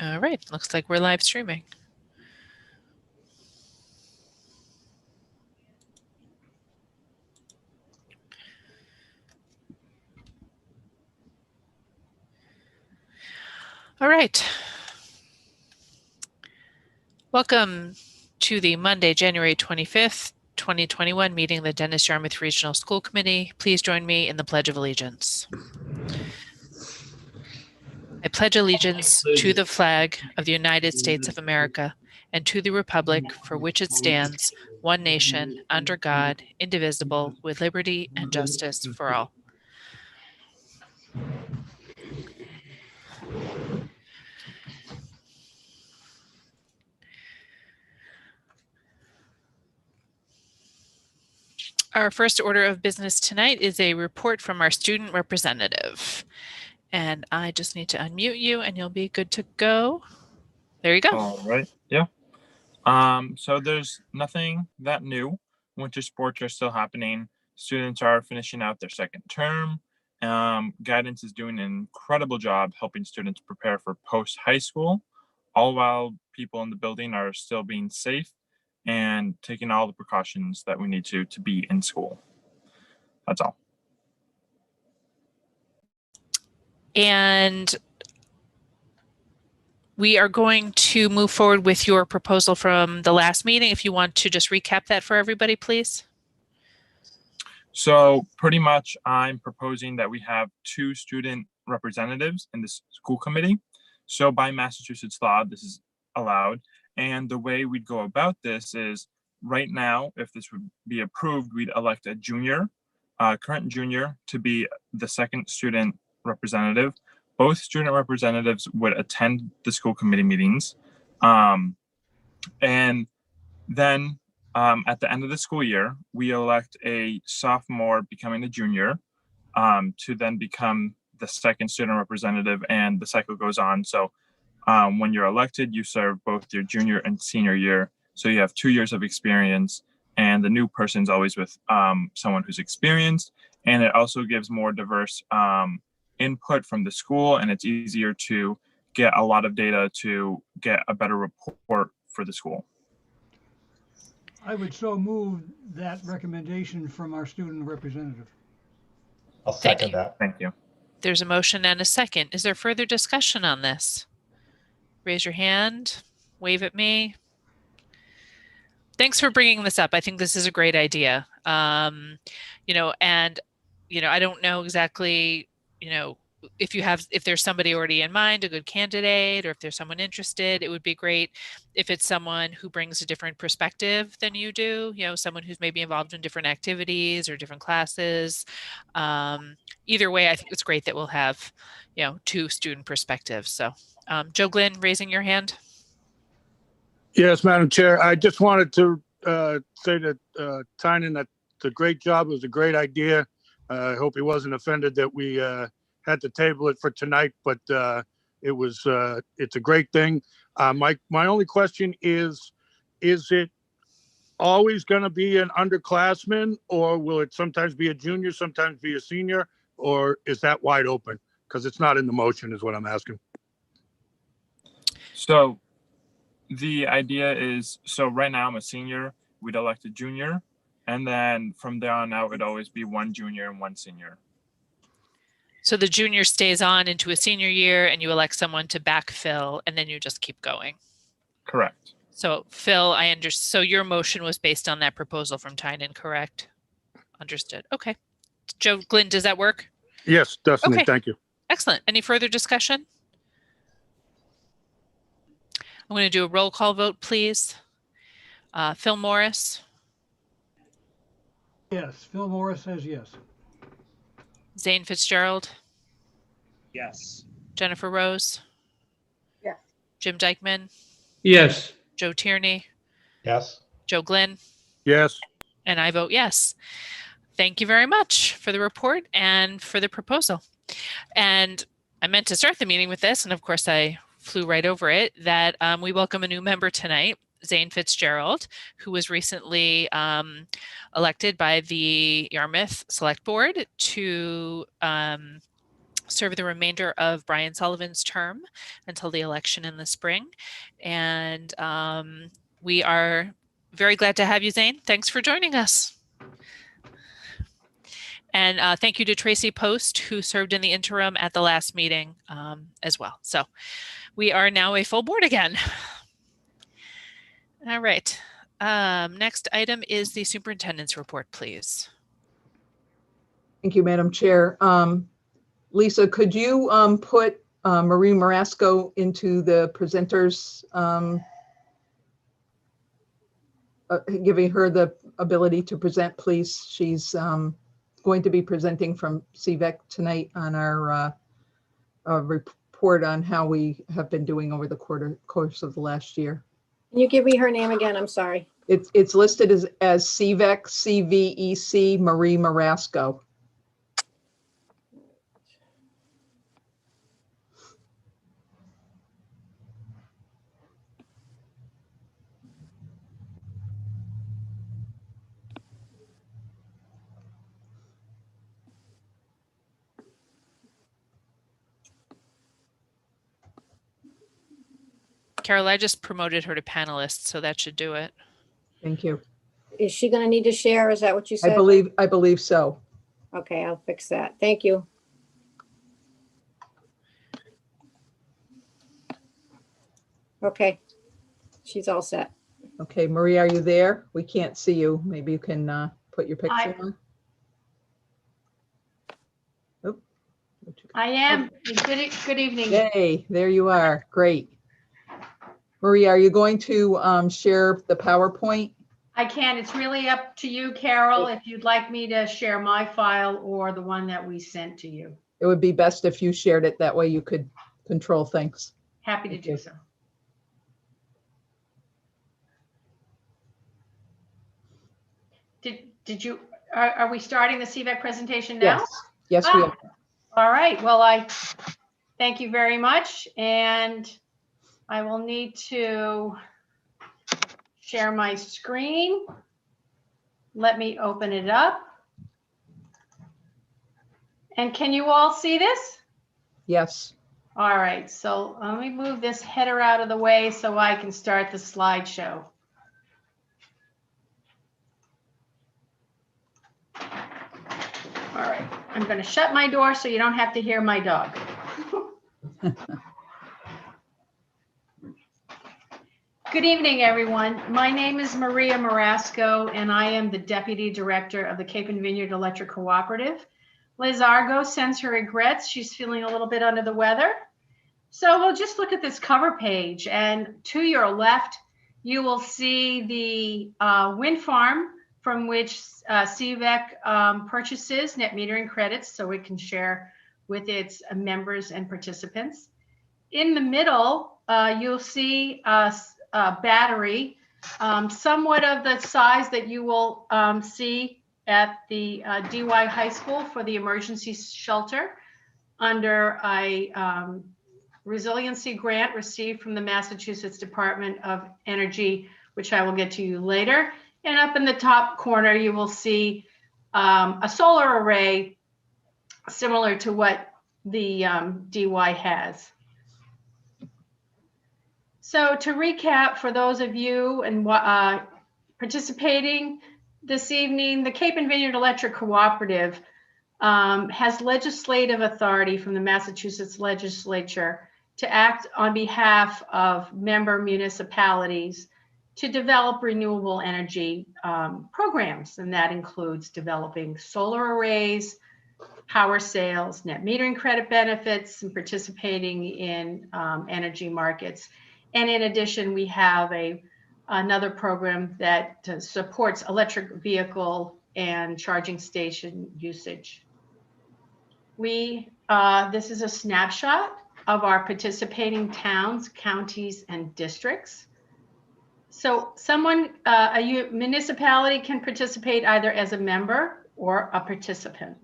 All right, looks like we're live streaming. All right. Welcome to the Monday, January 25th, 2021 meeting of the Dennis-Yarmouth Regional School Committee. Please join me in the Pledge of Allegiance. I pledge allegiance to the flag of the United States of America and to the republic for which it stands, one nation, under God, indivisible, with liberty and justice for all. Our first order of business tonight is a report from our student representative. And I just need to unmute you and you'll be good to go. There you go. All right. Yeah. So there's nothing that new. Winter sports are still happening. Students are finishing out their second term. Guidance is doing an incredible job helping students prepare for post-high school, all while people in the building are still being safe and taking all the precautions that we need to be in school. That's all. And we are going to move forward with your proposal from the last meeting. If you want to just recap that for everybody, please. So pretty much I'm proposing that we have 2 student representatives in the school committee. So by Massachusetts law, this is allowed. And the way we'd go about this is right now, if this would be approved, we'd elect a junior, current junior, to be the second student representative. Both student representatives would attend the school committee meetings. And then at the end of the school year, we elect a sophomore becoming a junior to then become the second student representative, and the cycle goes on. So when you're elected, you serve both your junior and senior year. So you have 2 years of experience, and the new person's always with someone who's experienced. And it also gives more diverse input from the school, and it's easier to get a lot of data to get a better report for the school. I would so move that recommendation from our student representative. I'll second that. Thank you. There's a motion and a second. Is there further discussion on this? Raise your hand, wave at me. Thanks for bringing this up. I think this is a great idea. I don't know exactly, if there's somebody already in mind, a good candidate, or if there's someone interested, it would be great if it's someone who brings a different perspective than you do, someone who's maybe involved in different activities or different classes. Either way, I think it's great that we'll have, 2 student perspectives. So Joe Glynn, raising your hand. Yes, Madam Chair. I just wanted to say that Tynan, that's a great job. It was a great idea. I hope he wasn't offended that we had to table it for tonight, but it's a great thing. My only question is it always going to be an underclassman, or will it sometimes be a junior, sometimes be a senior, or is that wide open? Because it's not in the motion is what I'm asking. So the idea is, so right now I'm a senior, we'd elect a junior, and then from there on out, it'd always be 1 junior and 1 senior. So the junior stays on into a senior year and you elect someone to backfill, and then you just keep going. Correct. So Phil, so your motion was based on that proposal from Tynan, correct? Understood. Okay. Joe Glynn, does that work? Yes, definitely. Okay. Thank you. Excellent. Any further discussion? I'm going to do a roll call vote, please. Phil Morris. Yes, Phil Morris says yes. Zane Fitzgerald. Yes. Jennifer Rose. Yes. Jim Dykeman. Yes. Joe Tierney. Yes. Joe Glynn. Yes. And I vote yes. Thank you very much for the report and for the proposal. And I meant to start the meeting with this, and of course I flew right over it, that we welcome a new member tonight, Zane Fitzgerald, who was recently elected by the Yarmouth Select Board to serve the remainder of Brian Sullivan's term until the election in the spring. And we are very glad to have you, Zane. Thanks for joining us. And thank you to Tracy Post, who served in the interim at the last meeting as well. So we are now a full board again. All right. Next item is the superintendent's report, please. Thank you, Madam Chair. Lisa, could you put Marie Marasco into the presenters, giving her the ability to present, please? She's going to be presenting from CVEC tonight on our report on how we have been doing over the course of the last year. Can you give me her name again? I'm sorry. It's listed as CVEC, CVEC, Marie Marasco. Carol, I just promoted her to panelist, so that should do it. Thank you. Is she going to need to share? Is that what you said? I believe so. Okay, I'll fix that. Thank you. Okay, she's all set. Okay, Marie, are you there? We can't see you. Maybe you can put your picture on. Oh, I am. Good evening. Yay, there you are. Great. Marie, are you going to share the PowerPoint? I can. It's really up to you, Carol, if you'd like me to share my file or the one that we sent to you. It would be best if you shared it. That way you could control things. Happy to do so. Did you, are we starting the CVEC presentation now? Yes, we are. All right. Well, I thank you very much. And I will need to share my screen. Let me open it up. And can you all see this? Yes. All right, so let me move this header out of the way so I can start the slideshow. All right, I'm going to shut my door so you don't have to hear my dog. Good evening, everyone. My name is Maria Marasco, and I am the Deputy Director of the Cape and Vineyard Electric Cooperative. Liz Argo sends her regrets. She's feeling a little bit under the weather. So we'll just look at this cover page, and to your left, you will see the wind farm from which CVEC purchases net metering credits so it can share with its members and participants. In the middle, you'll see a battery, somewhat of the size that you will see at the DY High School for the emergency shelter under a resiliency grant received from the Massachusetts Department of Energy, which I will get to you later. And up in the top corner, you will see a solar array similar to what the DY has. So to recap, for those of you and participating this evening, the Cape and Vineyard Electric Cooperative has legislative authority from the Massachusetts legislature to act on behalf of member municipalities to develop renewable energy programs. And that includes developing solar arrays, power sales, net metering credit benefits, and participating in energy markets. And in addition, we have another program that supports electric vehicle and charging station usage. This is a snapshot of our participating towns, counties, and districts. So a municipality can participate either as a member or a participant.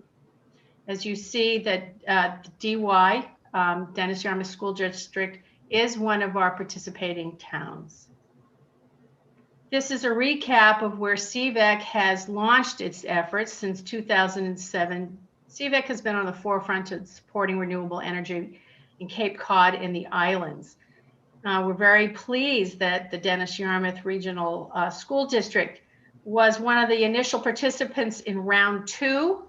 As you see that DY, Dennis-Yarmouth School District, is one of our participating towns. This is a recap of where CVEC has launched its efforts since 2017 CVEC has been on the forefront of supporting renewable energy in Cape Cod and the islands. We're very pleased that the Dennis-Yarmouth Regional School District was one of the initial participants in round 2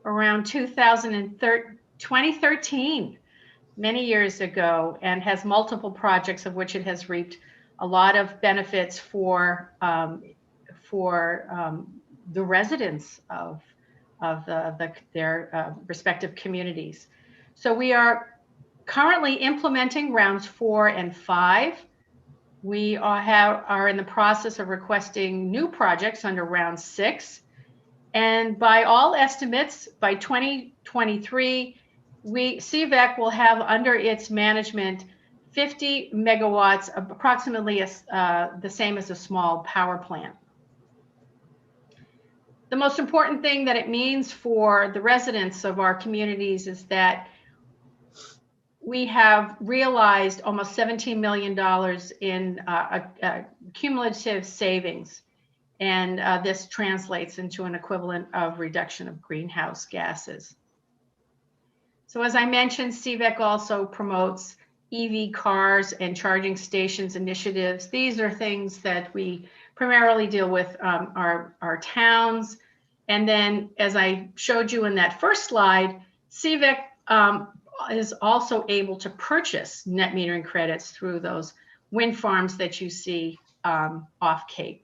around 2013, many years ago, and has multiple projects of which it has reaped a lot of benefits for the residents of their respective communities. So we are currently implementing rounds 4 and 5. We are in the process of requesting new projects under round 6. And by all estimates, by 2023, CVEC will have under its management 50 megawatts, approximately the same as a small power plant. The most important thing that it means for the residents of our communities is that we have realized almost $17 million in cumulative savings. And this translates into an equivalent of reduction of greenhouse gases. So as I mentioned, CVEC also promotes EV cars and charging stations initiatives. These are things that we primarily deal with our towns. And then, as I showed you in that first slide, CVEC is also able to purchase net metering credits through those wind farms that you see off Cape.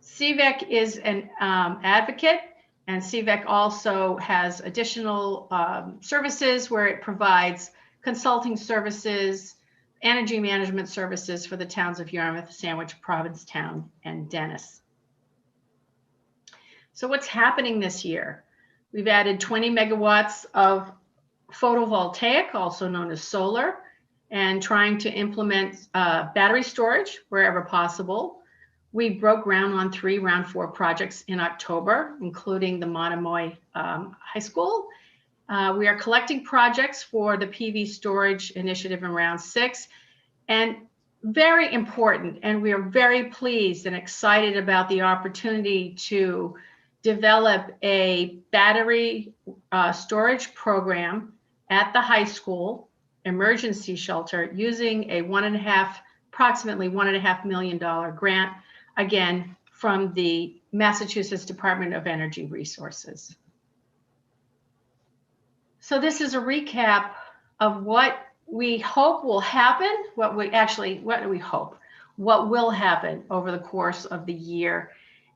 CVEC is an advocate, and CVEC also has additional services where it provides consulting services, energy management services for the towns of Yarmouth, Sandwich, Provincetown, and Dennis. So what's happening this year? We've added 20 megawatts of photovoltaic, also known as solar, and trying to implement battery storage wherever possible. We broke ground on 3 round 4 projects in October, including the Monomoy High School. We are collecting projects for the PV storage initiative in round 6, and very important, and we are very pleased and excited about the opportunity to develop a battery storage program at the high school emergency shelter using a approximately $1.5 million grant, again, from the Massachusetts Department of Energy Resources. So this is a recap of what we hope will happen, what do we hope? What will happen over the course of the year.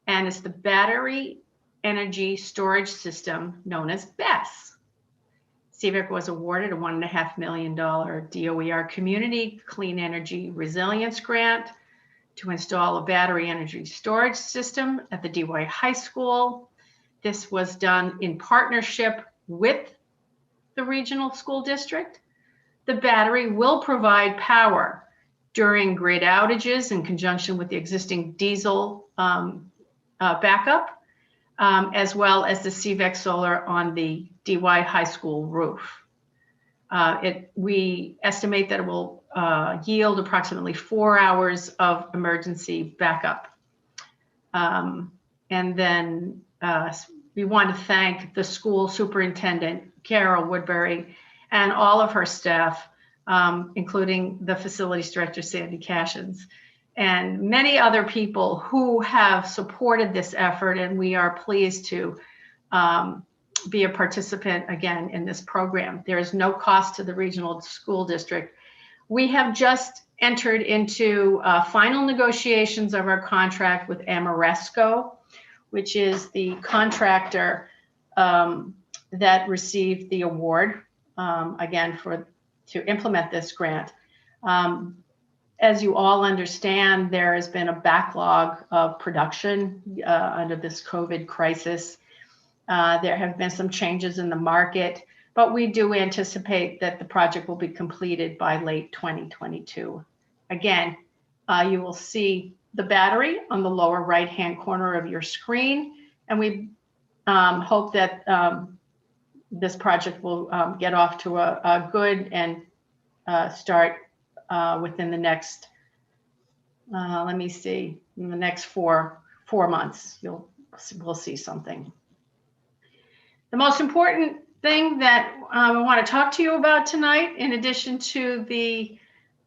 And it's the battery energy storage system known as BESS. CVEC was awarded a $1.5 million DOER Community Clean Energy Resilience Grant to install a battery energy storage system at the DY High School. This was done in partnership with the regional school district. The battery will provide power during grid outages in conjunction with the existing diesel backup, as well as the CVEC solar on the DY High School roof. We estimate that it will yield approximately 4 hours of emergency backup. And then we want to thank the school superintendent, Carol Woodbury, and all of her staff, including the facilities director, Sandy Cashins, and many other people who have supported this effort. And we are pleased to be a participant again in this program. There is no cost to the regional school district. We have just entered into final negotiations of our contract with Amoresco, which is the contractor that received the award, again, to implement this grant. As you all understand, there has been a backlog of production under this COVID crisis. There have been some changes in the market, but we do anticipate that the project will be completed by late 2022. Again, you will see the battery on the lower right-hand corner of your screen, and we hope that this project will get off to a good and start within the next, let me see, in the next four months, we'll see something. The most important thing that I want to talk to you about tonight, in addition to the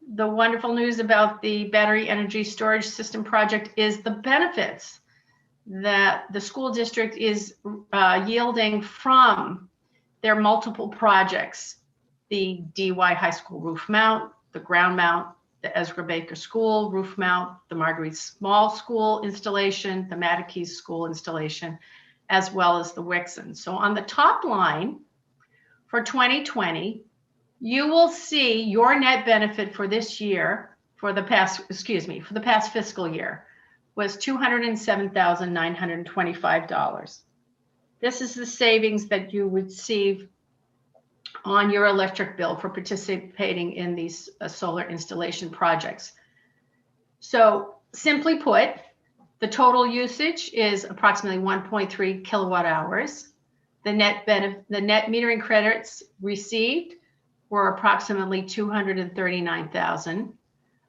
wonderful news about the battery energy storage system project, is the benefits that the school district is yielding from their multiple projects: the DY High School roof mount, the ground mount, the Ezra Baker School roof mount, the Marguerite Small School installation, the Mattakese School installation, as well as the Wixon. So on the top line for 2020, you will see your net benefit for this year, for the past fiscal year, was $207,925. This is the savings that you would receive on your electric bill for participating in these solar installation projects. So simply put, the total usage is approximately 1.3 kilowatt hours. The net metering credits received were approximately 239,000.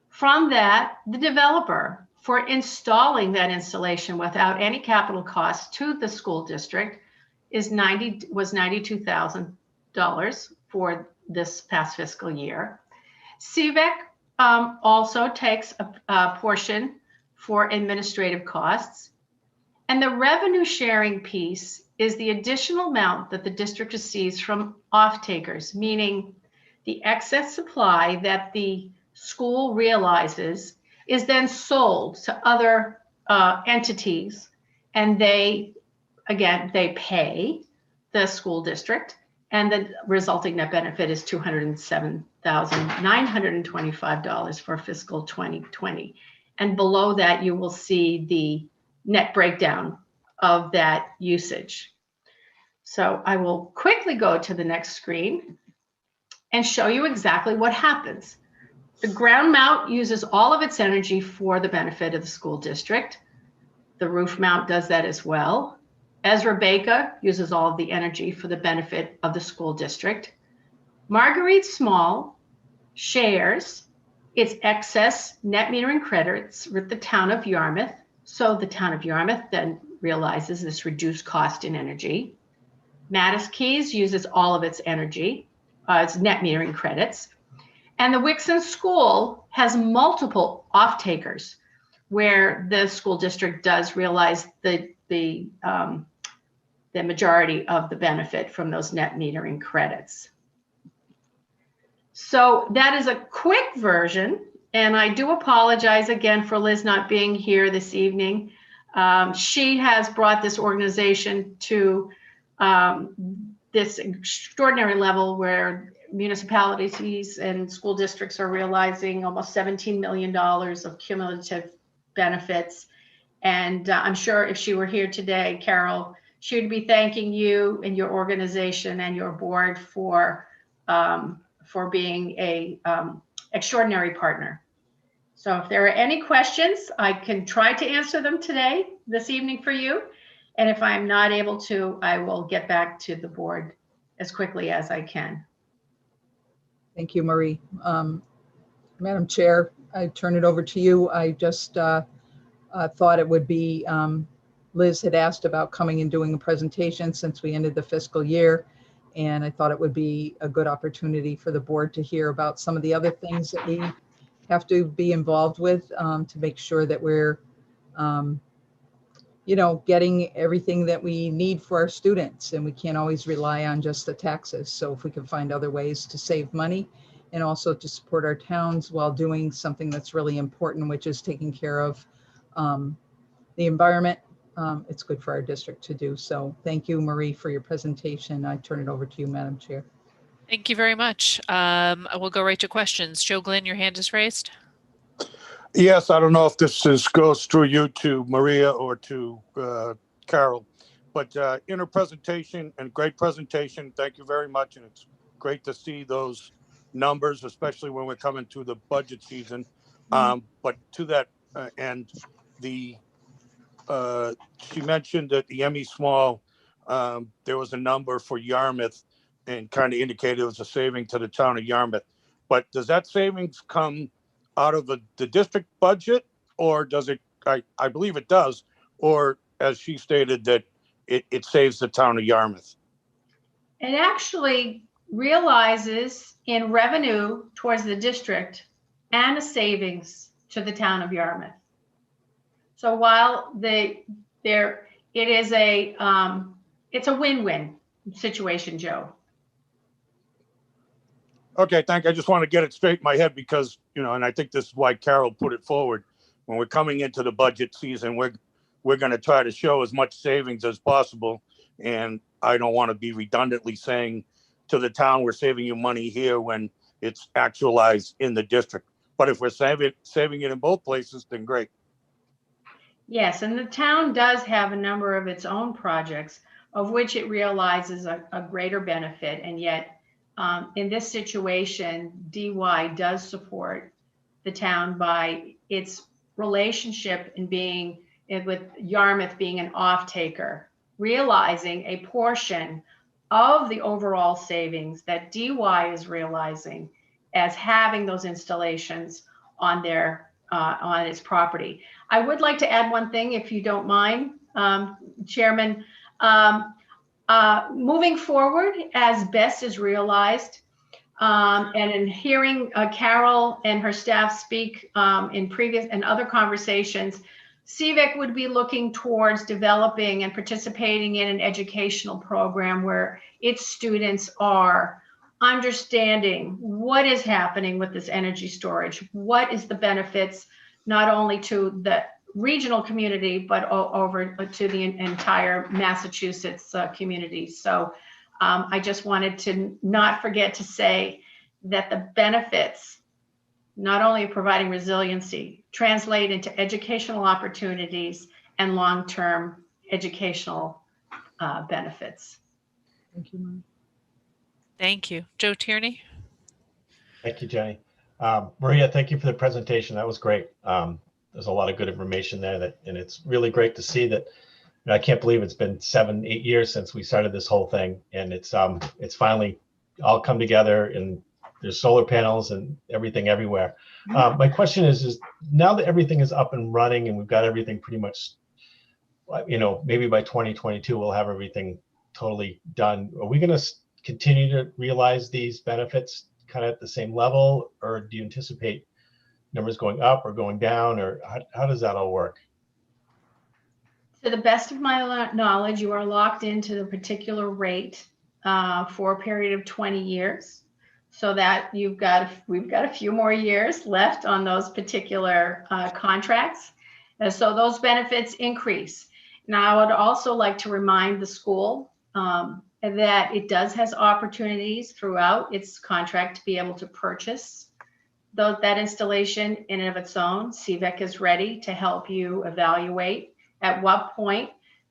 From that, the developer, for installing that installation without any capital cost to the school district, was $92,000 for this past fiscal year. CVEC also takes a portion for administrative costs. And the revenue sharing piece is the additional amount that the district receives from off-takers, meaning the excess supply that the school realizes is then sold to other entities, and they pay the school district, and the resulting net benefit is $207,925 for fiscal 2020. And below that, you will see the net breakdown of that usage. So I will quickly go to the next screen and show you exactly what happens. The ground mount uses all of its energy for the benefit of the school district. The roof mount does that as well. Ezra Baker uses all of the energy for the benefit of the school district. Marguerite Small shares its excess net metering credits with the town of Yarmouth. So the town of Yarmouth then realizes this reduced cost in energy. Mattakese uses all of its energy, its net metering credits. And the Wixon School has multiple off-takers where the school district does realize the majority of the benefit from those net metering credits. So that is a quick version, and I do apologize again for Liz not being here this evening. She has brought this organization to this extraordinary level where municipalities and school districts are realizing almost $17 million of cumulative benefits. And I'm sure if she were here today, Carol, she would be thanking you and your organization and your board for being a extraordinary partner. So if there are any questions, I can try to answer them this evening for you. And if I'm not able to, I will get back to the board as quickly as I can. Thank you, Marie. Madam Chair, I turn it over to you. I just thought it would be, Liz had asked about coming and doing a presentation since we ended the fiscal year. And I thought it would be a good opportunity for the board to hear about some of the other things that we have to be involved with to make sure that we're, getting everything that we need for our students. And we can't always rely on just the taxes. So if we can find other ways to save money and also to support our towns while doing something that's really important, which is taking care of the environment, it's good for our district to do. So thank you, Marie, for your presentation. I turn it over to you, Madam Chair. Thank you very much. I will go right to questions. Joe Glenn, your hand is raised. Yes, I don't know if this goes through you to Maria or to Carol, but in her presentation, and great presentation, thank you very much. And it's great to see those numbers, especially when we're coming to the budget season. But to that end, she mentioned that the ME Small, there was a number for Yarmouth and kind of indicated it was a saving to the town of Yarmouth. But does that savings come out of the district budget, or does it, I believe it does, or as she stated that it saves the town of Yarmouth? It actually realizes in revenue towards the district and a savings to the town of Yarmouth. So while it is it's a win-win situation, Joe. Okay, thank you. I just want to get it straight in my head because, and I think this is why Carol put it forward. When we're coming into the budget season, we're going to try to show as much savings as possible. And I don't want to be redundantly saying to the town, we're saving you money here when it's actualized in the district. But if we're saving it in both places, then great. Yes, and the town does have a number of its own projects of which it realizes a greater benefit. And yet in this situation, DY does support the town by its relationship in being with Yarmouth being an off-taker, realizing a portion of the overall savings that DY is realizing as having those installations on its property. I would like to add one thing, if you don't mind, Chairman. Moving forward, as best is realized, and in hearing Carol and her staff speak in previous and other conversations, CVEC would be looking towards developing and participating in an educational program where its students are understanding what is happening with this energy storage, what is the benefits not only to the regional community, but over to the entire Massachusetts community. So I just wanted to not forget to say that the benefits, not only of providing resiliency, translate into educational opportunities and long-term educational benefits. Thank you, Maria. Thank you. Joe Tierney? Thank you, Jenny. Maria, thank you for the presentation. That was great. There's a lot of good information there, and it's really great to see that. I can't believe it's been 7-8 years since we started this whole thing, and it's finally all come together, and there's solar panels and everything everywhere. My question is now that everything is up and running and we've got everything pretty much, maybe by 2022 we'll have everything totally done. Are we going to continue to realize these benefits kind of at the same level, or do you anticipate numbers going up or going down, or how does that all work? To the best of my knowledge, you are locked into the particular rate for a period of 20 years. So that we've got a few more years left on those particular contracts. And so those benefits increase. Now, I would also like to remind the school that it has opportunities throughout its contract to be able to purchase that installation in and of its own. CVEC is ready to help you evaluate at what point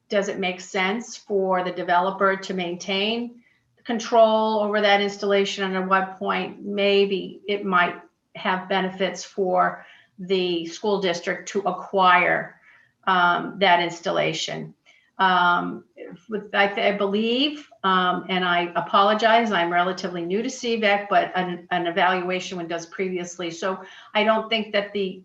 does it make sense for the developer to maintain control over that installation, and at what point maybe it might have benefits for the school district to acquire that installation. I believe, and I apologize, I'm relatively new to CVEC, but an evaluation was done previously. So I don't think that we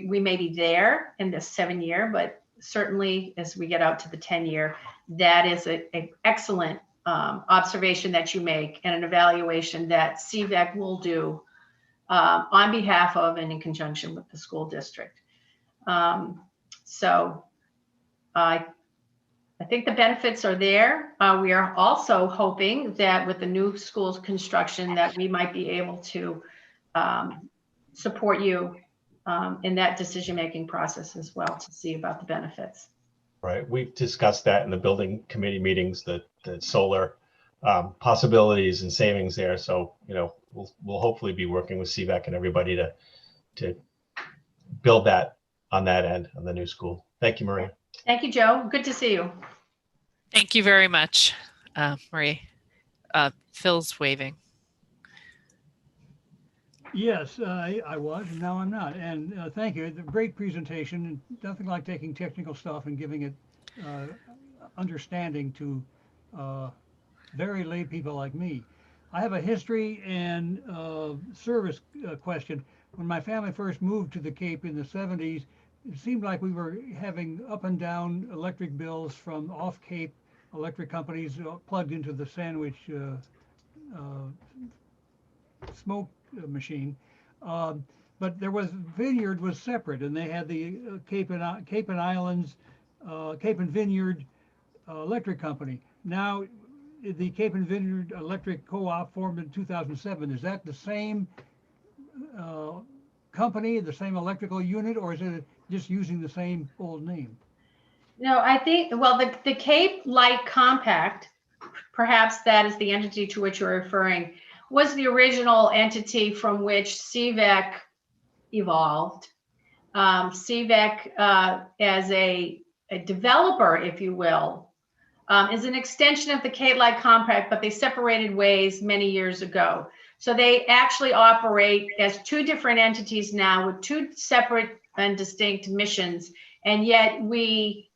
may be there in this 7-year, but certainly as we get out to the 10-year, that is an excellent observation that you make, and an evaluation that CVEC will do on behalf of and in conjunction with the school district. So I think the benefits are there. We are also hoping that with the new school's construction that we might be able to support you in that decision-making process as well, to see about the benefits. Right. We've discussed that in the building committee meetings, the solar possibilities and savings there. So, we'll hopefully be working with CVEC and everybody to build that on that end of the new school. Thank you, Maria. Thank you, Joe. Good to see you. Thank you very much, Marie. Phil's waving. Yes, I was, and now I'm not. And thank you. Great presentation. Nothing like taking technical stuff and giving it understanding to very lay people like me. I have a history and service question. When my family first moved to the Cape in the 70s, it seemed like we were having up and down electric bills from off Cape electric companies plugged into the sandwich smoke machine. But there was Vineyard was separate, and they had the Cape and Islands, Cape and Vineyard Electric Company. Now, the Cape and Vineyard Electric Co-op formed in 2007. Is that the same company, the same electrical unit, or is it just using the same old name? No, I think, well, the Cape Light Compact, perhaps that is the entity to which you're referring, was the original entity from which CVEC evolved. CVEC, as a developer, if you will, is an extension of the Cape Light Compact, but they separated ways many years ago. So they actually operate as two different entities now with two separate and distinct missions, and yet we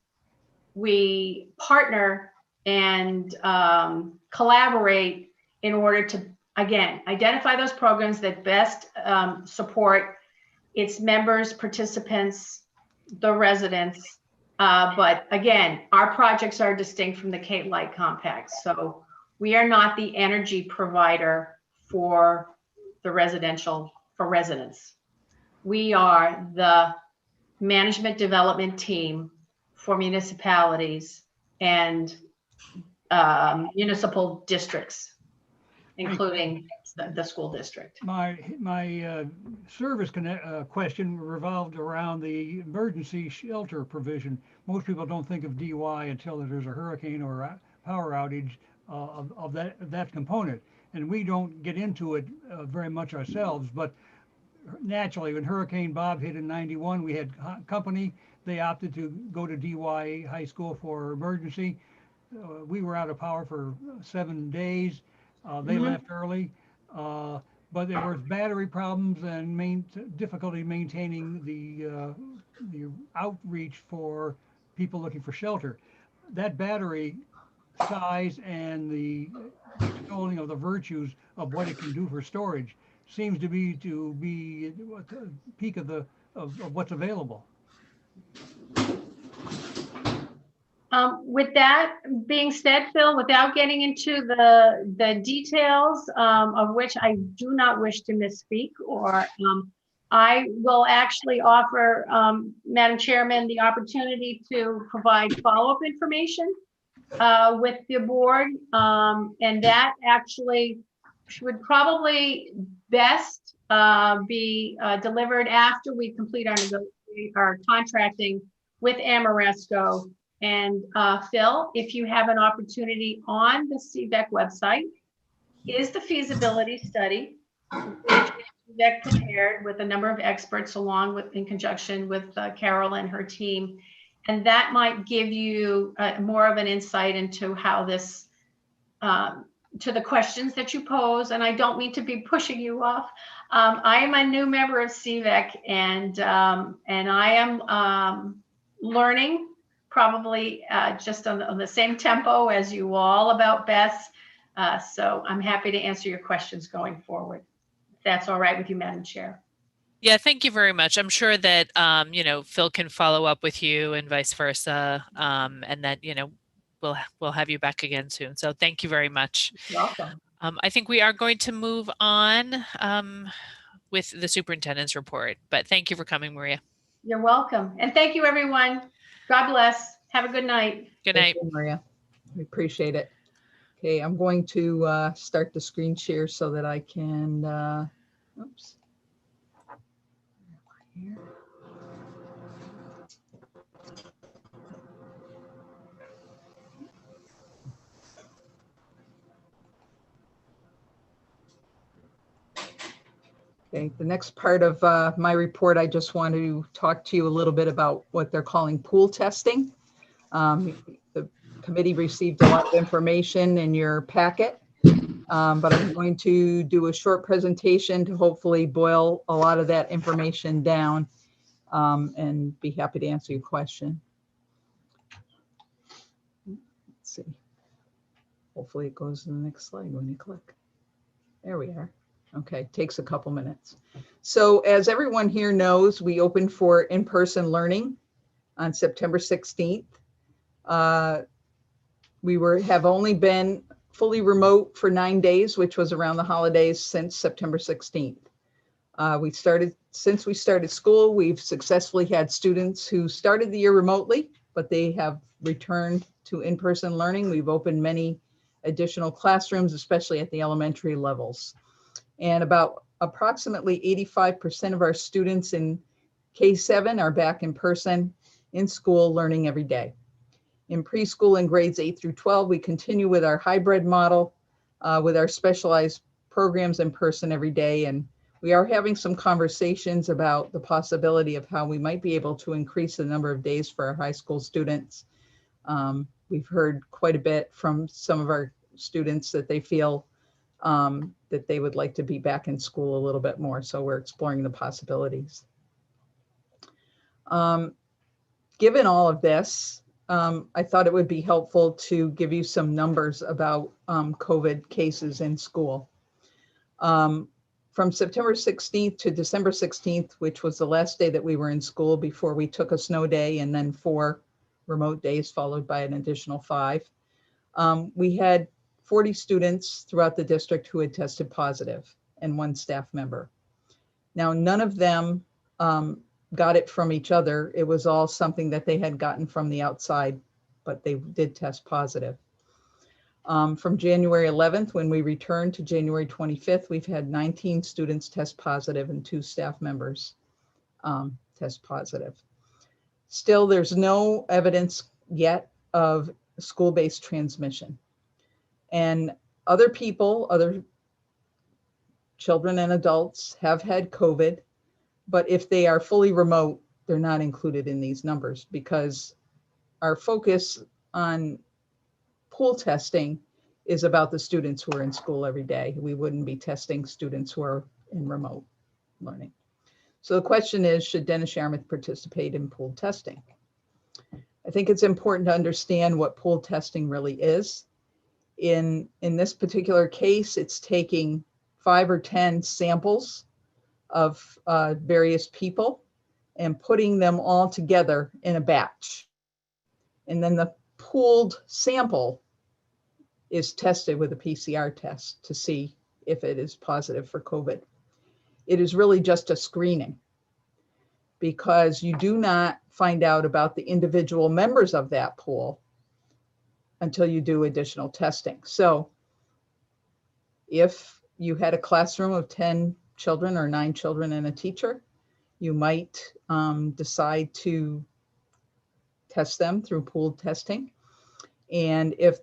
partner and collaborate in order to, again, identify those programs that best support its members, participants, the residents. But again, our projects are distinct from the Cape Light Compact. So we are not the energy provider for the for residents. We are the management development team for municipalities and municipal districts, including the school district. My service question revolved around the emergency shelter provision. Most people don't think of DY until there's a hurricane or a power outage of that component, and we don't get into it very much ourselves. But naturally, when Hurricane Bob hit in '91, we had company. They opted to go to DY High School for emergency. We were out of power for 7 days. They left early. But there was battery problems and difficulty maintaining the outreach for people looking for shelter. That battery size and the extolling of the virtues of what it can do for storage seems to be the peak of what's available. With that being said, Phil, without getting into the details of which I do not wish to misspeak, or I will actually offer, Madam Chairman, the opportunity to provide follow-up information with the board, and that actually would probably best be delivered after we complete our contracting with Amoresco. And Phil, if you have an opportunity on the CVEC website, is the feasibility study, which CVEC prepared with a number of experts along with, in conjunction with Carol and her team. And that might give you more of an insight into how this, to the questions that you pose. And I don't mean to be pushing you off. I am a new member of CVEC, and I am learning probably just on the same tempo as you all about BESS. So I'm happy to answer your questions going forward. If that's all right with you, Madam Chair. Yeah, thank you very much. I'm sure that, Phil can follow up with you and vice versa. And that, we'll have you back again soon. So thank you very much. You're welcome. I think we are going to move on with the superintendent's report, but thank you for coming, Maria. You're welcome. And thank you, everyone. God bless. Have a good night. Good night. Thank you, Maria. We appreciate it. Okay, I'm going to start the screen share so that I can, oops. Here. Okay, the next part of my report, I just want to talk to you a little bit about what they're calling pool testing. The committee received a lot of information in your packet, but I'm going to do a short presentation to hopefully boil a lot of that information down and be happy to answer your question. Let's see. Hopefully it goes to the next slide when you click. There we are. Okay, takes a couple minutes. So as everyone here knows, we opened for in-person learning on September 16th. have only been fully remote for 9 days, which was around the holidays, since September 16th. Since we started school, we've successfully had students who started the year remotely, but they have returned to in-person learning. We've opened many additional classrooms, especially at the elementary levels. And about approximately 85% of our students in K-7 are back in person in school learning every day. In preschool and grades 8 through 12, we continue with our hybrid model with our specialized programs in person every day. And we are having some conversations about the possibility of how we might be able to increase the number of days for our high school students. We've heard quite a bit from some of our students that they feel that they would like to be back in school a little bit more. So we're exploring the possibilities. Given all of this, I thought it would be helpful to give you some numbers about COVID cases in school. From September 16th to December 16th, which was the last day that we were in school before we took a snow day and then 4 remote days followed by an additional 5, we had 40 students throughout the district who had tested positive and 1 staff member. Now, none of them got it from each other. It was all something that they had gotten from the outside, but they did test positive. From January 11th, when we returned, to January 25th, we've had 19 students test positive and 2 staff members test positive. Still, there's no evidence yet of school-based transmission. And other people, other children and adults have had COVID, but if they are fully remote, they're not included in these numbers because our focus on pool testing is about the students who are in school every day. We wouldn't be testing students who are in remote learning. So the question is, should Dennis-Yarmouth participate in pool testing? I think it's important to understand what pool testing really is. In this particular case, it's taking 5 or 10 samples of various people and putting them all together in a batch. And then the pooled sample is tested with a PCR test to see if it is positive for COVID. It is really just a screening because you do not find out about the individual members of that pool until you do additional testing. So if you had a classroom of 10 children or 9 children and a teacher, you might decide to test them through pooled testing. And if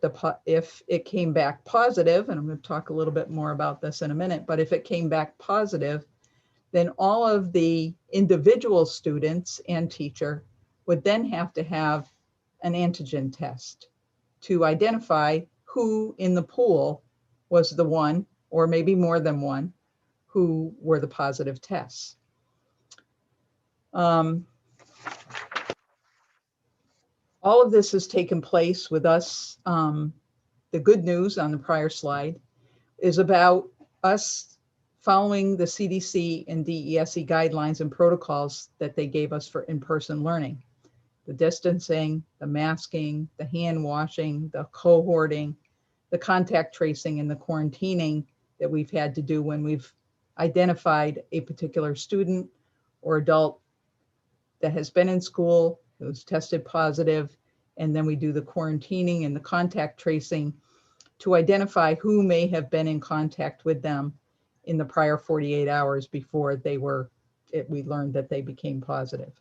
it came back positive, and I'm going to talk a little bit more about this in a minute, but if it came back positive, then all of the individual students and teacher would then have to have an antigen test to identify who in the pool was the one, or maybe more than one, who were the positive tests. All of this has taken place with us. The good news on the prior slide is about us following the CDC and DESE guidelines and protocols that they gave us for in-person learning. The distancing, the masking, the hand washing, the cohorting, the contact tracing, and the quarantining that we've had to do when we've identified a particular student or adult that has been in school, who's tested positive, and then we do the quarantining and the contact tracing to identify who may have been in contact with them in the prior 48 hours before we learned that they became positive.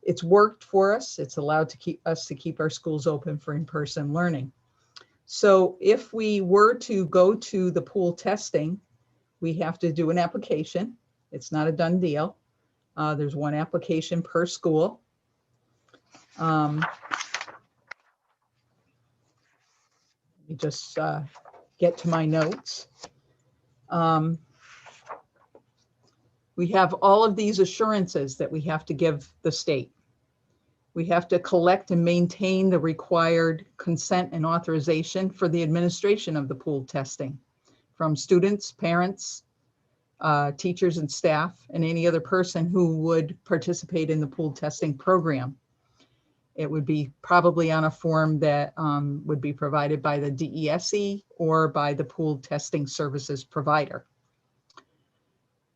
It's worked for us. It's allowed us to keep our schools open for in-person learning. So if we were to go to the pool testing, we have to do an application. It's not a done deal. There's 1 application per school. Let me just get to my notes. We have all of these assurances that we have to give the state. We have to collect and maintain the required consent and authorization for the administration of the pool testing from students, parents, teachers and staff, and any other person who would participate in the pool testing program. It would be probably on a form that would be provided by the DESE or by the pooled testing services provider.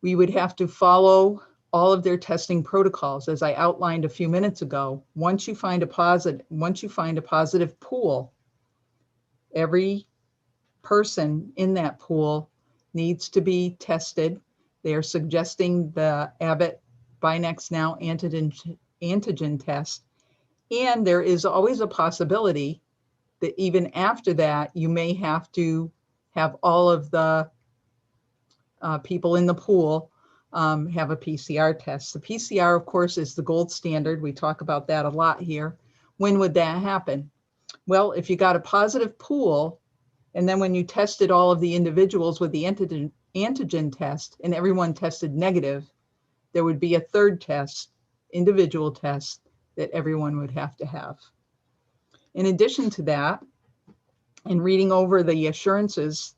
We would have to follow all of their testing protocols. As I outlined a few minutes ago, once you find a positive pool, every person in that pool needs to be tested. They are suggesting the Abbott BinaxNOW antigen test. And there is always a possibility that even after that, you may have to have all of the people in the pool have a PCR test. The PCR, of course, is the gold standard. We talk about that a lot here. When would that happen? Well, if you got a positive pool, and then when you tested all of the individuals with the antigen test and everyone tested negative, there would be a third test, individual test, that everyone would have to have. In addition to that, in reading over the assurances,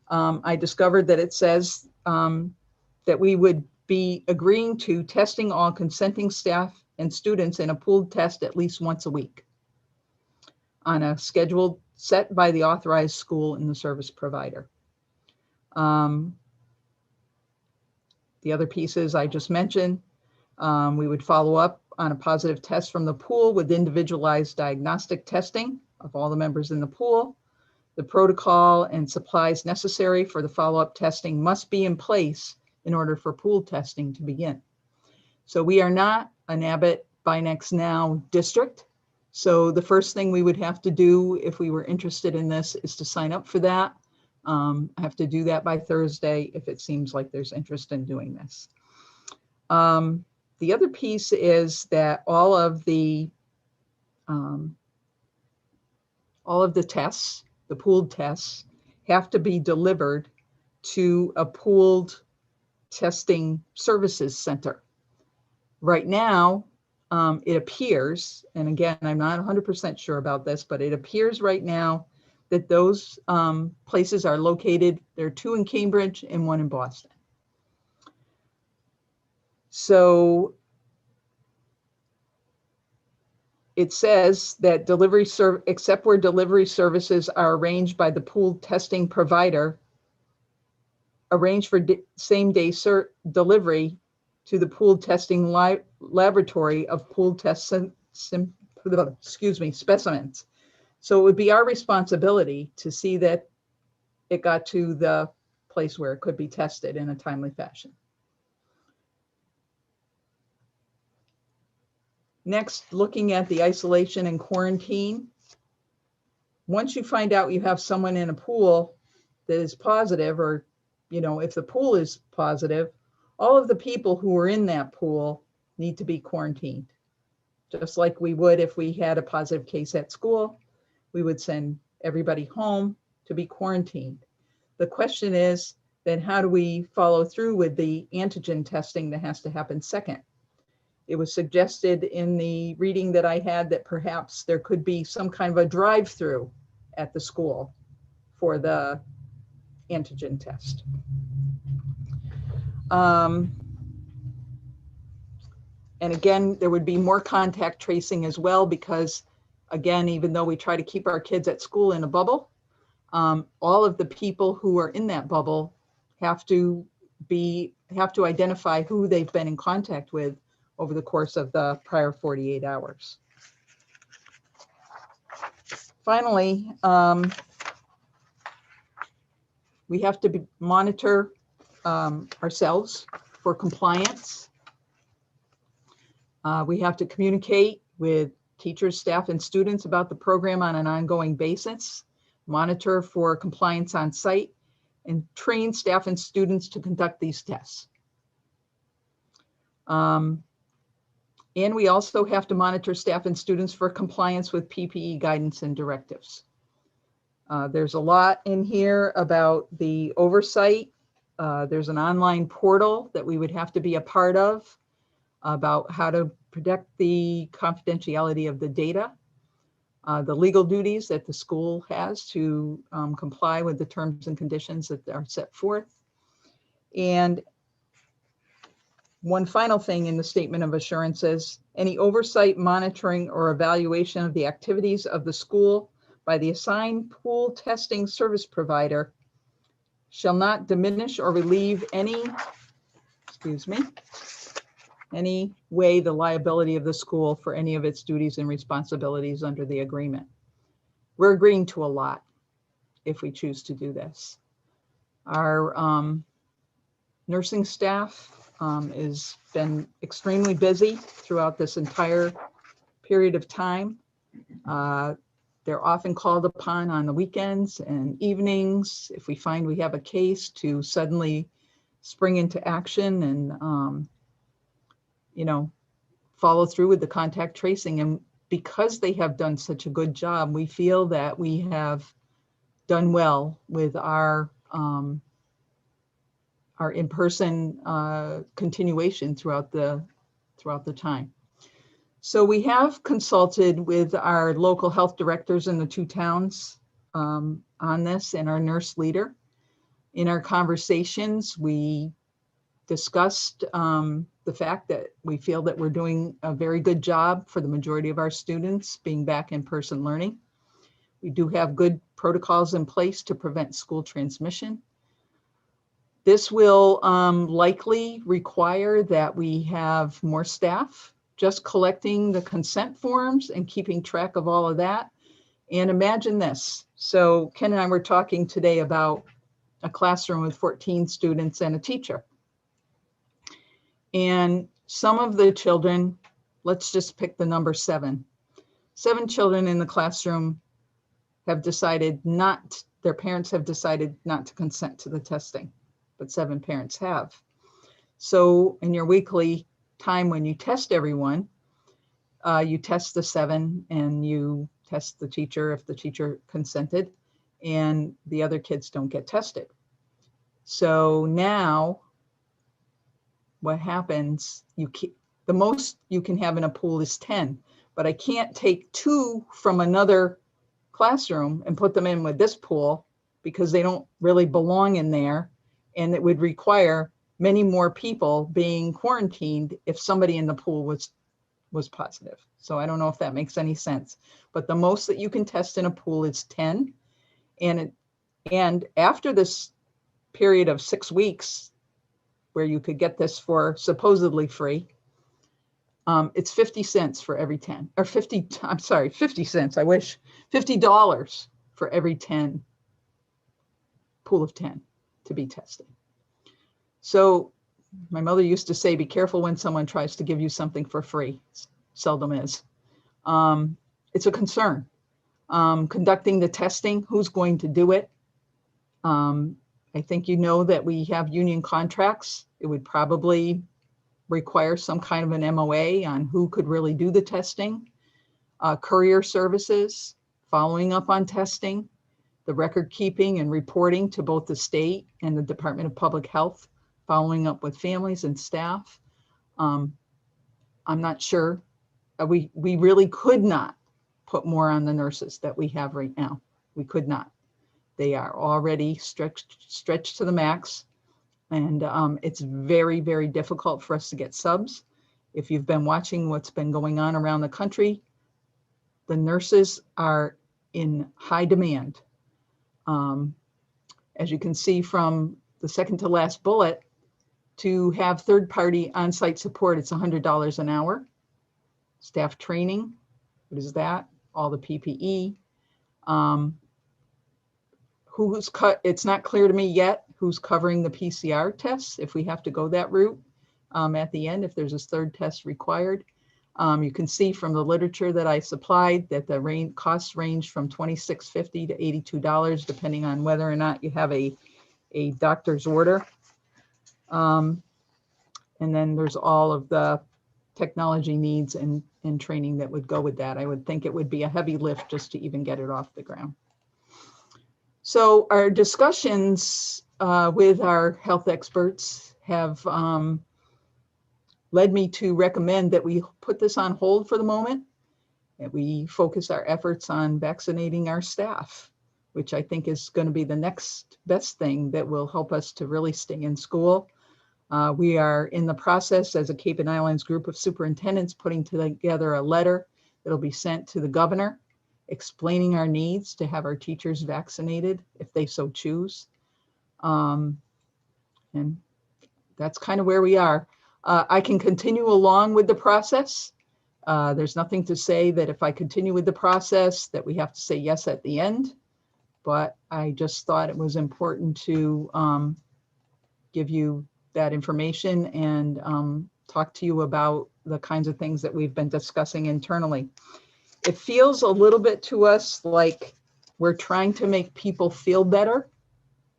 I discovered that it says that we would be agreeing to testing all consenting staff and students in a pooled test at least once a week on a schedule set by the authorized school and the service provider. The other pieces I just mentioned, we would follow up on a positive test from the pool with individualized diagnostic testing of all the members in the pool. The protocol and supplies necessary for the follow-up testing must be in place in order for pool testing to begin. So we are not an Abbott BinaxNOW district. So the first thing we would have to do if we were interested in this is to sign up for that. I have to do that by Thursday if it seems like there's interest in doing this. The other piece is that all of the tests, the pooled tests, have to be delivered to a pooled testing services center. Right now, it appears, and again, I'm not 100% sure about this, but it appears right now that those places are located, there are 2 in Cambridge and 1 in Boston. So it says that except where delivery services are arranged by the pooled testing provider, arrange for same day delivery to the pooled testing laboratory of pooled test specimens. So it would be our responsibility to see that it got to the place where it could be tested in a timely fashion. Next, looking at the isolation and quarantine. Once you find out you have someone in a pool that is positive, or, you know, if the pool is positive, all of the people who are in that pool need to be quarantined. Just like we would if we had a positive case at school, we would send everybody home to be quarantined. The question is, then how do we follow through with the antigen testing that has to happen second? It was suggested in the reading that I had that perhaps there could be some kind of a drive-through at the school for the antigen test. And again, there would be more contact tracing as well, because again, even though we try to keep our kids at school in a bubble, all of the people who are in that bubble have to identify who they've been in contact with over the course of the prior 48 hours. Finally, we have to monitor ourselves for compliance. We have to communicate with teachers, staff, and students about the program on an ongoing basis, monitor for compliance on site, and train staff and students to conduct these tests. And we also have to monitor staff and students for compliance with PPE guidance and directives. There's a lot in here about the oversight. There's an online portal that we would have to be a part of about how to protect the confidentiality of the data, the legal duties that the school has to comply with the terms and conditions that are set forth. And one final thing in the statement of assurances, any oversight, monitoring, or evaluation of the activities of the school by the assigned pool testing service provider shall not diminish or relieve any way the liability of the school for any of its duties and responsibilities under the agreement. We're agreeing to a lot if we choose to do this. Our nursing staff has been extremely busy throughout this entire period of time. They're often called upon on the weekends and evenings if we find we have a case to suddenly spring into action and follow through with the contact tracing. And because they have done such a good job, we feel that we have done well with our in-person continuation throughout the time. So we have consulted with our local health directors in the 2 towns on this and our nurse leader. In our conversations, we discussed the fact that we feel that we're doing a very good job for the majority of our students being back in person learning. We do have good protocols in place to prevent school transmission. This will likely require that we have more staff just collecting the consent forms and keeping track of all of that. And imagine this. So Ken and I were talking today about a classroom with 14 students and a teacher. And some of the children, let's just pick the number 7. 7 children in the classroom have decided their parents have decided not to consent to the testing, but 7 parents have. So in your weekly time when you test everyone, you test the 7 and you test the teacher if the teacher consented, and the other kids don't get tested. So now what happens, the most you can have in a pool is 10, but I can't take 2 from another classroom and put them in with this pool because they don't really belong in there. And it would require many more people being quarantined if somebody in the pool was positive. So I don't know if that makes any sense, but the most that you can test in a pool is 10. And after this period of 6 weeks, where you could get this for supposedly free, it's 50 cents for every 10, or 50 cents, I wish, $50 for every 10 pool of 10 to be tested. So my mother used to say, be careful when someone tries to give you something for free. Seldom is. It's a concern. Conducting the testing, who's going to do it? I think you know that we have union contracts. It would probably require some kind of an MOA on who could really do the testing. Courier services, following up on testing, the record keeping and reporting to both the state and the Department of Public Health, following up with families and staff. I'm not sure. We really could not put more on the nurses that we have right now. We could not. They are already stretched to the max. And it's very, very difficult for us to get subs. If you've been watching what's been going on around the country, the nurses are in high demand. As you can see from the second to last bullet, to have third-party on-site support, it's $100 an hour. Staff training, what is that? All the PPE. It's not clear to me yet who's covering the PCR tests, if we have to go that route at the end, if there's a third test required. You can see from the literature that I supplied that the costs range from $26.50 to $82, depending on whether or not you have a doctor's order. And then there's all of the technology needs and training that would go with that. I would think it would be a heavy lift just to even get it off the ground. So our discussions with our health experts have led me to recommend that we put this on hold for the moment, that we focus our efforts on vaccinating our staff, which I think is going to be the next best thing that will help us to really stay in school. We are in the process as a Cape and Islands group of superintendents putting together a letter that'll be sent to the governor explaining our needs to have our teachers vaccinated if they so choose. And that's kind of where we are. I can continue along with the process. There's nothing to say that if I continue with the process that we have to say yes at the end, but I just thought it was important to give you that information and talk to you about the kinds of things that we've been discussing internally. It feels a little bit to us like we're trying to make people feel better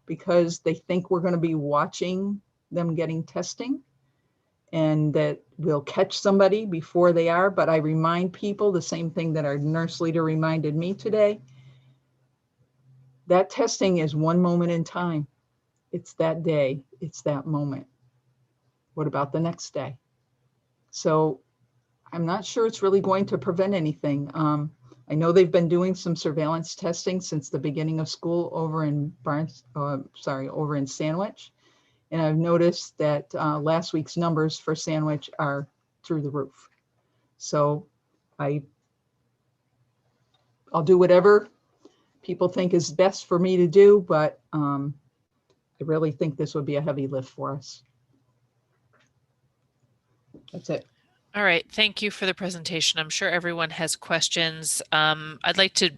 because they think we're going to be watching them getting testing and that we'll catch somebody before they are. But I remind people the same thing that our nurse leader reminded me today. That testing is one moment in time. It's that day, it's that moment. What about the next day? So I'm not sure it's really going to prevent anything. I know they've been doing some surveillance testing since the beginning of school over in over in Sandwich. And I've noticed that last week's numbers for Sandwich are through the roof. So I'll do whatever people think is best for me to do, but I really think this would be a heavy lift for us. That's it. All right, thank you for the presentation. I'm sure everyone has questions. I'd like to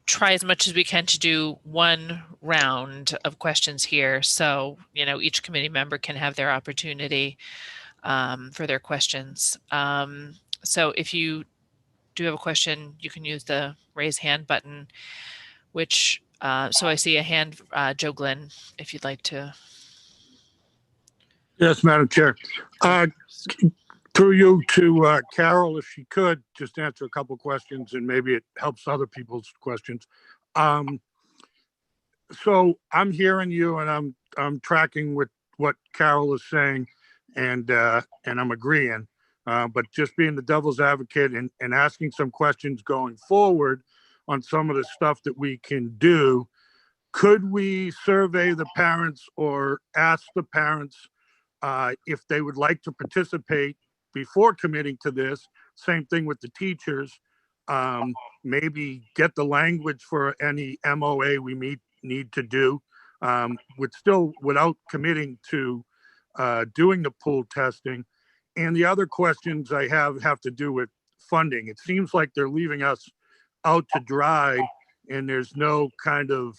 try as much as we can to do one round of questions here. So, you know, each committee member can have their opportunity for their questions. So if you do have a question, you can use the raise hand button, which, so I see a hand, Joe Glenn, if you'd like to. Yes, Madam Chair. Through you to Carol, if she could, just answer a couple questions and maybe it helps other people's questions. So I'm hearing you and I'm tracking with what Carol is saying and I'm agreeing, but just being the devil's advocate and asking some questions going forward on some of the stuff that we can do. Could we survey the parents or ask the parents if they would like to participate before committing to this? Same thing with the teachers. Maybe get the language for any MOA we need to do, without committing to doing the pool testing. And the other questions I have to do with funding. It seems like they're leaving us out to dry, and there's no kind of,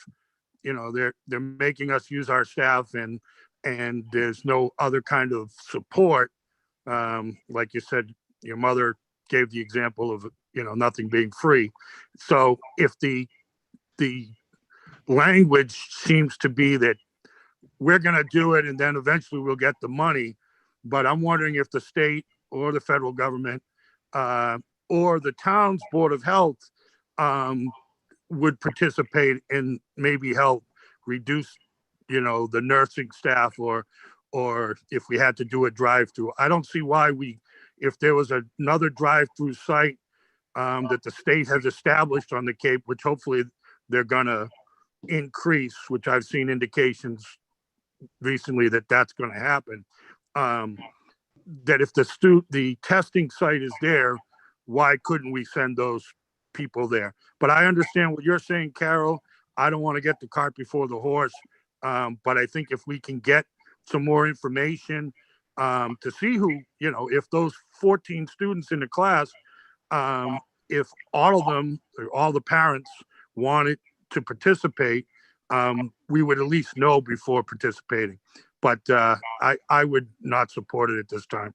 you know, they're making us use our staff, and there's no other kind of support. Like you said, your mother gave the example of, you know, nothing being free. So if the language seems to be that we're going to do it and then eventually we'll get the money, but I'm wondering if the state or the federal government or the town's Board of Health would participate and maybe help reduce, you know, the nursing staff, or if we had to do a drive-through. I don't see why if there was another drive-through site that the state has established on the Cape, which hopefully they're gonna increase, which I've seen indications recently that that's gonna happen, that if the testing site is there, why couldn't we send those people there? But I understand what you're saying, Carol. I don't want to get the cart before the horse. But I think if we can get some more information to see who, you know, if those 14 students in the class, if all of them, or all the parents wanted to participate, we would at least know before participating. But I would not support it at this time.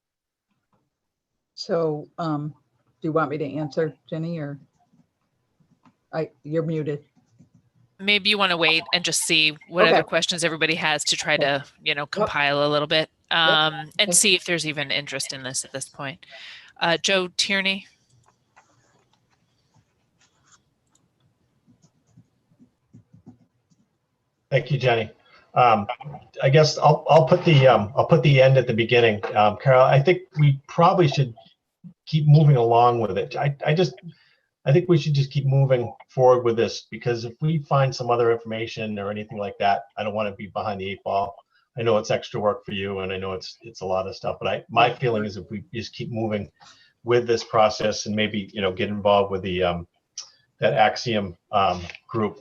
So do you want me to answer, Jenny, or you're muted? Maybe you want to wait and just see what Okay. other questions everybody has to try to, you know, compile a little bit and see if there's even interest in this at this point. Joe Tierney. Thank you, Jenny. I guess I'll put the end at the beginning. Carol, I think we probably should keep moving along with it. I think we should just keep moving forward with this, because if we find some other information or anything like that, I don't want to be behind the 8 ball. I know it's extra work for you, and I know it's a lot of stuff, but my feeling is if we just keep moving with this process and maybe, get involved with the that Axiom group,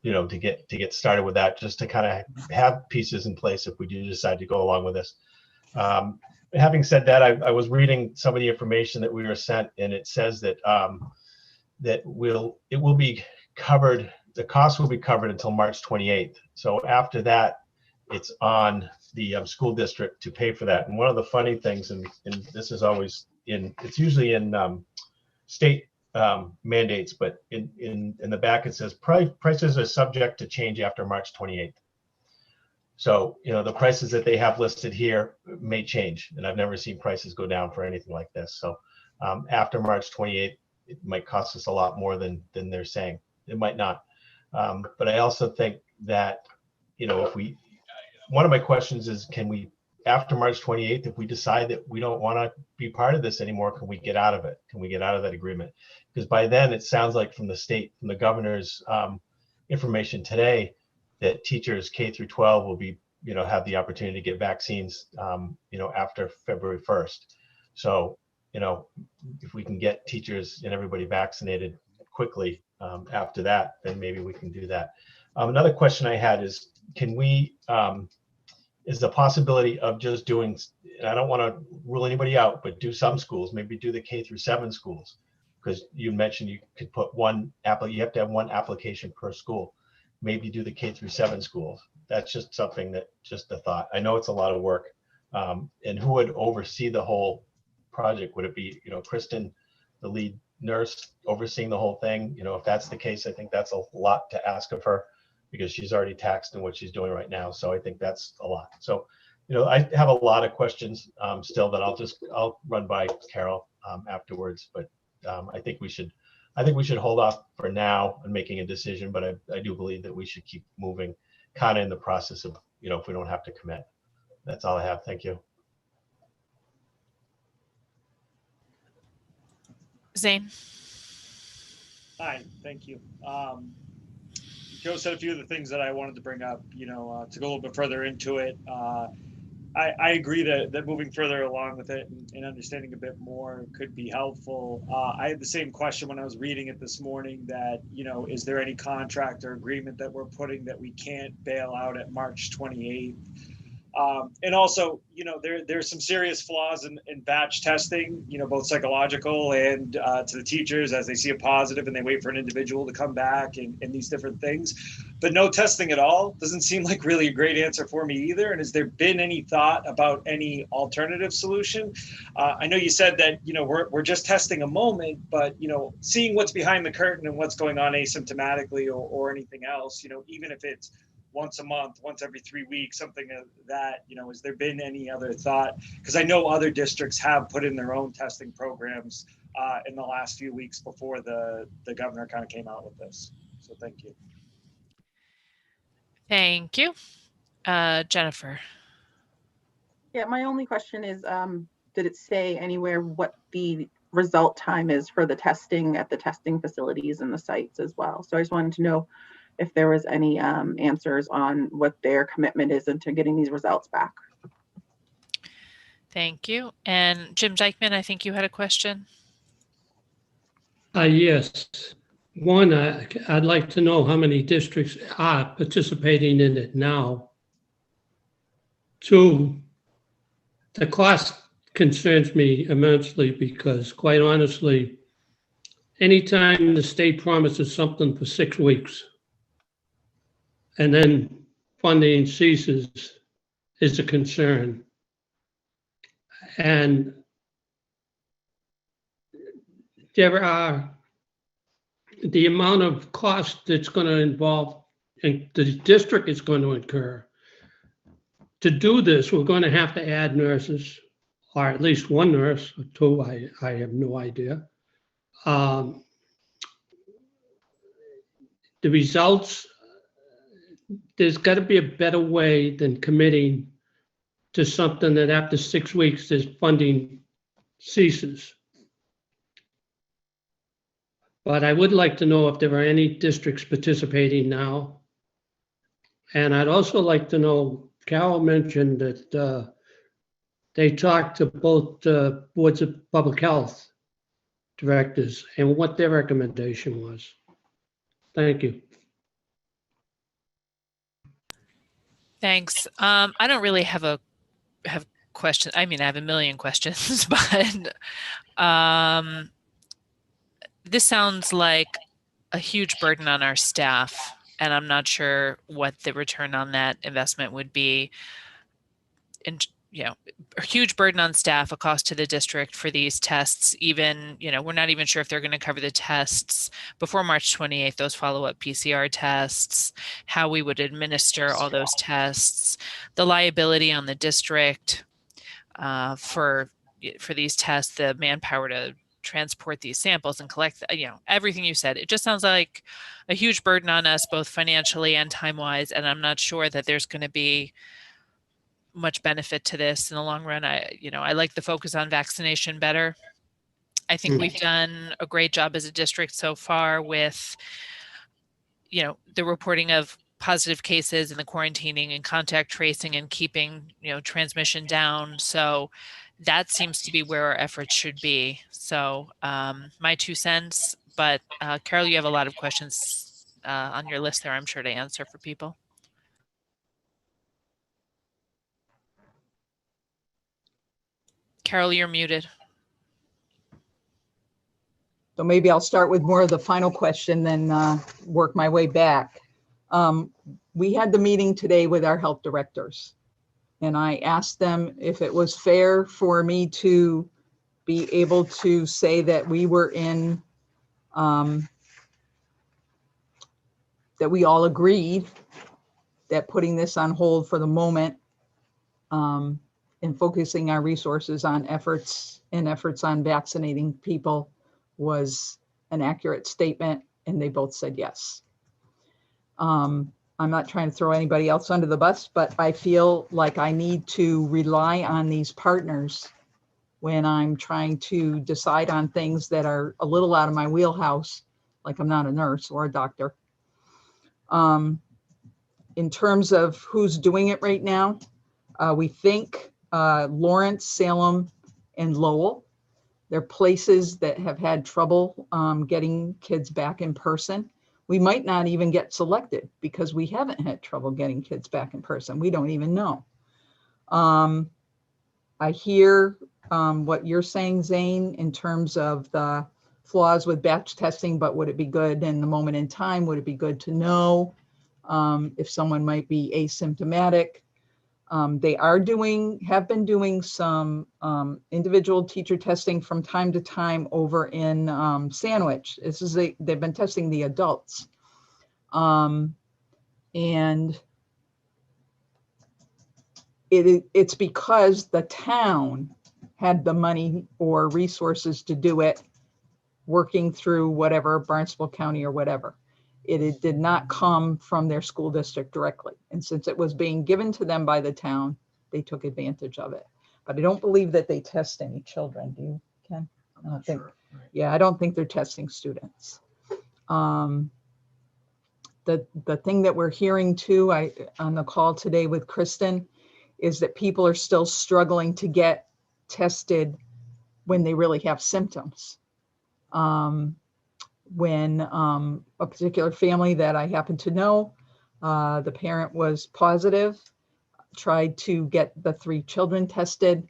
to get started with that, just to kind of have pieces in place if we do decide to go along with this. Having said that, I was reading some of the information that we were sent, and it says that it will be covered. The cost will be covered until March 28th. So after that, it's on the school district to pay for that. And one of the funny things, and this is always it's usually in state mandates, but in the back it says prices are subject to change after March 28th. So, the prices that they have listed here may change, and I've never seen prices go down for anything like this. So after March 28th, it might cost us a lot more than they're saying. It might not. But I also think that, one of my questions is, can we, after March 28th, if we decide that we don't want to be part of this anymore, can we get out of it? Can we get out of that agreement? Because by then it sounds like from the governor's information today, that teachers K through 12 will be, have the opportunity to get vaccines, after February 1st. So, if we can get teachers and everybody vaccinated quickly after that, then maybe we can do that. Another question I had is, can we, is the possibility of just doing, and I don't want to rule anybody out, but do some schools, maybe do the K through 7 schools, because you mentioned you could put you have to have one application per school. Maybe do the K through 7 schools. That's just something just a thought. I know it's a lot of work. And who would oversee the whole project? Would it be, Kristen, the lead nurse, overseeing the whole thing? If that's the case, I think that's a lot to ask of her, because she's already taxed in what she's doing right now. So I think that's a lot. So, I have a lot of questions still that I'll run by Carol afterwards, but I think we should hold off for now on making a decision, but I do believe that we should keep moving kind of in the process of, if we don't have to commit. That's all I have. Thank you. Zane. Hi, thank you. Joe said a few of the things that I wanted to bring up, to go a little bit further into it. I agree that moving further along with it and understanding a bit more could be helpful. I had the same question when I was reading it this morning, that, is there any contract or agreement that we're putting that we can't bail out at March 28th? And also, there's some serious flaws in batch testing, both psychological and to the teachers as they see a positive and they wait for an individual to come back and these different things. But no testing at all doesn't seem like really a great answer for me either. And has there been any thought about any alternative solution? I know you said that, we're just testing a moment, but, seeing what's behind the curtain and what's going on asymptomatically or anything else, even if it's once a month, once every 3 weeks, something of that, has there been any other thought? Because I know other districts have put in their own testing programs in the last few weeks before the governor kind of came out with this. So thank you. Thank you. Jennifer. Yeah, my only question is, did it say anywhere what the result time is for the testing at the testing facilities and the sites as well? So I just wanted to know if there was any answers on what their commitment is into getting these results back. Thank you. And Jim Dykman, I think you had a question. Yes. One, I'd like to know how many districts are participating in it now. Two, the cost concerns me immensely because, quite honestly, anytime the state promises something for 6 weeks and then funding ceases is a concern. And there are the amount of cost that's going to involve and the district is going to incur. To do this, we're going to have to add nurses, or at least one nurse or two, I have no idea. The results, there's got to be a better way than committing to something that after 6 weeks, this funding ceases. But I would like to know if there are any districts participating now. And I'd also like to know, Carol mentioned that they talked to both boards of public health directors and what their recommendation was. Thank you. Thanks. I don't really have questions. I mean, I have a million questions, but this sounds like a huge burden on our staff, and I'm not sure what the return on that investment would be. And, you know, a huge burden on staff, a cost to the district for these tests. Even, you know, we're not even sure if they're going to cover the tests before March 28th, those follow-up PCR tests, how we would administer all those tests, the liability on the district for these tests, the manpower to transport these samples and collect, you know, everything you said. It just sounds like a huge burden on us, both financially and time-wise, and I'm not sure that there's going to be much benefit to this in the long run. I like the focus on vaccination better. I think we've done a great job as a district so far with, you know, the reporting of positive cases and the quarantining and contact tracing and keeping, you know, transmission down. So that seems to be where our efforts should be. So my 2 cents, but Carol, you have a lot of questions on your list there, I'm sure, to answer for people. Carol, you're muted. So maybe I'll start with more of the final question, then work my way back. We had the meeting today with our health directors, and I asked them if it was fair for me to be able to say that we were in, that we all agreed that putting this on hold for the moment and focusing our resources on efforts on vaccinating people was an accurate statement, and they both said yes. I'm not trying to throw anybody else under the bus, but I feel like I need to rely on these partners when I'm trying to decide on things that are a little out of my wheelhouse, like I'm not a nurse or a doctor. In terms of who's doing it right now, we think Lawrence, Salem, and Lowell. They're places that have had trouble getting kids back in person. We might not even get selected because we haven't had trouble getting kids back in person. We don't even know. I hear what you're saying, Zane, in terms of the flaws with batch testing, but would it be good in the moment in time? Would it be good to know if someone might be asymptomatic? They have been doing some individual teacher testing from time to time over in Sandwich. They've been testing the adults. And it's because the town had the money or resources to do it, working through whatever, Barnstable County or whatever. It did not come from their school district directly. And since it was being given to them by the town, they took advantage of it. But I don't believe that they test any children. Do you, Ken? I don't think. Sure. Right. Yeah, I don't think they're testing students. The thing that we're hearing too, on the call today with Kristen, is that people are still struggling to get tested when they really have symptoms. When a particular family that I happen to know, the parent was positive, tried to get the 3 children tested,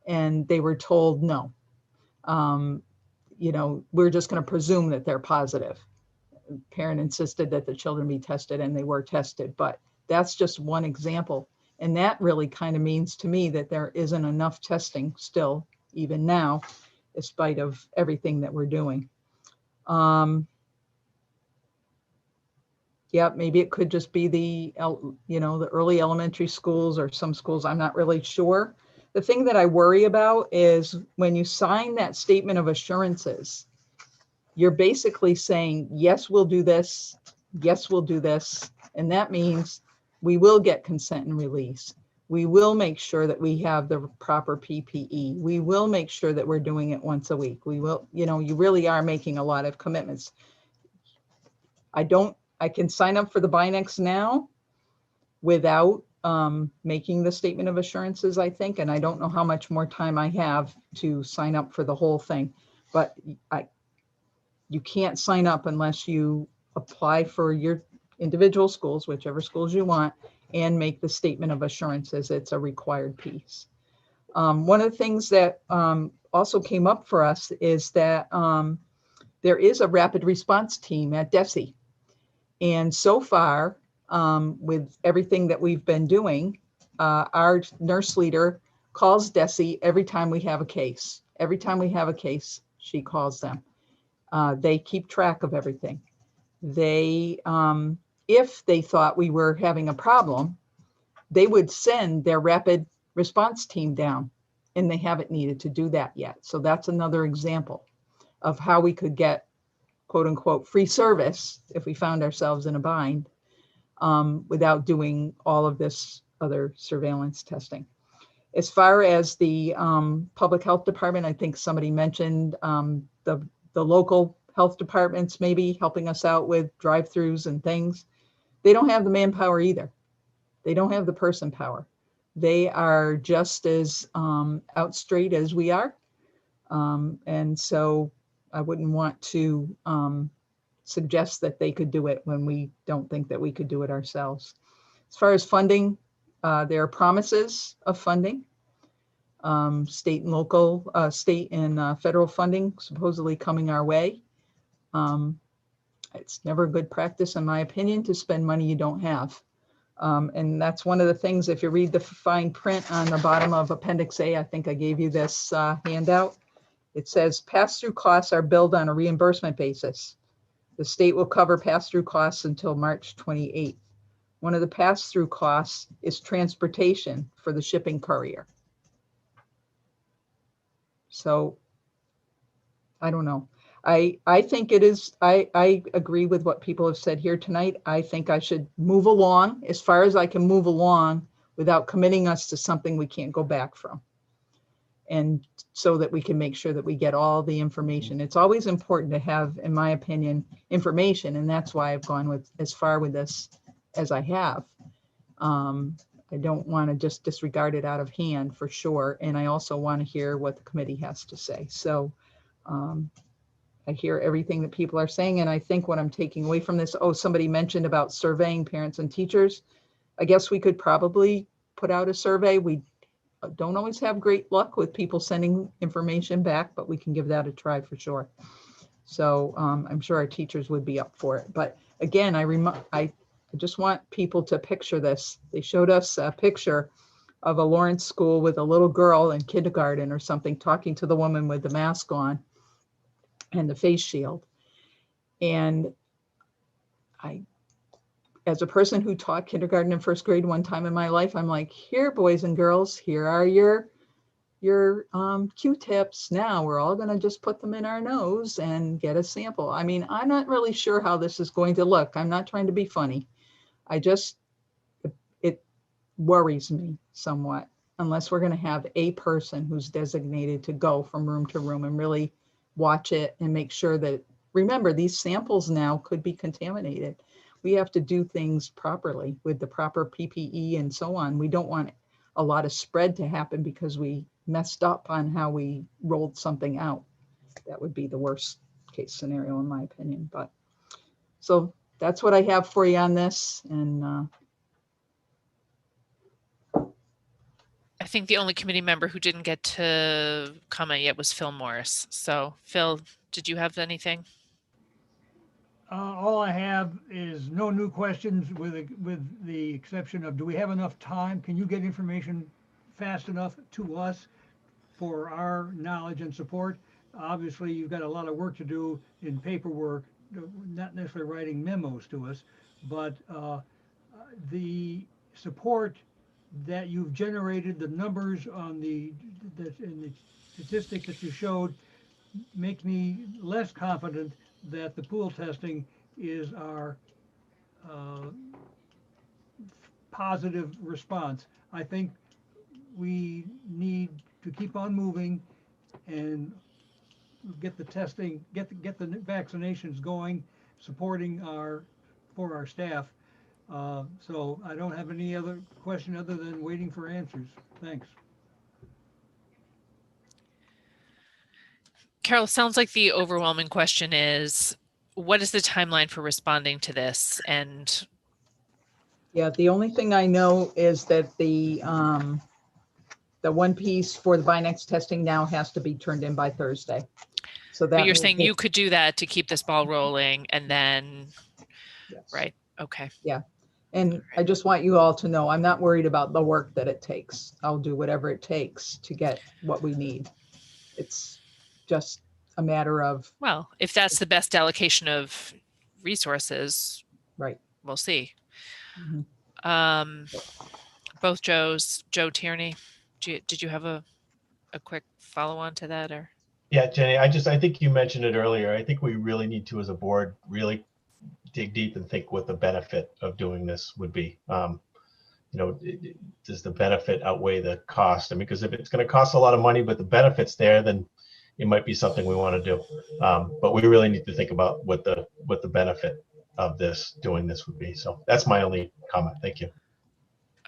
and they were told no. You know, we're just going to presume that they're positive. The parent insisted that the children be tested, and they were tested, but that's just one example. And that really kind of means to me that there isn't enough testing still, even now, in spite of everything that we're doing. Yeah, maybe it could just be the early elementary schools or some schools. I'm not really sure. The thing that I worry about is when you sign that statement of assurances, you're basically saying, yes, we'll do this. Yes, we'll do this. And that means we will get consent and release. We will make sure that we have the proper PPE. We will make sure that we're doing it once a week. We will, you really are making a lot of commitments. I can sign up for the Binex now without making the statement of assurances, I think, and I don't know how much more time I have to sign up for the whole thing, but you can't sign up unless you apply for your individual schools, whichever schools you want, and make the statement of assurances. It's a required piece. One of the things that also came up for us is that there is a rapid response team at DESE. And so far, with everything that we've been doing, our nurse leader calls DESE every time we have a case. Every time we have a case, she calls them. They keep track of everything. They, if they thought we were having a problem, they would send their rapid response team down, and they haven't needed to do that yet. So that's another example of how we could get, quote unquote, free service if we found ourselves in a bind, without doing all of this other surveillance testing. As far as the public health department, I think somebody mentioned the local health departments maybe helping us out with drive-throughs and things. They don't have the manpower either. They don't have the person power. They are just as out straight as we are. And so I wouldn't want to suggest that they could do it when we don't think that we could do it ourselves. As far as funding, there are promises of funding, state and local, state and federal funding supposedly coming our way. It's never a good practice, in my opinion, to spend money you don't have. And that's one of the things, if you read the fine print on the bottom of Appendix A, I think I gave you this handout. It says pass-through costs are billed on a reimbursement basis. The state will cover pass-through costs until March 28th. One of the pass-through costs is transportation for the shipping courier. So I don't know. I think it is, I agree with what people have said here tonight. I think I should move along as far as I can move along without committing us to something we can't go back from. And so that we can make sure that we get all the information. It's always important to have, in my opinion, information. And that's why I've gone with as far with this as I have. I don't want to just disregard it out of hand for sure. And I also want to hear what the committee has to say. So I hear everything that people are saying. And I think what I'm taking away from this, oh, somebody mentioned about surveying parents and teachers. I guess we could probably put out a survey. We don't always have great luck with people sending information back, but we can give that a try for sure. So I'm sure our teachers would be up for it. But again, I just want people to picture this. They showed us a picture of a Lawrence school with a little girl in kindergarten or something talking to the woman with the mask on and the face shield. And as a person who taught kindergarten and first grade one time in my life, I'm like, here, boys and girls, here are your Q-tips. Now we're all going to just put them in our nose and get a sample. I mean, I'm not really sure how this is going to look. I'm not trying to be funny. It worries me somewhat, unless we're going to have a person who's designated to go from room to room and really watch it and make sure that, remember, these samples now could be contaminated. We have to do things properly with the proper PPE and so on. We don't want a lot of spread to happen because we messed up on how we rolled something out. That would be the worst case scenario in my opinion. But so that's what I have for you on this. And I think the only committee member who didn't get to comment yet was Phil Morris. So Phil, did you have anything? All I have is no new questions with the exception of, do we have enough time? Can you get information fast enough to us for our knowledge and support? Obviously, you've got a lot of work to do in paperwork, not necessarily writing memos to us, but the support that you've generated, the numbers on the statistic that you showed, make me less confident that the pool testing is our positive response. I think we need to keep on moving and get the testing, get the vaccinations going, supporting for our staff. So I don't have any other question other than waiting for answers. Thanks. Carol, sounds like the overwhelming question is, what is the timeline for responding to this? And Yeah, the only thing I know is that the one piece for the Binex testing now has to be turned in by Thursday. So that but you're means saying you could do that to keep this ball rolling and then, yes. right? Okay. Yeah. And I just want you all to know, I'm not worried about the work that it takes. I'll do whatever it takes to get what we need. It's just a matter of, Well, if that's the best allocation of resources, right. we'll see. Mhm. Both Joe Tierney, did you have a quick follow on to that, or? Yeah, Jenny, I think you mentioned it earlier. I think we really need to, as a board, really dig deep and think what the benefit of doing this would be. Does the benefit outweigh the cost? I mean, because if it's going to cost a lot of money, but the benefit's there, then it might be something we want to do. But we really need to think about what the benefit of doing this would be. So that's my only comment. Thank you.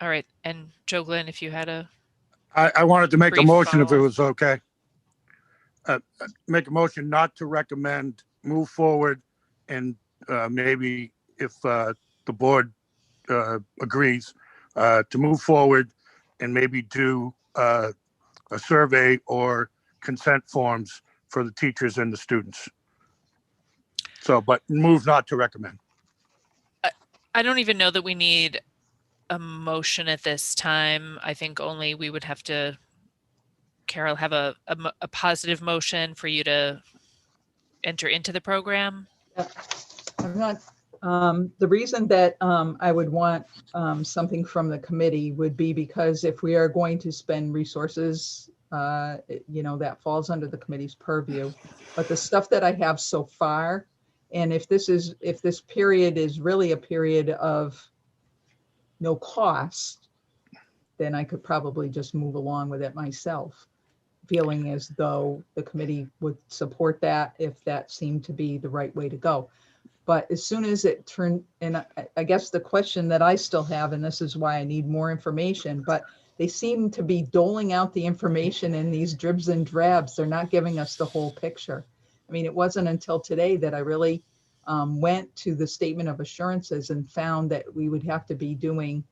All right. And Joe Glenn, if you had a I wanted to make a brief motion if it follow-on. was okay. Make a motion not to recommend, move forward, and maybe if the board agrees, to move forward and maybe do a survey or consent forms for the teachers and the students. So, but move not to recommend. I don't even know that we need a motion at this time. I think only we would have to, Carol, have a positive motion for you to enter into the program. I'm not, the reason that I would want something from the committee would be because if we are going to spend resources, that falls under the committee's purview. But the stuff that I have so far, and if this period is really a period of no cost, then I could probably just move along with it myself, feeling as though the committee would support that if that seemed to be the right way to go. But as soon as it turned, and I guess the question that I still have, and this is why I need more information, but they seem to be doling out the information in these dribs and drabs. They're not giving us the whole picture. I mean, it wasn't until today that I really went to the statement of assurances and found that we would have to be doing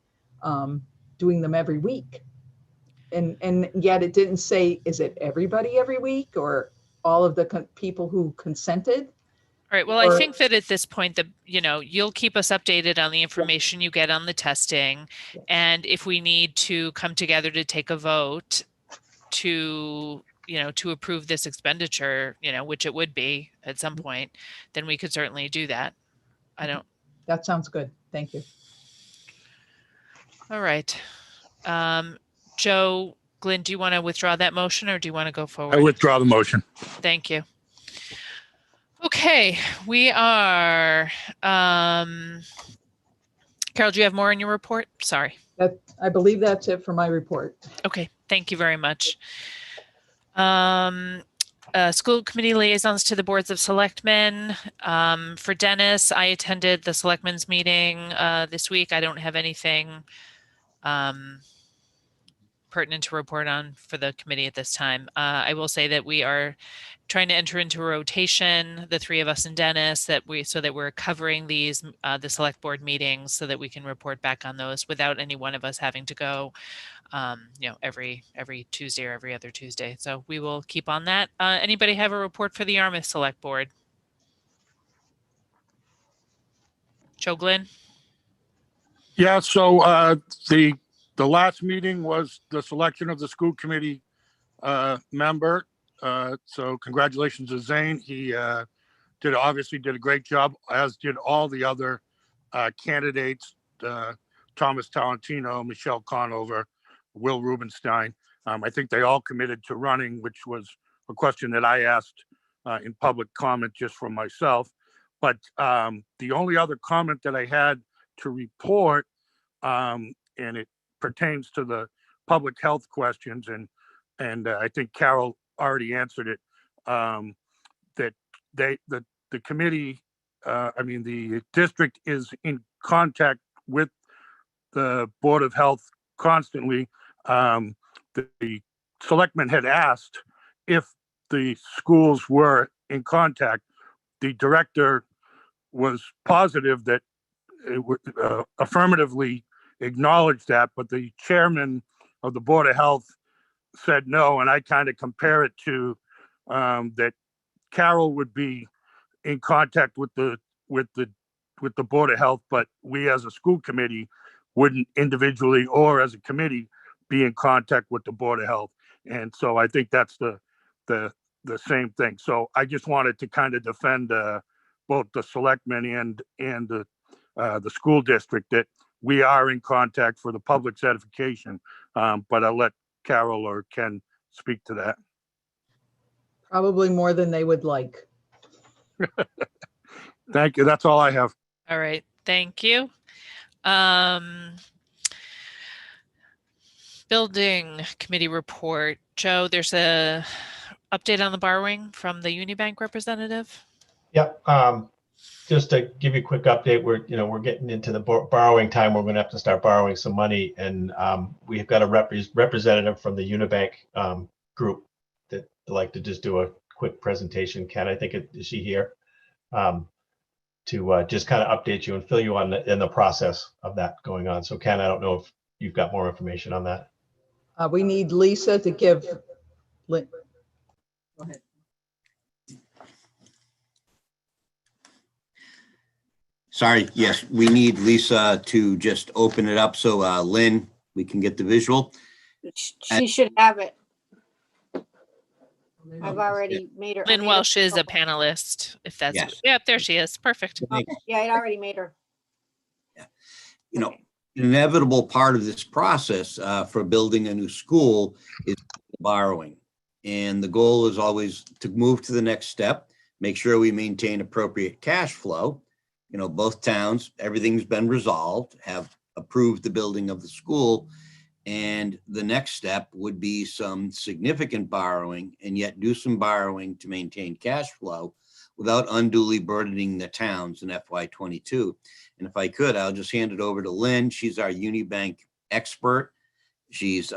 them every week. And yet it didn't say, is it everybody every week or all of the people who consented? All right. Well, I think that at this point that, you'll keep us updated on the information you get on the testing. And if we need to come together to take a vote to approve this expenditure, which it would be at some point, then we could certainly do that. That sounds good. Thank you. All right. Joe Glenn, do you want to withdraw that motion or do you want to go forward? I withdraw the motion. Thank you. Okay, we are, Carol, do you have more in your report? Sorry. I believe that's it for my report. Okay, thank you very much. School committee liaisons to the boards of selectmen. For Dennis, I attended the selectmen's meeting this week. I don't have anything pertinent to report on for the committee at this time. I will say that we are trying to enter into a rotation, the three of us and Dennis, so that we're covering these the select board meetings so that we can report back on those without any one of us having to go every Tuesday or every other Tuesday. So we will keep on that. Anybody have a report for the Yarmouth Select Board? Joe Glenn? Yeah, so the last meeting was the selection of the school committee member. So congratulations to Zane. He obviously did a great job, as did all the other candidates, Thomas Talentino, Michelle Conover, Will Rubenstein. I think they all committed to running, which was a question that I asked in public comment just for myself. But the only other comment that I had to report, and it pertains to the public health questions, and I think Carol already answered it, that the committee, the district is in contact with the Board of Health constantly. The selectmen had asked if the schools were in contact. The director was positive that it would affirmatively acknowledge that, but the chairman of the Board of Health said no, and I kind of compare it to that Carol would be in contact with the Board of Health, but we as a school committee wouldn't individually or as a committee be in contact with the Board of Health. And so I think that's the same thing. So I just wanted to kind of defend both the selectmen and the school district, that we are in contact for the public's edification. But I'll let Carol or Ken speak to that. Probably more than they would like. Thank you. That's all I have. All right. Thank you. Building committee report. Joe, there's a update on the borrowing from the Unibank representative. Yep. Just to give you a quick update, we're getting into the borrowing time. We're going to have to start borrowing some money, and we've got a representative from the Unibank group that would like to just do a quick presentation. Ken, I think is she here to just kind of update you and fill you in the process of that going on. So Ken, I don't know if you've got more information on that. We need Lisa to give. Go ahead. Sorry, yes, we need Lisa to just open it up so Lynn, we can get the visual. She should have it. I've already made her. Lynn Welsh is a panelist, if that's, yes. Yep, there she is. Perfect. Okay. Yeah, I already made her. You know, an inevitable part of this process for building a new school is borrowing. And the goal is always to move to the next step, make sure we maintain appropriate cash flow. You know, both towns, everything's been resolved, have approved the building of the school. And the next step would be some significant borrowing, and yet do some borrowing to maintain cash flow without unduly burdening the towns in FY22. And if I could, I'll just hand it over to Lynn. She's our Unibank expert. She's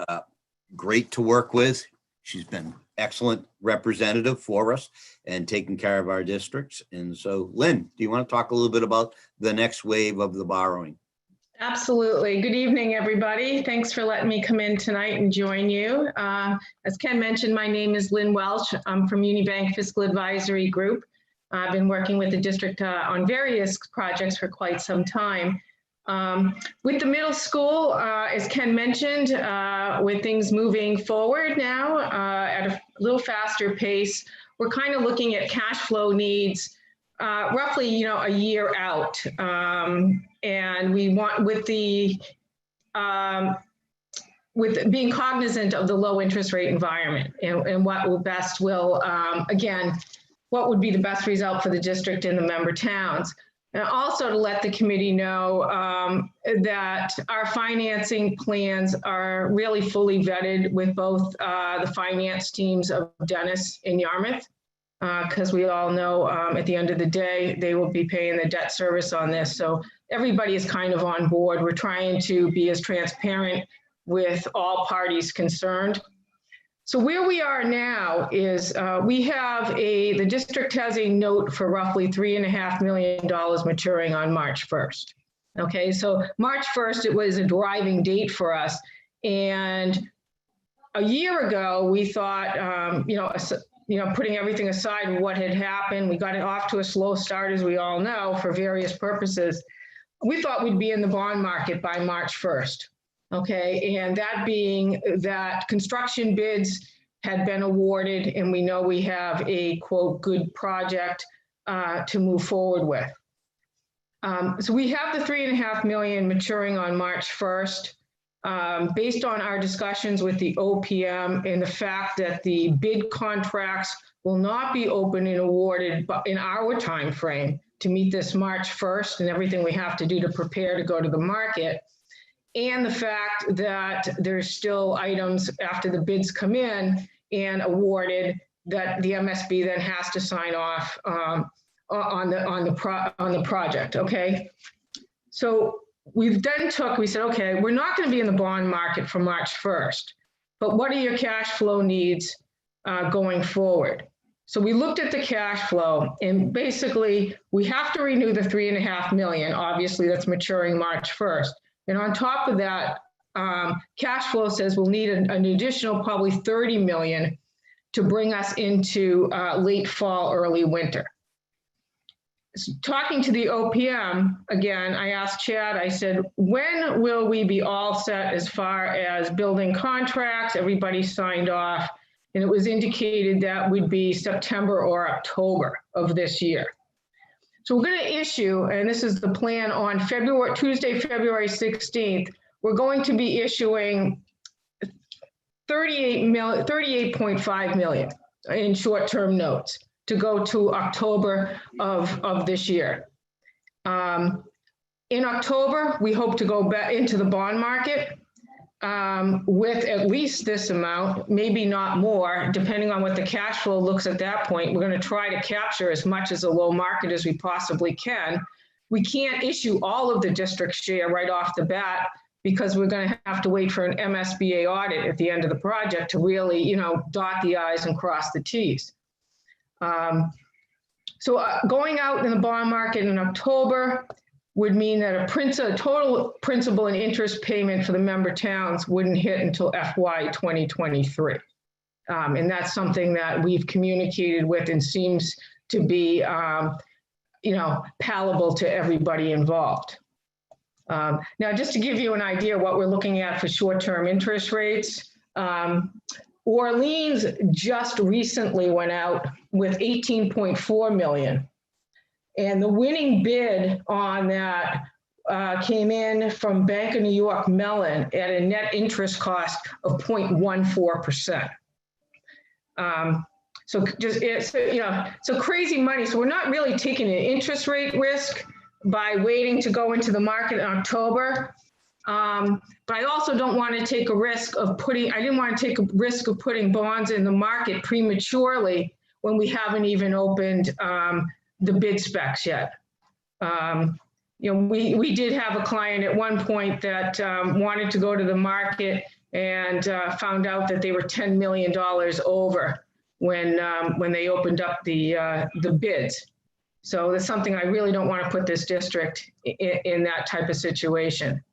great to work with. She's been excellent representative for us and taking care of our districts. And so, Lynn, do you want to talk a little bit about the next wave of the borrowing? Absolutely. Good evening, everybody. Thanks for letting me come in tonight and join you. As Ken mentioned, my name is Lynn Welch. I'm from Unibank Fiscal Advisory Group. I've been working with the district on various projects for quite some time. With the middle school, as Ken mentioned, with things moving forward now at a little faster pace, we're kind of looking at cash flow needs roughly, a year out. And we want, with being cognizant of the low interest rate environment and what will best will, again, what would be the best result for the district and the member towns. And also to let the committee know that our financing plans are really fully vetted with both the finance teams of Dennis and Yarmouth, because we all know at the end of the day, they will be paying the debt service on this. So everybody is kind of on board. We're trying to be as transparent with all parties concerned. So where we are now is the district has a note for roughly $3.5 million maturing on March 1st. Okay, so March 1st, it was a driving date for us. And a year ago, we thought, putting everything aside, what had happened, we got it off to a slow start, as we all know, for various purposes. We thought we'd be in the bond market by March 1st. Okay, and that being that construction bids had been awarded, and we know we have a, quote, good project to move forward with. So we have the $3.5 million maturing on March 1st. Based on our discussions with the OPM and the fact that the bid contracts will not be open and awarded in our time frame to meet this March 1st and everything we have to do to prepare to go to the market, and the fact that there's still items after the bids come in and awarded that the MSB then has to sign off on the project. Okay, so we said, okay, we're not going to be in the bond market for March 1st, but what are your cash flow needs going forward? So we looked at the cash flow, and basically we have to renew the $3.5 million. Obviously that's maturing March 1st. And on top of that, cash flow says we'll need an additional probably 30 million to bring us into late fall, early winter. So talking to the OPM, again, I asked Chad, I said, when will we be all set as far as building contracts? Everybody signed off, and it was indicated that would be September or October of this year. So we're going to issue, and this is the plan, on Tuesday, February 16th, we're going to be issuing 38.5 million in short-term notes to go to October of this year. In October, we hope to go back into the bond market with at least this amount, maybe not more, depending on what the cash flow looks at that point. We're going to try to capture as much as a low market as we possibly can. We can't issue all of the district share right off the bat, because we're going to have to wait for an MSBA audit at the end of the project to really, dot the I's and cross the T's. So going out in the bond market in October would mean that a total principal and interest payment for the member towns wouldn't hit until FY 2023. And that's something that we've communicated with and seems to be, palatable to everybody involved. Now, just to give you an idea what we're looking at for short-term interest rates, Orleans just recently went out with 18.4 million. And the winning bid on that came in from Bank of New York Mellon at a net interest cost of 0.14%. So so crazy money. So we're not really taking an interest rate risk by waiting to go into the market in October. But I also don't want to take a risk of putting bonds in the market prematurely when we haven't even opened the bid specs yet. We did have a client at one point that wanted to go to the market and found out that they were $10 million over when they opened up the bids. So that's something I really don't want to put this district in that type of situation.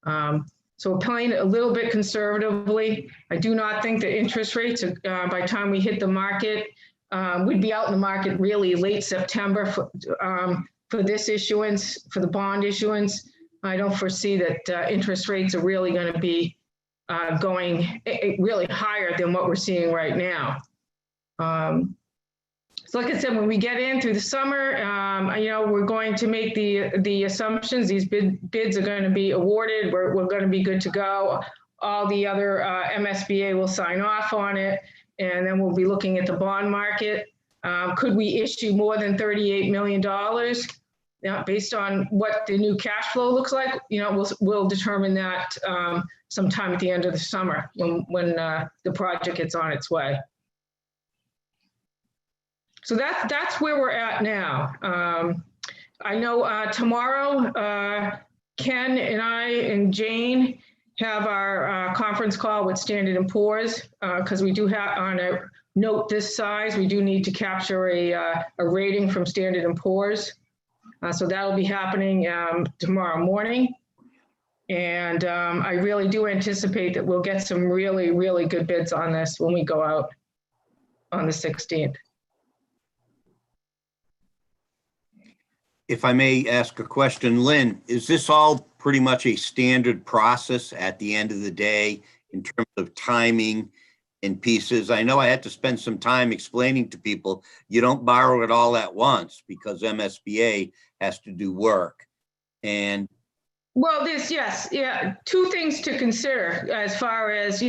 So we're playing a little bit conservatively. I do not think that interest rates, by the time we hit the market, we'd be out in the market really late September for this issuance, for the bond issuance. I don't foresee that interest rates are really going to be going really higher than what we're seeing right now. So like I said, when we get in through the summer, we're going to make the assumptions. These bids are going to be awarded. We're going to be good to go. All the other MSBA will sign off on it, and then we'll be looking at the bond market. Could we issue more than $38 million? Based on what the new cash flow looks like, we'll determine that sometime at the end of the summer when the project gets on its way. So that's where we're at now. I know tomorrow, Ken and I and Jane have our conference call with Standard & Poor's because we do have, on a note this size, we do need to capture a rating from Standard & Poor's. So that'll be happening tomorrow morning. And I really do anticipate that we'll get some really, really good bids on this when we go out on the 16th. If I may ask a question, Lynn, is this all pretty much a standard process at the end of the day in terms of timing and pieces? I know I had to spend some time explaining to people, you don't borrow it all at once because MSBA has to do work. And well, two things to consider as far as,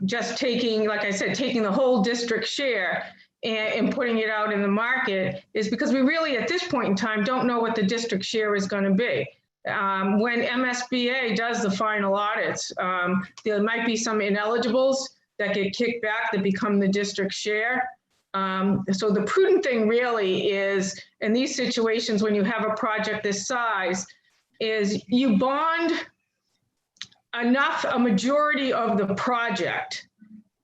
just taking, like I said, taking the whole district share and putting it out in the market is because we really, at this point in time, don't know what the district share is going to be. When MSBA does the final audits, there might be some ineligibles that get kicked back that become the district share. So the prudent thing really is, in these situations, when you have a project this size, is you bond a majority of the project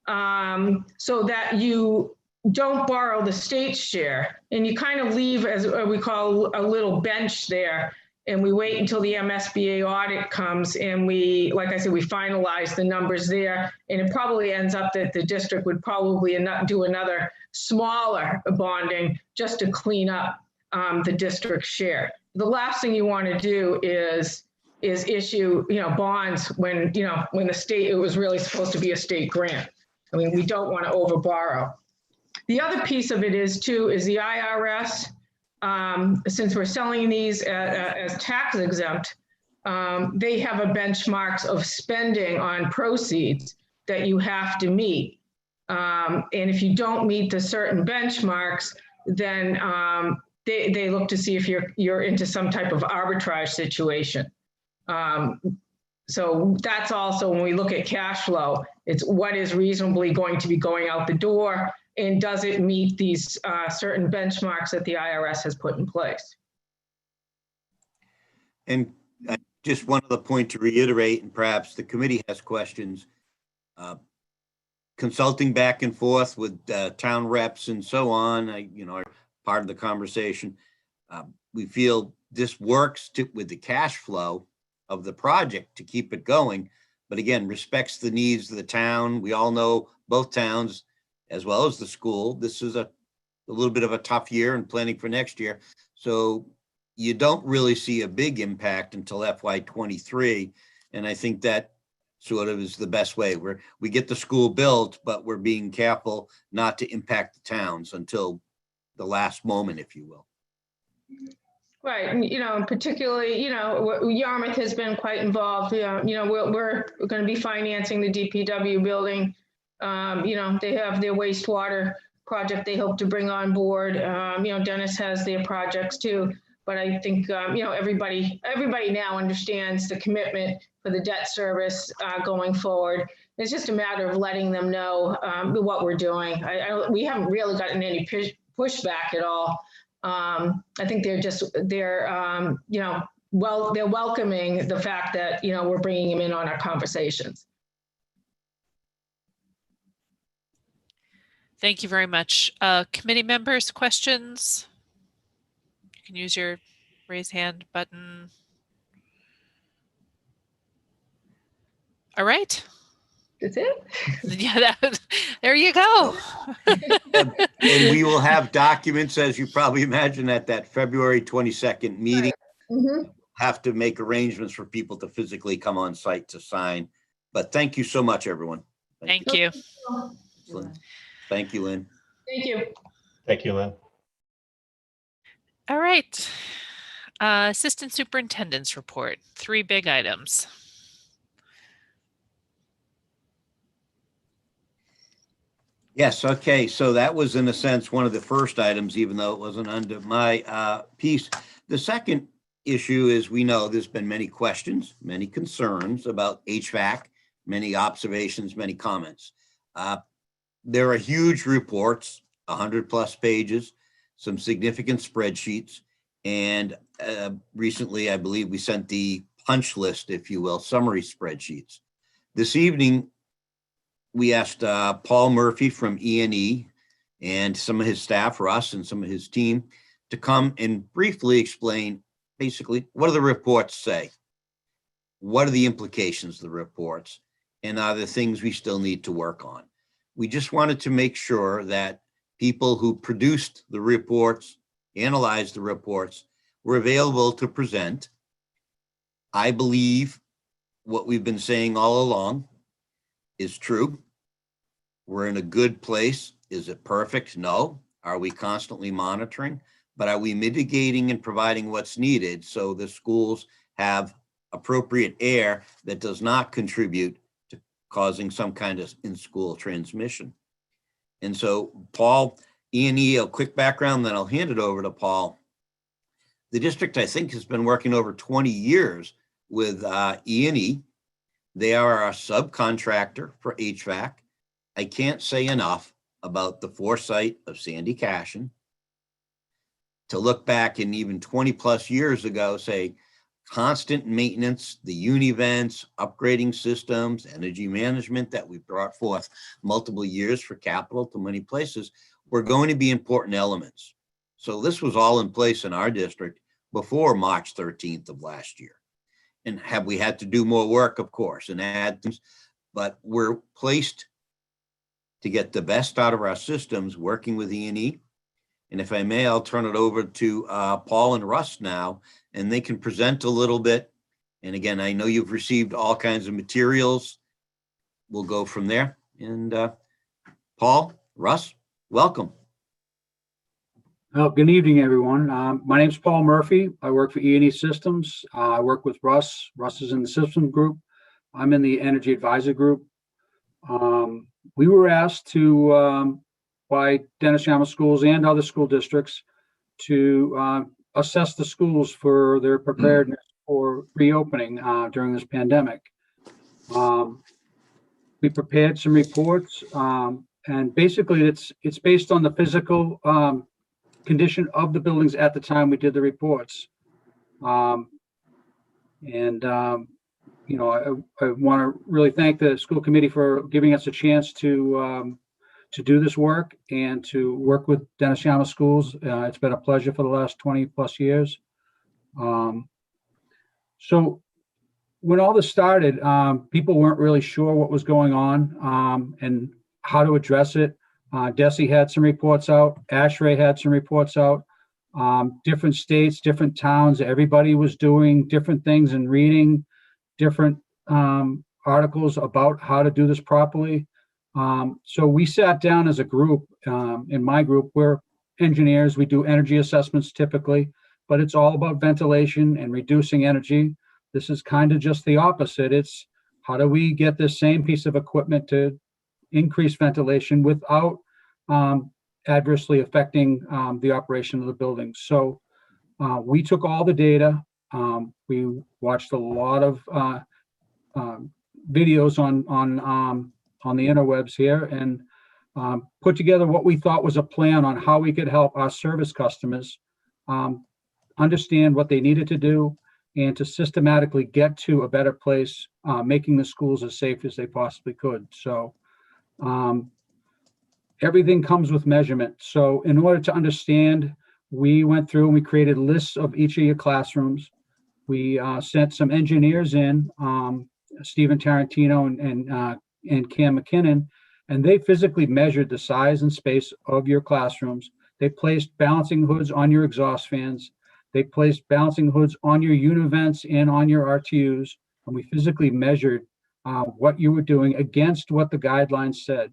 so that you don't borrow the state's share, and you kind of leave, as we call, a little bench there, and we wait until the MSBA audit comes, and we, like I said, we finalize the numbers there, and it probably ends up that the district would probably do another smaller bonding just to clean up the district share. The last thing you want to do is issue, bonds when, when the state, it was really supposed to be a state grant. I mean, we don't want to overborrow. The other piece of it is the IRS, since we're selling these as tax exempt, they have a benchmarks of spending on proceeds that you have to meet. And if you don't meet the certain benchmarks, then they look to see if you're into some type of arbitrage situation. So that's also, when we look at cash flow, it's what is reasonably going to be going out the door, and does it meet these certain benchmarks that the IRS has put in place? And just one other point to reiterate, and perhaps the committee has questions. Consulting back and forth with town reps and so on, are part of the conversation. We feel this works with the cash flow of the project to keep it going, but again, respects the needs of the town. We all know, both towns as well as the school, this is a little bit of a tough year and planning for next year. So you don't really see a big impact until FY23. And I think that sort of is the best way, where we get the school built, but we're being careful not to impact the towns until the last moment, if you will. Right, and particularly, Yarmouth has been quite involved. We're going to be financing the DPW building. They have their wastewater project they hope to bring on board. Dennis has their projects too. But I think, everybody now understands the commitment for the debt service going forward. It's just a matter of letting them know what we're doing. We haven't really gotten any pushback at all. I think they're welcoming the fact that, we're bringing them in on our conversations. Thank you very much. Committee members, questions? You can use your raise hand button. All right. That's it? Yeah, there you go. And we will have documents, as you probably imagine, at that February 22nd meeting. Right. Mm-hmm. Have to make arrangements for people to physically come on site to sign. But thank you so much, everyone. Thank you. Lynn. Thank you, Lynn. Thank you. Thank you, Lynn. All right. Assistant Superintendent's report, 3 big items. Yes, okay, so that was in a sense one of the first items, even though it wasn't under my piece. The second issue is, we know there's been many questions, many concerns about HVAC, many observations, many comments. There are huge reports, 100+ pages, some significant spreadsheets, and recently I believe we sent the punch list, if you will, summary spreadsheets. This evening, we asked Paul Murphy from E&E and some of his staff, Russ, and some of his team, to come and briefly explain, basically, what do the reports say? What are the implications of the reports? And are there things we still need to work on? We just wanted to make sure that people who produced the reports, analyzed the reports, were available to present. I believe what we've been saying all along is true. We're in a good place. Is it perfect? No. Are we constantly monitoring? But are we mitigating and providing what's needed so the schools have appropriate air that does not contribute to causing some kind of in-school transmission? And so, Paul, E&E, a quick background, then I'll hand it over to Paul. The district, I think, has been working over 20 years with E&E. They are our subcontractor for HVAC. I can't say enough about the foresight of Sandy Cashin to look back and even 20+ years ago say, constant maintenance, the univents, upgrading systems, energy management that we brought forth multiple years for capital to many places were going to be important elements. So this was all in place in our district before March 13th of last year. And have we had to do more work? Of course, and add things, but we're placed to get the best out of our systems working with E&E. And if I may, I'll turn it over to Paul and Russ now, and they can present a little bit. And again, I know you've received all kinds of materials. We'll go from there. And Paul, Russ, welcome. Well, good evening, everyone. My name is Paul Murphy. I work for E&E Systems. I work with Russ. Russ is in the Systems Group. I'm in the Energy Advisor Group. We were asked to by Dennis-Yarmouth schools and other school districts to assess the schools for their preparedness for reopening during this pandemic. We prepared some reports, and basically it's based on the physical condition of the buildings at the time we did the reports. You know, I want to really thank the school committee for giving us a chance to do this work and to work with Dennis-Yarmouth schools. It's been a pleasure for the last 20 plus years. So when all this started, people weren't really sure what was going on and how to address it. Desi had some reports out. ASHRAE had some reports out. Different states, different towns, everybody was doing different things and reading different articles about how to do this properly. So we sat down as a group. In my group, we're engineers. We do energy assessments typically, but it's all about ventilation and reducing energy. This is kind of just the opposite. It's how do we get this same piece of equipment to increase ventilation without adversely affecting the operation of the building. So we took all the data. We watched a lot of videos on the interwebs here and put together what we thought was a plan on how we could help our service customers understand what they needed to do and to systematically get to a better place, making the schools as safe as they possibly could. So everything comes with measurement. So in order to understand, we went through and we created lists of each of your classrooms. We sent some engineers in, Stephen Tarantino and Cam McKinnon, and they physically measured the size and space of your classrooms. They placed balancing hoods on your exhaust fans. They placed balancing hoods on your univents and on your RTUs, and we physically measured what you were doing against what the guidelines said.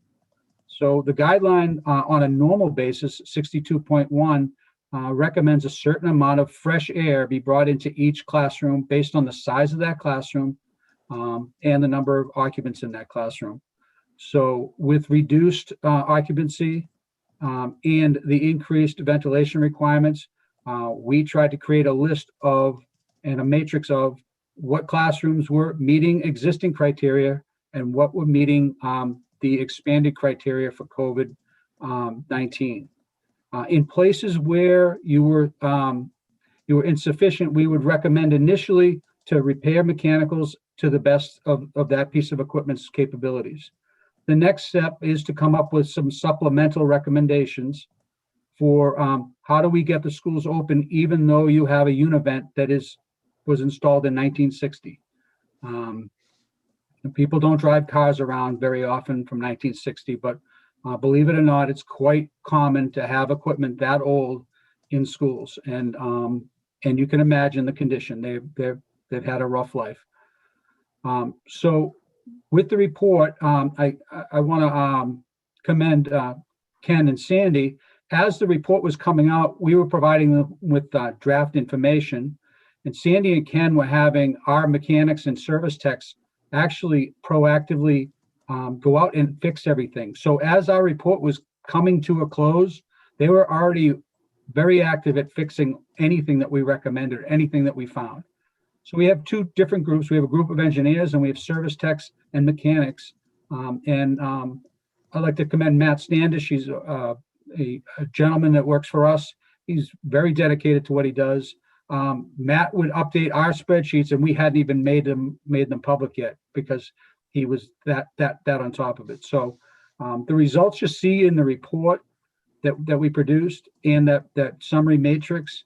So the guideline on a normal basis, 62.1, recommends a certain amount of fresh air be brought into each classroom based on the size of that classroom and the number of occupants in that classroom. So with reduced occupancy and the increased ventilation requirements, we tried to create a list of and a matrix of what classrooms were meeting existing criteria and what were meeting the expanded criteria for COVID-19. In places where you were insufficient, we would recommend initially to repair mechanicals to the best of that piece of equipment's capabilities. The next step is to come up with some supplemental recommendations for how do we get the schools open even though you have a univent that was installed in 1960. And people don't drive cars around very often from 1960, but believe it or not, it's quite common to have equipment that old in schools, and you can imagine the condition. They've had a rough life. So with the report, I want to commend Ken and Sandy. As the report was coming out, we were providing them with draft information, and Sandy and Ken were having our mechanics and service techs actually proactively go out and fix everything. So as our report was coming to a close, they were already very active at fixing anything that we recommended, anything that we found. So we have two different groups. We have a group of engineers and we have service techs and mechanics. I'd like to commend Matt Standish. He's a gentleman that works for us. He's very dedicated to what he does. Matt would update our spreadsheets, and we hadn't even made them public yet because he was that on top of it. So the results you see in the report that we produced and that summary matrix,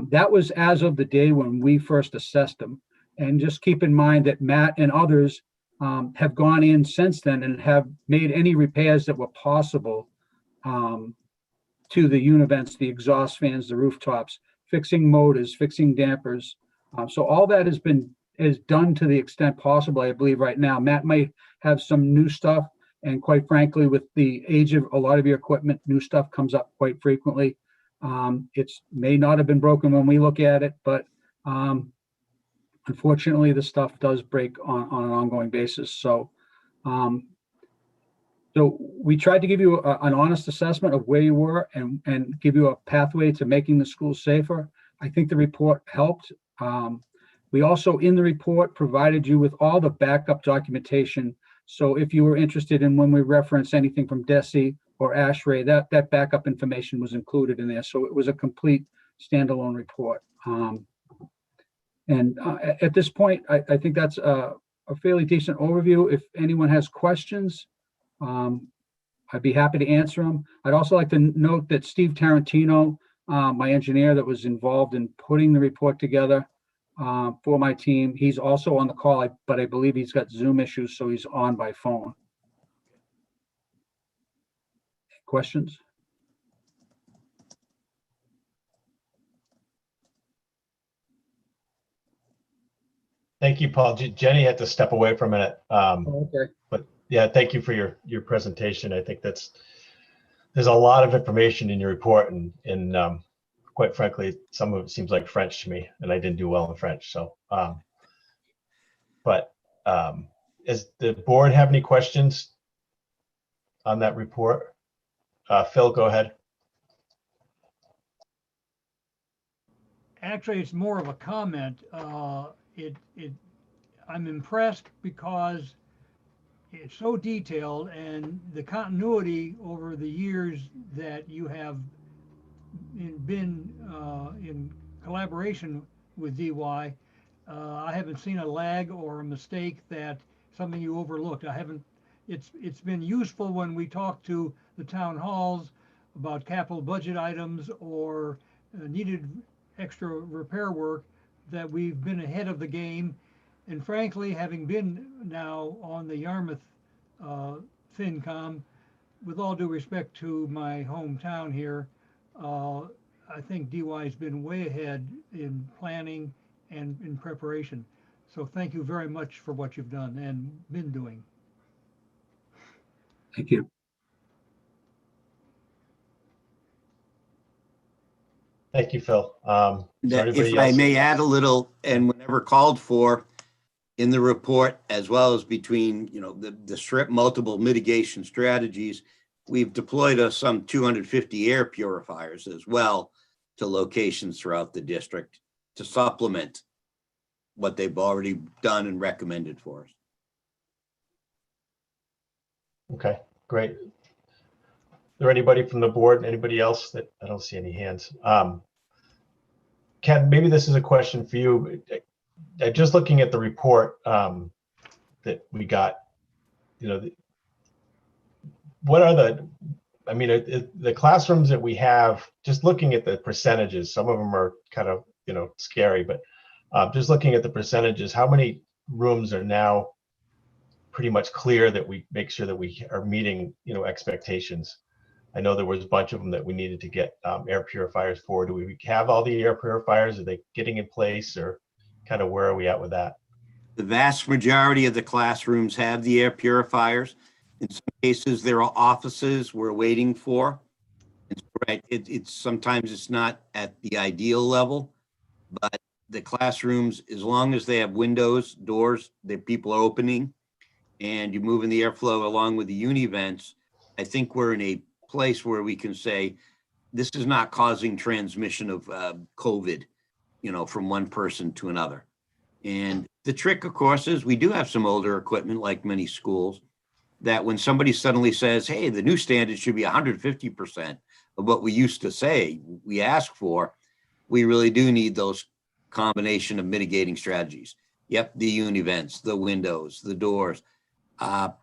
that was as of the day when we first assessed them. And just keep in mind that Matt and others have gone in since then and have made any repairs that were possible to the univents, the exhaust fans, the rooftops, fixing motors, fixing dampers. So all that is done to the extent possible, I believe, right now. Matt might have some new stuff, and quite frankly, with the age of a lot of your equipment, new stuff comes up quite frequently. It's may not have been broken when we look at it, but unfortunately, the stuff does break on an ongoing basis. So we tried to give you an honest assessment of where you were and give you a pathway to making the school safer. I think the report helped. We also, in the report, provided you with all the backup documentation. So if you were interested in when we reference anything from DESI or ASHRAE, that backup information was included in there. So it was a complete standalone report. At this point, I think that's a fairly decent overview. If anyone has questions, I'd be happy to answer them. I'd also like to note that Steve Tarantino, my engineer that was involved in putting the report together for my team, he's also on the call, but I believe he's got Zoom issues, so he's on by phone. Questions? Thank you, Paul. Jenny had to step away for a minute. Okay. But yeah, thank you for your presentation. I think there's a lot of information in your report, and quite frankly, some of it seems like French to me, and I didn't do well in French. So, does the board have any questions on that report? Phil, go ahead. Actually, it's more of a comment. I'm impressed because it's so detailed, and the continuity over the years that you have been in collaboration with DY. I haven't seen a lag or a mistake that something you overlooked. It's been useful when we talk to the town halls about capital budget items or needed extra repair work, that we've been ahead of the game. And frankly, having been now on the Yarmouth FinCom, with all due respect to my hometown here, I think DY's been way ahead in planning and in preparation. So thank you very much for what you've done and been doing. Thank you. Thank you, Phil. If I may add a little, and whenever called for in the report, as well as between, the multiple mitigation strategies, we've deployed some 250 air purifiers as well to locations throughout the district to supplement what they've already done and recommended for us. Okay, great. Is there anybody from the board, anybody else that I don't see any hands? Ken, maybe this is a question for you. Just looking at the report that we got, what are the classrooms that we have, just looking at the percentages, some of them are kind of, scary, but just looking at the percentages, how many rooms are now pretty much clear that we make sure that we are meeting, expectations? I know there was a bunch of them that we needed to get air purifiers for. Do we have all the air purifiers? Are they getting in place, or kind of where are we at with that? The vast majority of the classrooms have the air purifiers. In some cases, there are offices we're waiting for. It's sometimes it's not at the ideal level, but the classrooms, as long as they have windows, doors that people are opening, and you're moving the airflow along with the univents, I think we're in a place where we can say this is not causing transmission of COVID, from one person to another. And the trick, of course, is we do have some older equipment, like many schools, that when somebody suddenly says, hey, the new standard should be 150% of what we used to say we ask for, we really do need those combination of mitigating strategies. Yep, the univents, the windows, the doors. I'll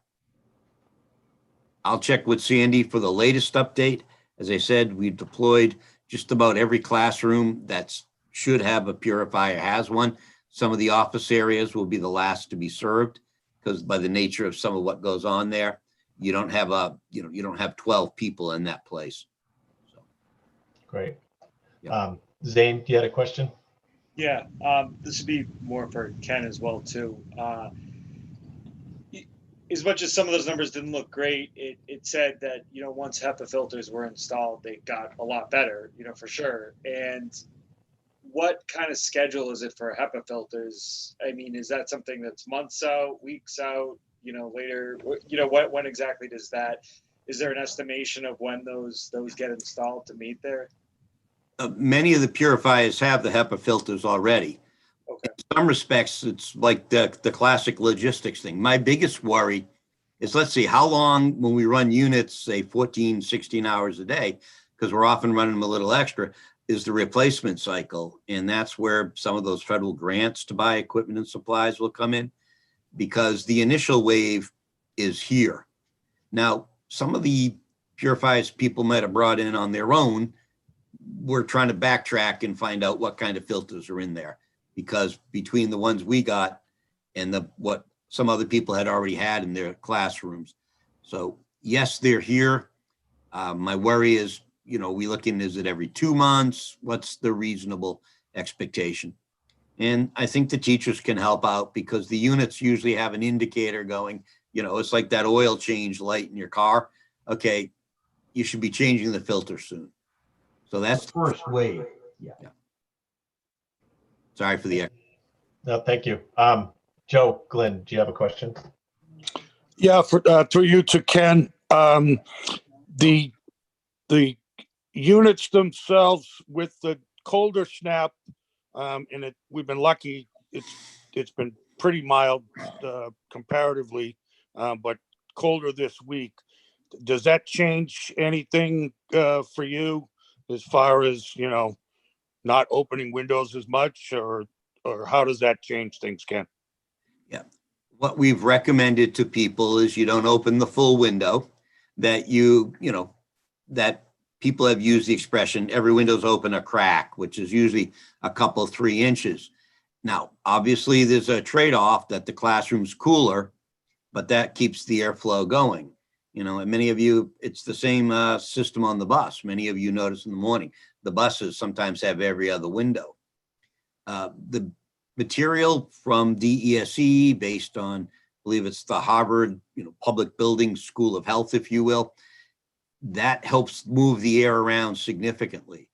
check with Sandy for the latest update. As I said, we've deployed just about every classroom that should have a purifier has one. Some of the office areas will be the last to be served because by the nature of some of what goes on there, you don't have you don't have 12 people in that place. So. Great. Yeah. Zane, you had a question? Yeah, this would be more for Ken as well too. As much as some of those numbers didn't look great, it said that, you know, once HEPA filters were installed, they got a lot better, you know, for sure. And what kind of schedule is it for HEPA filters? I mean, is that something that's months out, weeks out, you know, later? You know, when exactly does that? Is there an estimation of when those get installed to meet there? Many of the purifiers have the HEPA filters already. Okay. In some respects, it's like the classic logistics thing. My biggest worry is, let's see, how long when we run units, say 14, 16 hours a day, because we're often running them a little extra, is the replacement cycle. And that's where some of those federal grants to buy equipment and supplies will come in, because the initial wave is here. Now, some of the purifiers people might have brought in on their own, we're trying to backtrack and find out what kind of filters are in there, because between the ones we got and what some other people had already had in their classrooms. So yes, they're here. My worry is, you know, we looking, is it every 2 months? What's the reasonable expectation? And I think the teachers can help out because the units usually have an indicator going, you know, it's like that oil change light in your car. Okay, you should be changing the filter soon. So that's the first wave. Yeah. Sorry for the. No, thank you. Joe, Glenn, do you have a question? Yeah, through you to Ken. The units themselves with the colder snap, and we've been lucky. It's been pretty mild comparatively, but colder this week. Does that change anything for you as far as, you know, not opening windows as much, or how does that change things, Ken? Yeah. What we've recommended to people is you don't open the full window, that you know, that people have used the expression, every window's open a crack, which is usually a couple, 3 inches. Now, obviously there's a trade-off that the classroom's cooler, but that keeps the airflow going. You know, and many of you, it's the same system on the bus. Many of you notice in the morning, the buses sometimes have every other window. The material from DESE, based on, I believe it's the Harvard, you know, Public Building School of Health, if you will, that helps move the air around significantly.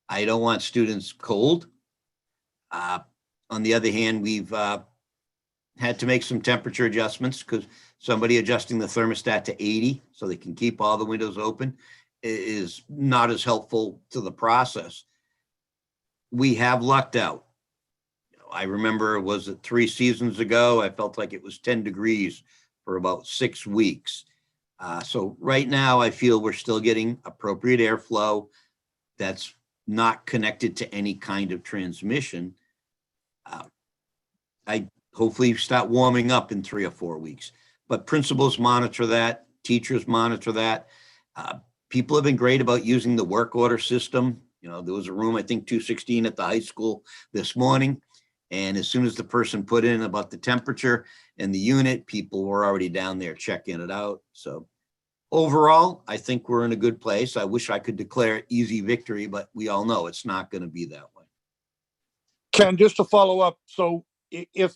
I don't want students cold. On the other hand, we've had to make some temperature adjustments because somebody adjusting the thermostat to 80 so they can keep all the windows open is not as helpful to the process. We have lucked out. I remember, was it 3 seasons ago? I felt like it was 10 degrees for about 6 weeks. So right now I feel we're still getting appropriate airflow that's not connected to any kind of transmission. I hopefully start warming up in 3 or 4 weeks, but principals monitor that, teachers monitor that. People have been great about using the work order system. You know, there was a room, I think 216 at the high school this morning. And as soon as the person put in about the temperature and the unit, people were already down there checking it out. So overall, I think we're in a good place. I wish I could declare easy victory, but we all know it's not going to be that way. Ken, just to follow up. So if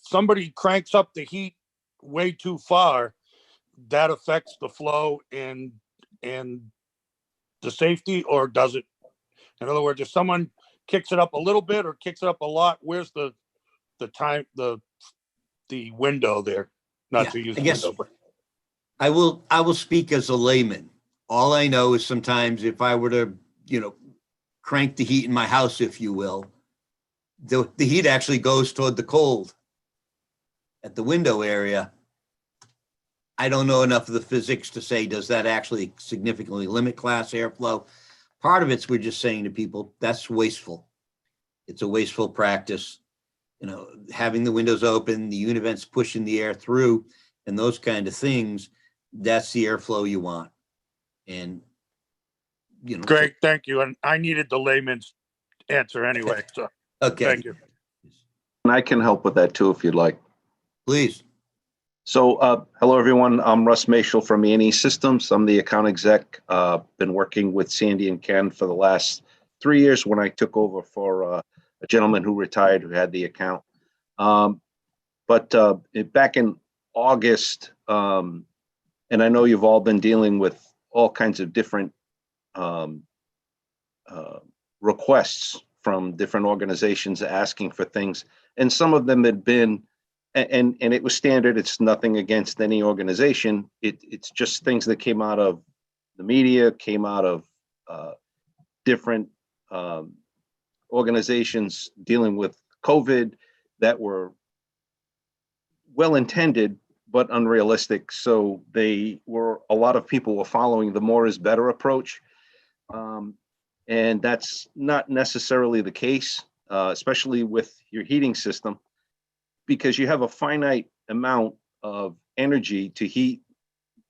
somebody cranks up the heat way too far, that affects the flow and the safety, or does it? In other words, if someone kicks it up a little bit or kicks it up a lot, where's the time, the window there? Not to use I guess window, but I will speak as a layman. All I know is sometimes if I were to, you know, crank the heat in my house, if you will, the heat actually goes toward the cold at the window area. I don't know enough of the physics to say, does that actually significantly limit class airflow? Part of it's, we're just saying to people, that's wasteful. It's a wasteful practice. You know, having the windows open, the univents pushing the air through, and those kind of things, that's the airflow you want. And, you know. Great, thank you. And I needed the layman's answer anyway, so Okay. thank you. And I can help with that too, if you'd like. Please. So, hello, everyone. I'm Russ Mashel from E&E Systems. I'm the account exec. Been working with Sandy and Ken for the last 3 years when I took over for a gentleman who retired who had the account. But back in August, and I know you've all been dealing with all kinds of different requests from different organizations asking for things. And some of them had been, and it was standard. It's nothing against any organization. It's just things that came out of the media, came out of different organizations dealing with COVID that were well-intended, but unrealistic. So a lot of people were following the more is better approach. And that's not necessarily the case, especially with your heating system, because you have a finite amount of energy to heat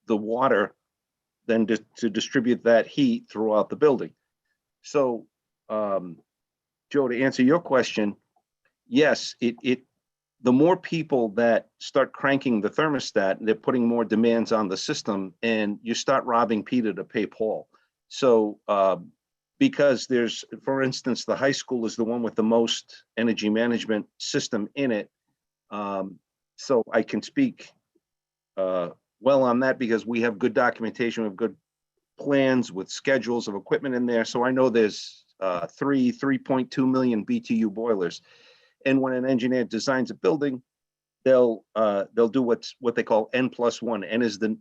the water, then to distribute that heat throughout the building. So, Joe, to answer your question, yes, the more people that start cranking the thermostat, they're putting more demands on the system, and you start robbing Peter to pay Paul. So, because there's, for instance, the high school is the one with the most energy management system in it. So I can speak well on that because we have good documentation, we have good plans with schedules of equipment in there. So I know there's 3.2 million BTU boilers. And when an engineer designs a building, they'll do what they call N+1. N is the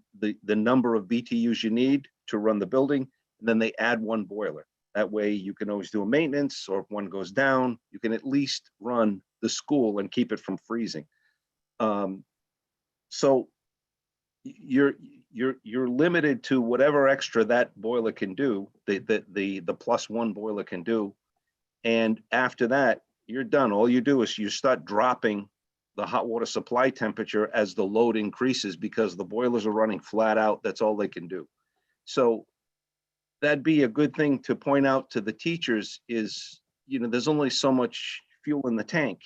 number of BTUs you need to run the building. And then they add one boiler. That way you can always do a maintenance, or if one goes down, you can at least run the school and keep it from freezing. So you're limited to whatever extra that boiler can do, the +1 boiler can do. And after that, you're done. All you do is you start dropping the hot water supply temperature as the load increases, because the boilers are running flat out. That's all they can do. So that'd be a good thing to point out to the teachers is, there's only so much fuel in the tank.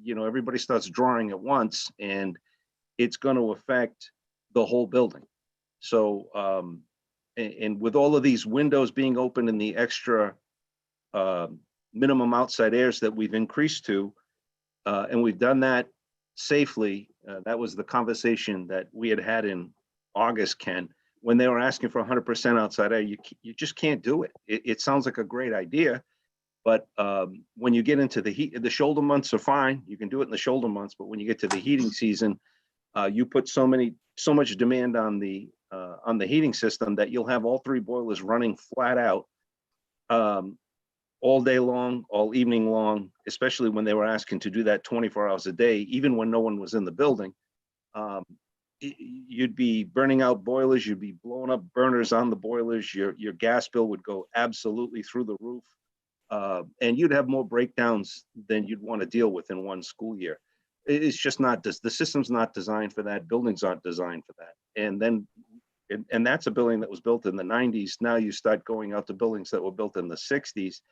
Everybody starts drawing at once, and it's going to affect the whole building. So, and with all of these windows being open and the extra minimum outside airs that we've increased to, and we've done that safely. That was the conversation that we had in August, Ken, when they were asking for 100% outside air. You just can't do it. It sounds like a great idea, but when you get into the heat, the shoulder months are fine. You can do it in the shoulder months, but when you get to the heating season, you put so much demand on the heating system that you'll have all three boilers running flat out all day long, all evening long, especially when they were asking to do that 24 hours a day, even when no one was in the building. You'd be burning out boilers, you'd be blowing up burners on the boilers, your gas bill would go absolutely through the roof, and you'd have more breakdowns than you'd want to deal with in one school year. It's just not, the system's not designed for that, buildings aren't designed for that. And then, and that's a building that was built in the 90s. Now you start going out to buildings that were built in the 60s.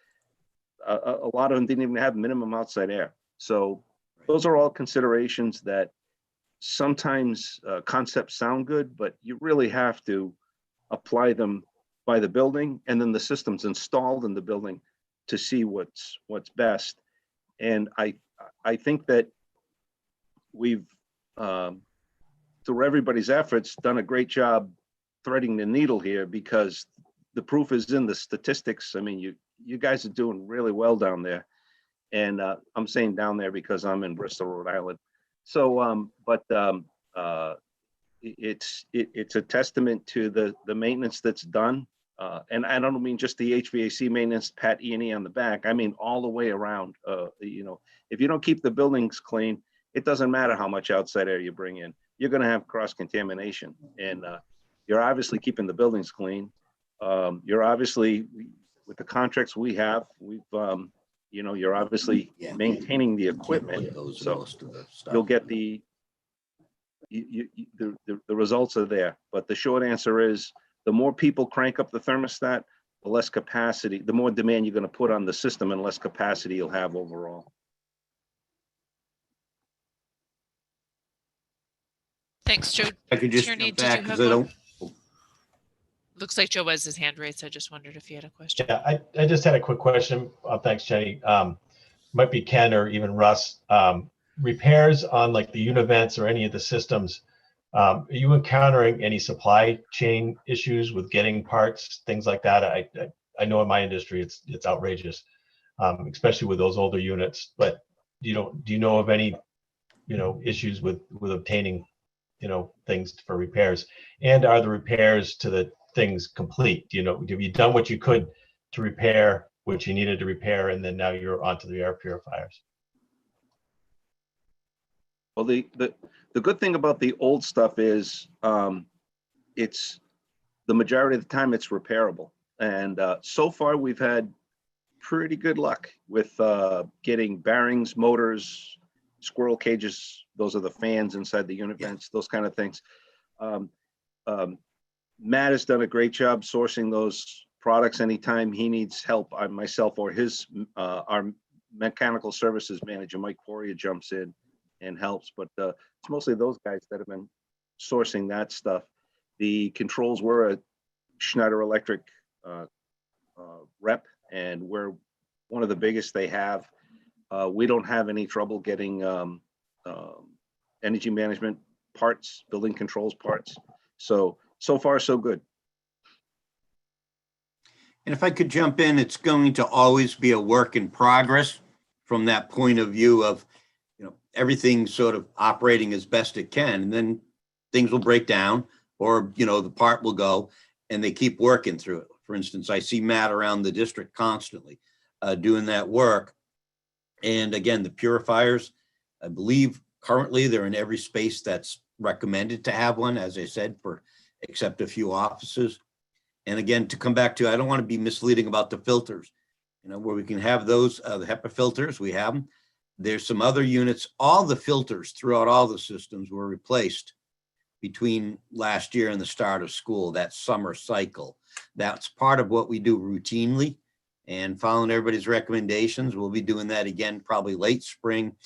A lot of them didn't even have minimum outside air. So those are all considerations that sometimes concepts sound good, but you really have to apply them by the building, and then the systems installed in the building to see what's best. And I think that we've, through everybody's efforts, done a great job threading the needle here, because the proof is in the statistics. I mean, you guys are doing really well down there. And I'm saying down there because I'm in Bristol, Rhode Island. So, it's a testament to the maintenance that's done. And I don't mean just the HVAC maintenance, pat E&E on the back. I mean, all the way around. If you don't keep the buildings clean, it doesn't matter how much outside air you bring in. You're going to have cross-contamination. And you're obviously keeping the buildings clean. You're obviously, with the contracts we have, we've you know, you're obviously Yeah. maintaining the equipment, Those are so most of the stuff. you'll get the results are there. But the short answer is, the more people crank up the thermostat, the less capacity, the more demand you're going to put on the system, and less capacity you'll have overall. Thanks, Joe. I could just Tierney, jump did you back have because I one? don't. Looks like Joe has his hand raised. So I just wondered if you had a question. Yeah, I just had a quick question. Thanks, Jenny. Might be Ken or even Russ. Repairs on like the univents or any of the systems, are you encountering any supply chain issues with getting parts, things like that? I know in my industry it's outrageous, especially with those older units. But do you know of any issues with obtaining things for repairs? And are the repairs to the things complete? Have you done what you could to repair what you needed to repair, and then now you're onto the air purifiers? Well, the good thing about the old stuff is it's the majority of the time it's repairable, and so far we've had pretty good luck with getting bearings, motors, squirrel cages. Those are the fans inside the unit vents, those kind of things. Matt has done a great job sourcing those products. Anytime he needs help, myself or our mechanical services manager, Mike Poria, jumps in and helps. But it's mostly those guys that have been sourcing that stuff. The controls were a Schneider Electric rep, and we're one of the biggest they have. We don't have any trouble getting energy management parts, building controls parts. So far, so good. And if I could jump in, it's going to always be a work in progress from that point of view of, everything sort of operating as best it can, and then things will break down, or, the part will go, and they keep working through it. For instance, I see Matt around the district constantly doing that work. And again, the purifiers, I believe currently they're in every space that's recommended to have one, as I said, except a few offices. And again, to come back to, I don't want to be misleading about the filters, where we can have those, the HEPA filters, we have them. There's some other units, all the filters throughout all the systems were replaced between last year and the start of school, that summer cycle. That's part of what we do routinely, and following everybody's recommendations, we'll be doing that again, probably late spring,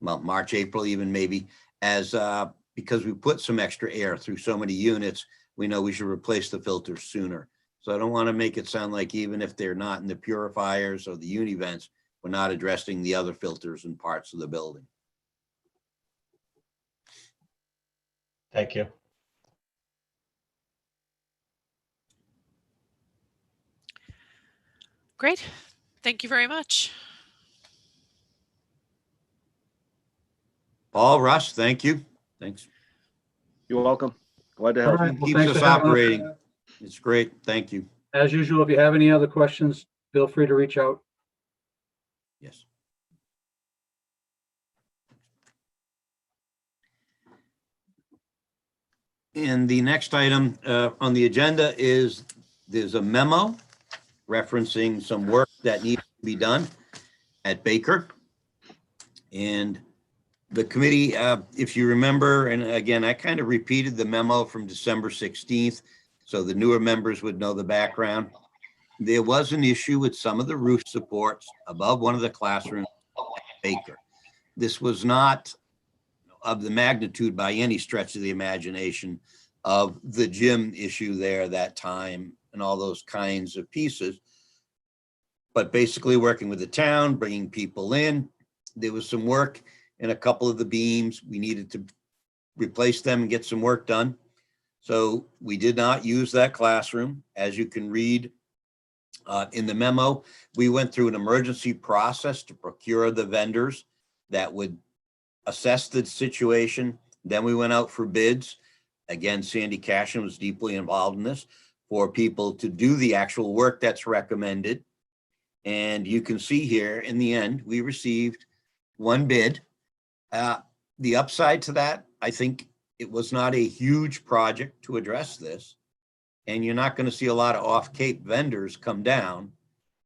well, March, April, even maybe, because we put some extra air through so many units, we know we should replace the filters sooner. So I don't want to make it sound like even if they're not in the purifiers or the univents, we're not addressing the other filters and parts of the building. Thank you. Great. Thank you very much. Paul, Russ, thank you. Thanks. You're welcome. Glad to help. All right, well, Keeps thanks us for having us. operating. It's great. Thank you. As usual, if you have any other questions, feel free to reach out. Yes. And the next item on the agenda is there's a memo referencing some work that needs to be done at Baker. And the committee, if you remember, and again, I kind of repeated the memo from December 16th, so the newer members would know the background. There was an issue with some of the roof supports above one of the classrooms at Baker. This was not of the magnitude by any stretch of the imagination of the gym issue there that time and all those kinds of pieces. But basically working with the town, bringing people in, there was some work in a couple of the beams. We needed to replace them and get some work done. So we did not use that classroom. As you can read in the memo, we went through an emergency process to procure the vendors that would assess the situation. Then we went out for bids. Again, Sandy Cashin was deeply involved in this, for people to do the actual work that's recommended. And you can see here in the end, we received one bid. The upside to that, I think it was not a huge project to address this. And you're not going to see a lot of off-Cape vendors come down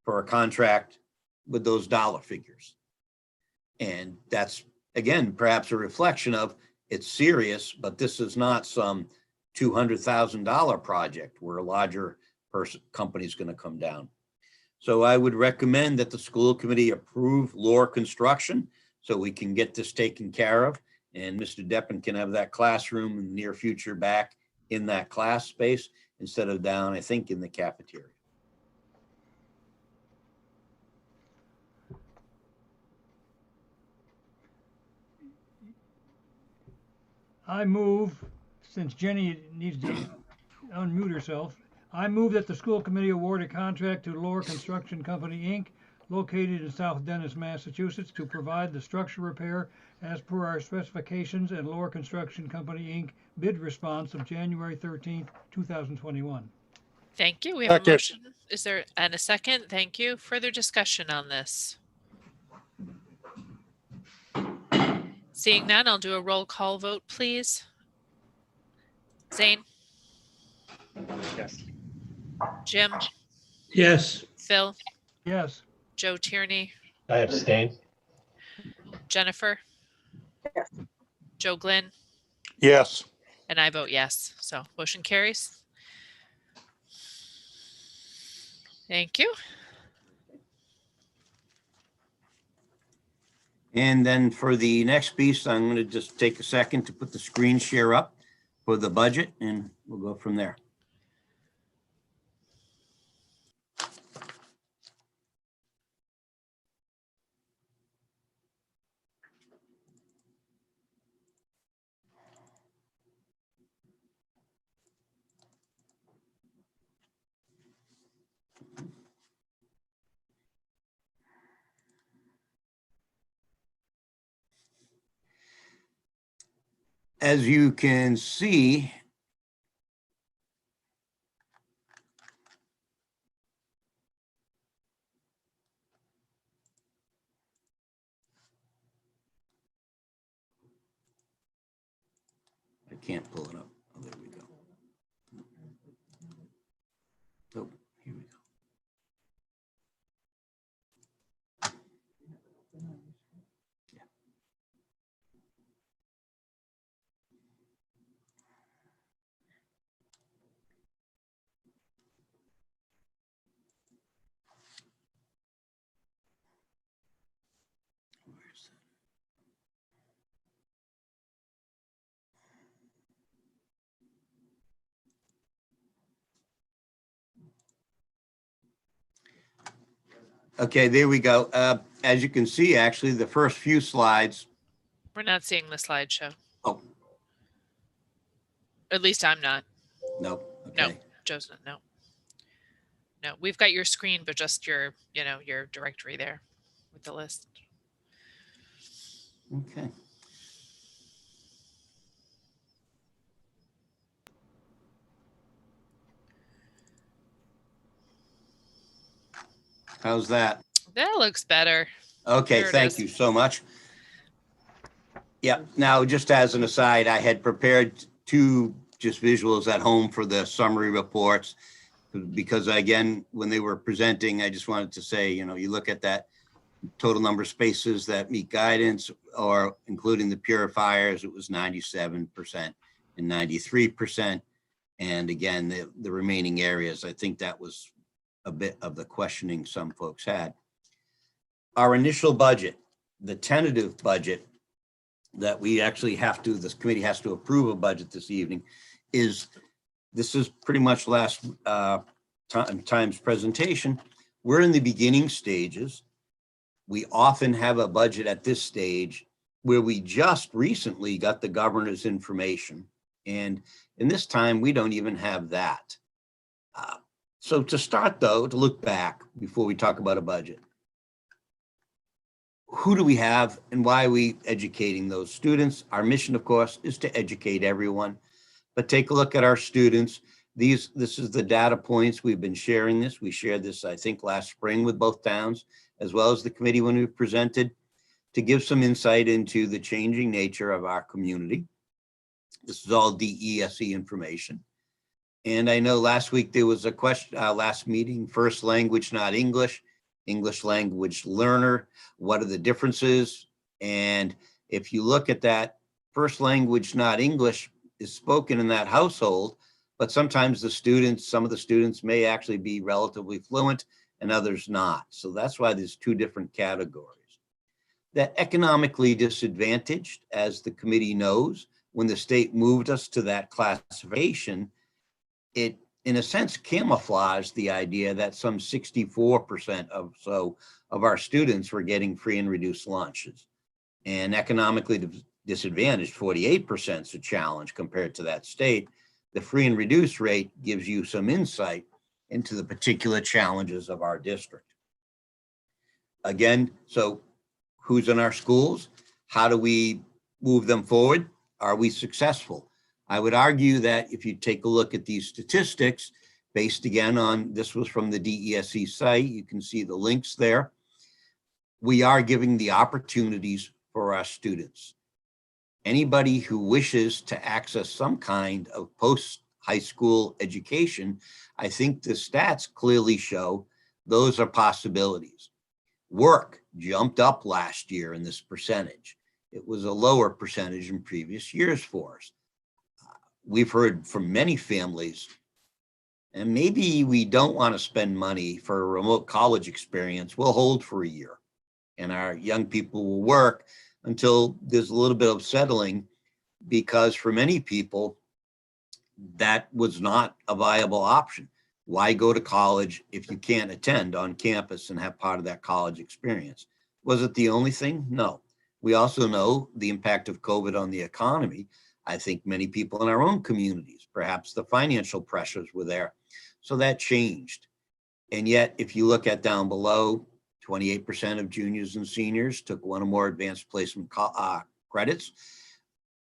for a contract with those dollar figures. And that's, again, perhaps a reflection of it's serious, but this is not some $200,000 project where a larger company is going to come down. So I would recommend that the school committee approve Lohr Construction so we can get this taken care of. And Mr. Deppen can have that classroom in the near future back in that class space instead of down, I think, in the cafeteria. I move, since Jenny needs to unmute herself, I move that the school committee award a contract to Lohr Construction Company, Inc., located in South Dennis, Massachusetts, to provide the structure repair as per our specifications and Lohr Construction Company, Inc. bid response of January 13th, 2021. Thank you. We have a Second. motion. Is there, and a second? Thank you. Further discussion on this? Seeing none, I'll do a roll call vote, please. Zane? Yes. Jim? Yes. Phil? Yes. Joe Tierney? I abstain. Jennifer? Yes. Joe Glenn? Yes. And I vote yes. So motion carries. Thank you. And then for the next piece, I'm going to just take a second to put the screen share up for the budget, and we'll go from there. As you can see, I can't pull it up. Oh, there we go. Oh, here we go. Yeah. Where's that? Okay, there we go. As you can see, actually, the first few slides. We're not seeing the slideshow. Oh, At least I'm not. no. No, Okay. Joe's not. No. No, we've got your screen, but just your, your directory there with the list. Okay. How's that? That looks better. Okay, There it thank is. you so much. Yeah, now just as an aside, I had prepared two just visuals at home for the summary reports because again, when they were presenting, I just wanted to say, you look at that total number of spaces that meet guidance or including the purifiers, it was 97% and 93%. And again, the remaining areas, I think that was a bit of the questioning some folks had. Our initial budget, the tentative budget that we actually this committee has to approve a budget this evening this is pretty much last time's presentation. We're in the beginning stages. We often have a budget at this stage where we just recently got the governor's information. And in this time, we don't even have that. So to start though, to look back before we talk about a budget, who do we have and why are we educating those students? Our mission, of course, is to educate everyone, but take a look at our students. This is the data points. We've been sharing this. We shared this, I think, last spring with both towns, as well as the committee when we presented, to give some insight into the changing nature of our community. This is all DESE information. And I know last week there was a question, last meeting, first language, not English. English language learner. What are the differences? And if you look at that, first language, not English, is spoken in that household, but sometimes some of the students may actually be relatively fluent and others not. So that's why there's two different categories. That economically disadvantaged, as the committee knows, when the state moved us to that classification, it in a sense camouflaged the idea that some 64% of our students were getting free and reduced lunches. And economically disadvantaged, 48% is a challenge compared to that state. The free and reduced rate gives you some insight into the particular challenges of our district. Again, so who's in our schools? How do we move them forward? Are we successful? I would argue that if you take a look at these statistics, based again on, this was from the DESE site, you can see the links there. We are giving the opportunities for our students. Anybody who wishes to access some kind of post-high school education, I think the stats clearly show those are possibilities. Work jumped up last year in this percentage. It was a lower percentage in previous years for us. We've heard from many families, and maybe we don't want to spend money for a remote college experience. We'll hold for a year, and our young people will work until there's a little bit of settling, because for many people, that was not a viable option. Why go to college if you can't attend on campus and have part of that college experience? Was it the only thing? No. We also know the impact of COVID on the economy. I think many people in our own communities, perhaps the financial pressures were there. So that changed. And yet, if you look at down below, 28% of juniors and seniors took one or more advanced placement credits.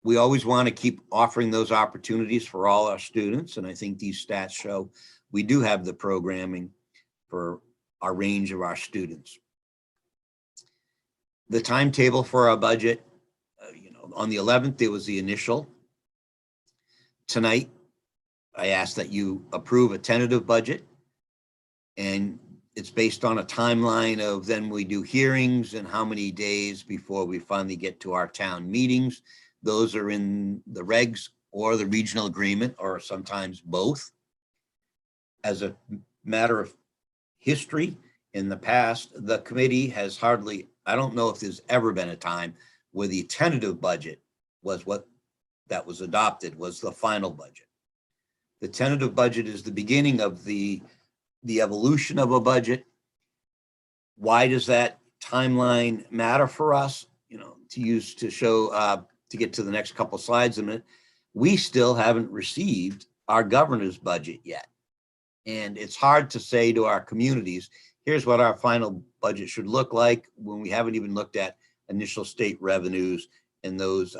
We always want to keep offering those opportunities for all our students. And I think these stats show we do have the programming for our range of our students. The timetable for our budget, on the 11th, there was the initial. Tonight, I ask that you approve a tentative budget, and it's based on a timeline of then we do hearings and how many days before we finally get to our town meetings. Those are in the regs or the regional agreement, or sometimes both. As a matter of history, in the past, the committee has hardly, I don't know if there's ever been a time where the tentative budget was what that was adopted, was the final budget. The tentative budget is the beginning of the evolution of a budget. Why does that timeline matter for us? To show, to get to the next couple slides in a minute, we still haven't received our governor's budget yet. And it's hard to say to our communities, here's what our final budget should look like when we haven't even looked at initial state revenues and those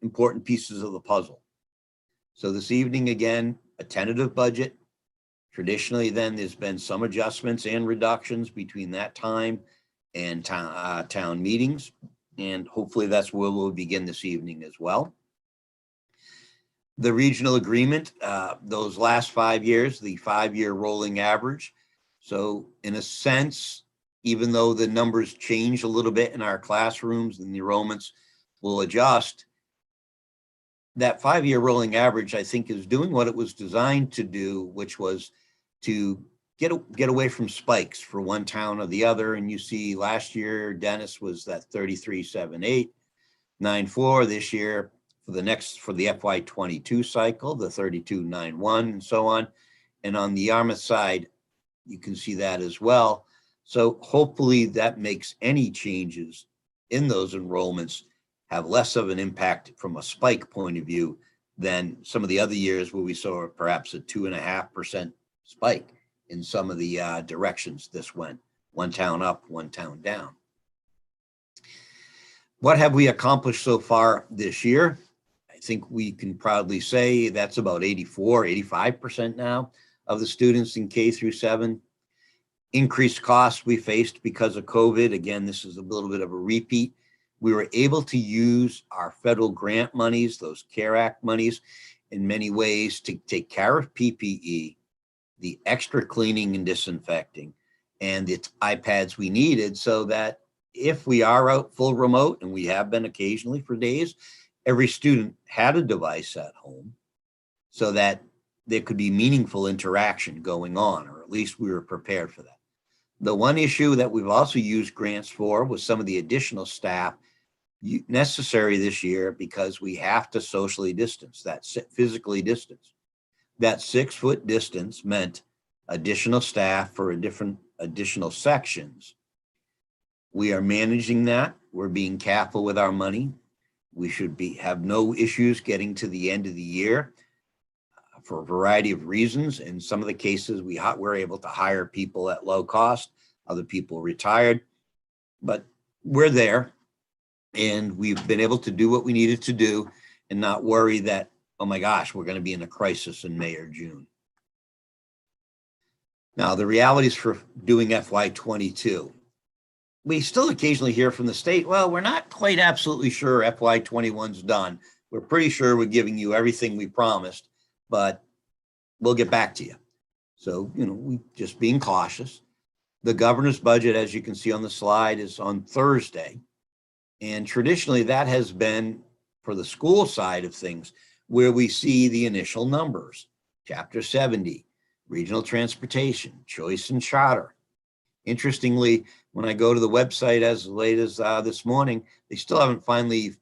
important pieces of the puzzle. So this evening, again, a tentative budget. Traditionally, then there's been some adjustments and reductions between that time and town meetings. And hopefully that's where we'll begin this evening as well. The regional agreement, those last 5 years, the 5-year rolling average. So in a sense, even though the numbers change a little bit in our classrooms and the enrollments will adjust, that 5-year rolling average, I think, is doing what it was designed to do, which was to get away from spikes for one town or the other. And you see last year, Dennis was that 33.78, 9.4 this year for the FY22 cycle, the 32.91 and so on. And on the Yarmouth side, you can see that as well. So hopefully that makes any changes in those enrollments have less of an impact from a spike point of view than some of the other years where we saw perhaps a 2.5% spike in some of the directions this went, one town up, one town down. What have we accomplished so far this year? I think we can proudly say that's about 85% now of the students in K through 7. Increased costs we faced because of COVID. Again, this is a little bit of a repeat. We were able to use our federal grant monies, those CARE Act monies, in many ways to take care of PPE, the extra cleaning and disinfecting, and the iPads we needed, so that if we are out full remote, and we have been occasionally for days, every student had a device at home so that there could be meaningful interaction going on, or at least we were prepared for that. The one issue that we've also used grants for was some of the additional staff necessary this year, because we have to socially distance, that's physically distance. That 6-foot distance meant additional staff for additional sections. We are managing that. We're being careful with our money. We should have no issues getting to the end of the year for a variety of reasons. In some of the cases, we're able to hire people at low cost. Other people retired, but we're there, and we've been able to do what we needed to do and not worry that, oh my gosh, we're going to be in a crisis in May or June. Now, the realities for doing FY22. We still occasionally hear from the state, well, we're not quite absolutely sure FY21's done. We're pretty sure we're giving you everything we promised, but we'll get back to you. So, we just being cautious. The governor's budget, as you can see on the slide, is on Thursday. And traditionally that has been, for the school side of things, where we see the initial numbers. Chapter 70, regional transportation, choice and charter. Interestingly, when I go to the website as late as this morning, they still haven't finally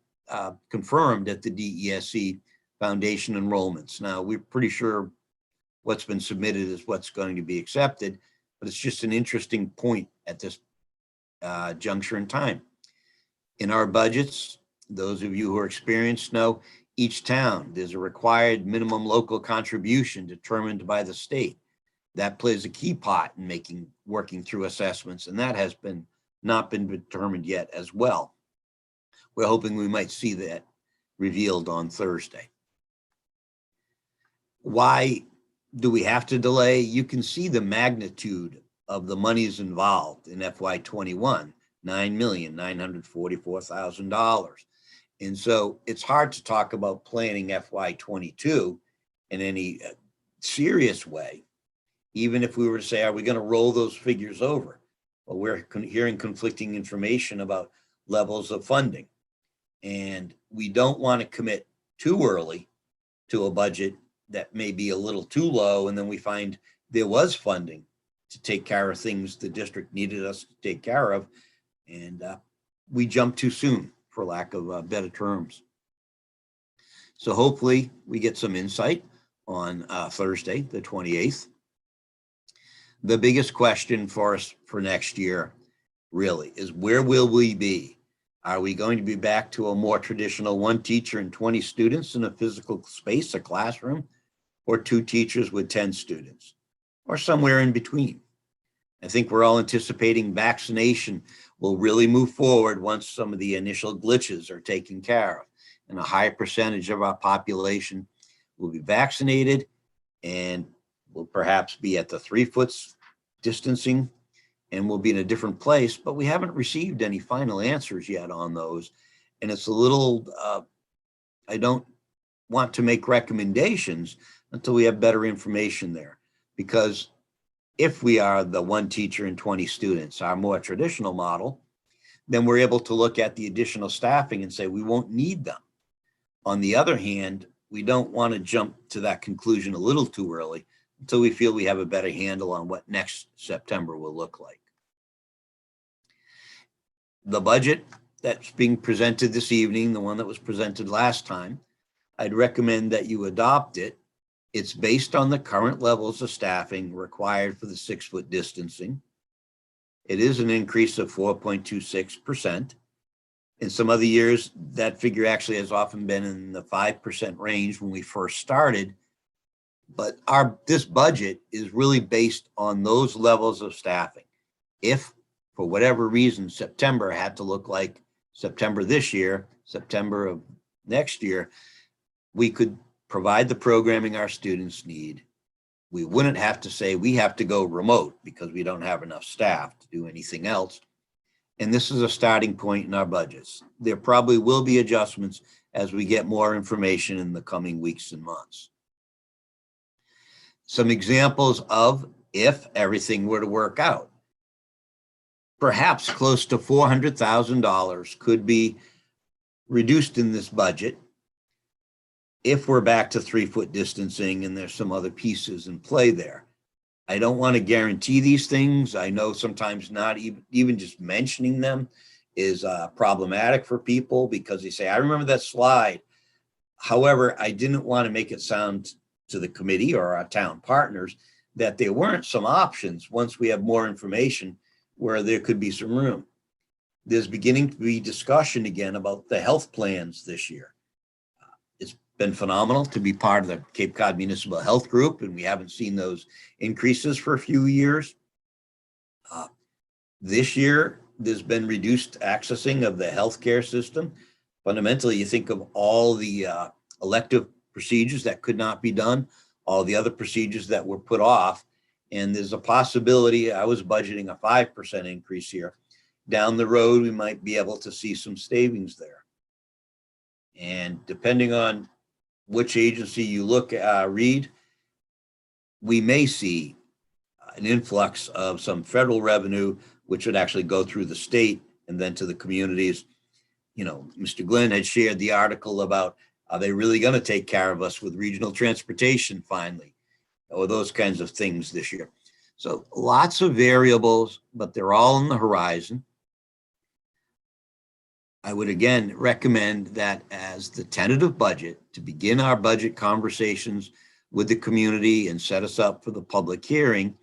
confirmed at the DESE foundation enrollments. Now, we're pretty sure what's been submitted is what's going to be accepted, but it's just an interesting point at this juncture in time. In our budgets, those of you who are experienced know, each town, there's a required minimum local contribution determined by the state. That plays a key part in working through assessments, and that has not been determined yet as well. We're hoping we might see that revealed on Thursday. Why do we have to delay? You can see the magnitude of the monies involved in FY21, $9,944,000. And so it's hard to talk about planning FY22 in any serious way, even if we were to say, are we going to roll those figures over? Well, we're hearing conflicting information about levels of funding. And we don't want to commit too early to a budget that may be a little too low, and then we find there was funding to take care of things the district needed us to take care of, and we jumped too soon, for lack of better terms. So hopefully we get some insight on Thursday, the 28th. The biggest question for us for next year really is, where will we be? Are we going to be back to a more traditional 1 teacher and 20 students in a physical space, a classroom, or 2 teachers with 10 students, or somewhere in between? I think we're all anticipating vaccination will really move forward once some of the initial glitches are taken care of, and a high percentage of our population will be vaccinated, and will perhaps be at the 3-foot distancing, and we'll be in a different place, but we haven't received any final answers yet on those. And it's a little, I don't want to make recommendations until we have better information there, because if we are the 1 teacher and 20 students, our more traditional model, then we're able to look at the additional staffing and say we won't need them. On the other hand, we don't want to jump to that conclusion a little too early until we feel we have a better handle on what next September will look like. The budget that's being presented this evening, the one that was presented last time, I'd recommend that you adopt it. It's based on the current levels of staffing required for the 6-foot distancing. It is an increase of 4.26%. In some other years, that figure actually has often been in the 5% range when we first started. But this budget is really based on those levels of staffing. If, for whatever reason, September had to look like September this year, September of next year, we could provide the programming our students need. We wouldn't have to say we have to go remote because we don't have enough staff to do anything else. And this is a starting point in our budgets. There probably will be adjustments as we get more information in the coming weeks and months. Some examples of if everything were to work out. perhaps close to $400,000 could be reduced in this budget if we're back to 3-foot distancing and there's some other pieces in play there. I don't want to guarantee these things. I know sometimes not even just mentioning them is problematic for people because they say, I remember that slide. However, I didn't want to make it sound to the committee or our town partners that there weren't some options once we have more information where there could be some room. There's beginning to be discussion again about the health plans this year. It's been phenomenal to be part of the Cape Cod Municipal Health Group, and we haven't seen those increases for a few years. This year, there's been reduced accessing of the healthcare system. Fundamentally, you think of all the elective procedures that could not be done, all the other procedures that were put off, and there's a possibility, I was budgeting a 5% increase here. Down the road, we might be able to see some savings there. And depending on which agency you read, we may see an influx of some federal revenue, which would actually go through the state and then to the communities. You know, Mr. Glenn had shared the article about, are they really going to take care of us with regional transportation finally, or those kinds of things this year. So lots of variables, but they're all on the horizon. I would again recommend that as the tentative budget to begin our budget conversations with the community and set us up for the public hearing,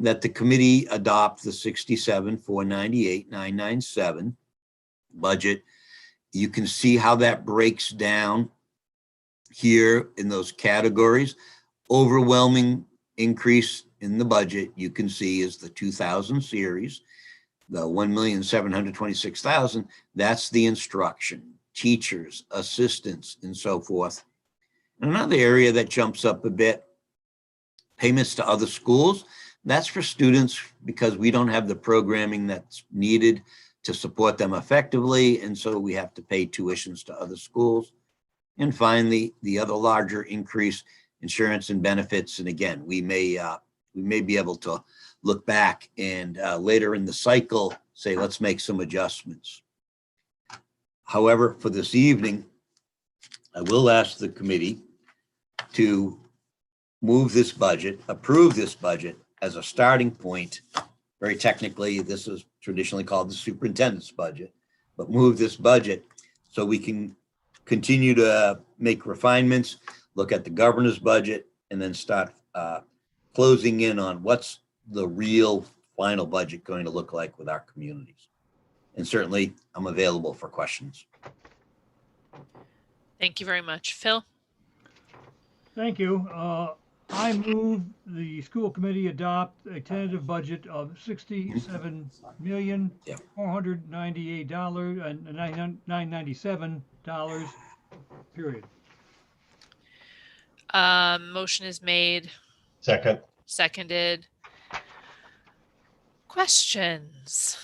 that the committee adopt the 67,498,997 budget. You can see how that breaks down here in those categories. Overwhelming increase in the budget you can see is the 2000 series. The 1,726,000, that's the instruction, teachers, assistants, and so forth. And another area that jumps up a bit, payments to other schools. That's for students because we don't have the programming that's needed to support them effectively, and so we have to pay tuitions to other schools. And finally, the other larger increase, insurance and benefits. And again, we may be able to look back and later in the cycle say, let's make some adjustments. However, for this evening, I will ask the committee to move this budget, approve this budget as a starting point. Very technically, this is traditionally called the superintendent's budget, but move this budget so we can continue to make refinements, look at the governor's budget, and then start closing in on what's the real final budget going to look like with our communities. And certainly I'm available for questions. Thank you very much. Phil? Thank you. I move the school committee adopt a tentative budget of $67,498,997, period. Motion is made. Second. Seconded. Questions?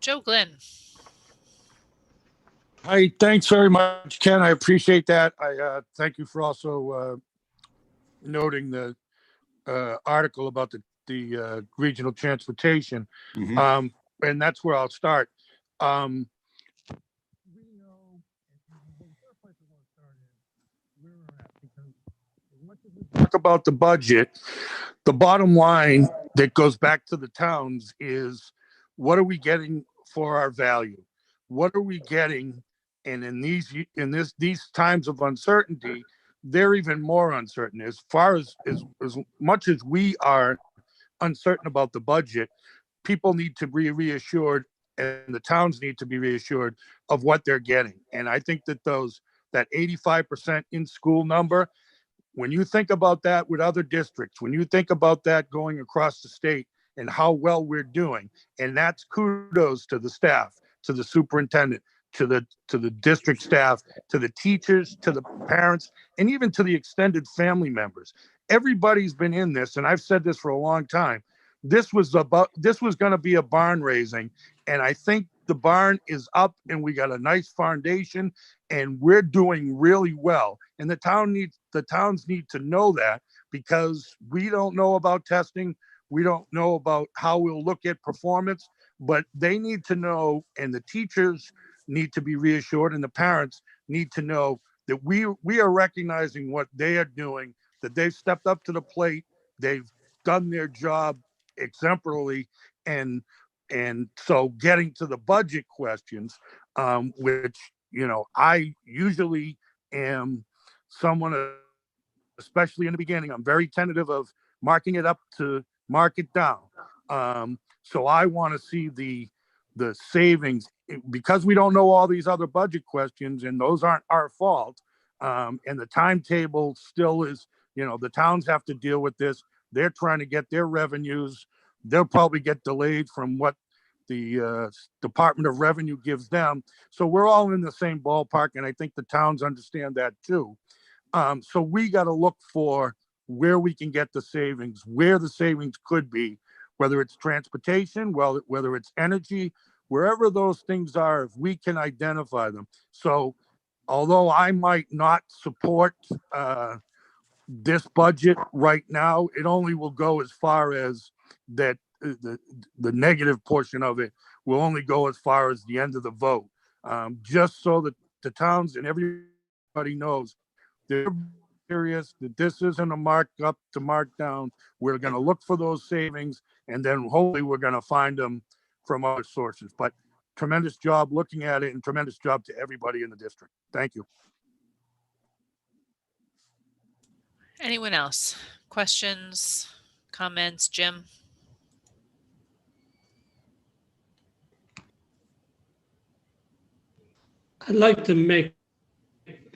Joe Glenn. Hi, thanks very much, Ken. I appreciate that. I thank you for also noting the article about the regional transportation. And that's where I'll start. Talk about the budget. The bottom line that goes back to the towns is, what are we getting for our value? What are we getting? And in these times of uncertainty, they're even more uncertain. As far as much as we are uncertain about the budget, people need to be reassured, and the towns need to be reassured of what they're getting. And I think that that 85% in school number, when you think about that with other districts, when you think about that going across the state and how well we're doing, and that's kudos to the staff, to the superintendent, to the district staff, to the teachers, to the parents, and even to the extended family members. Everybody's been in this, and I've said this for a long time. This was going to be a barn raising, and I think the barn is up, and we got a nice foundation, and we're doing really well. And the towns need to know that, because we don't know about testing. We don't know about how we'll look at performance, but they need to know, and the teachers need to be reassured, and the parents need to know that we are recognizing what they are doing, that they've stepped up to the plate, they've done their job exemplarily, and so getting to the budget questions, which, you know, I usually am someone, especially in the beginning, I'm very tentative of marking it up to mark it down. So I want to see the savings, because we don't know all these other budget questions, and those aren't our fault. And the timetable still is, you know, the towns have to deal with this. They're trying to get their revenues. They'll probably get delayed from what the Department of Revenue gives them. So we're all in the same ballpark, and I think the towns understand that too. So we got to look for where we can get the savings, where the savings could be, whether it's transportation, well, whether it's energy, wherever those things are, if we can identify them. So although I might not support this budget right now, it only will go as far as that. The negative portion of it will only go as far as the end of the vote, just so that the towns and everybody knows they're serious, that this isn't a mark up to mark down. We're going to look for those savings, and then hopefully we're going to find them from other sources. But tremendous job looking at it, and tremendous job to everybody in the district. Thank you. Anyone else? Questions, comments, Jim? I'd like to make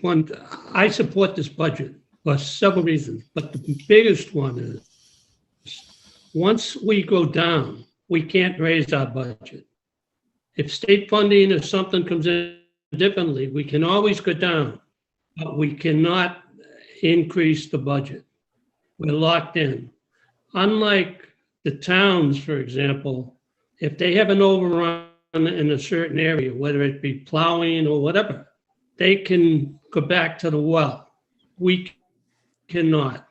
one. I support this budget for several reasons, but the biggest one is once we go down, we can't raise our budget. If state funding or something comes in differently, we can always go down, but we cannot increase the budget. We're locked in. Unlike the towns, for example, if they have an overrun in a certain area, whether it be plowing or whatever, they can go back to the well. We cannot.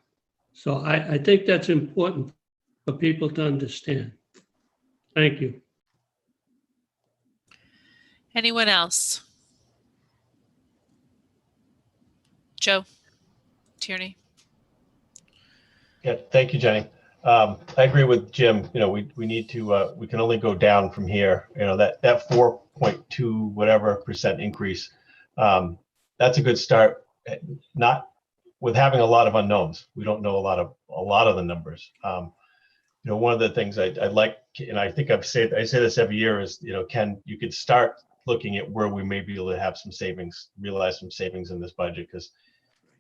So I think that's important for people to understand. Thank you. Anyone else? Joe Tierney. Yeah, thank you, Jenny. I agree with Jim. You know, we need to, we can only go down from here. You know, that 4.2 whatever percent increase, that's a good start. Not with having a lot of unknowns. We don't know a lot of the numbers. You know, one of the things I'd like, and I think I say this every year, is, you know, Ken, you could start looking at where we may be able to have some savings, realize some savings in this budget, because,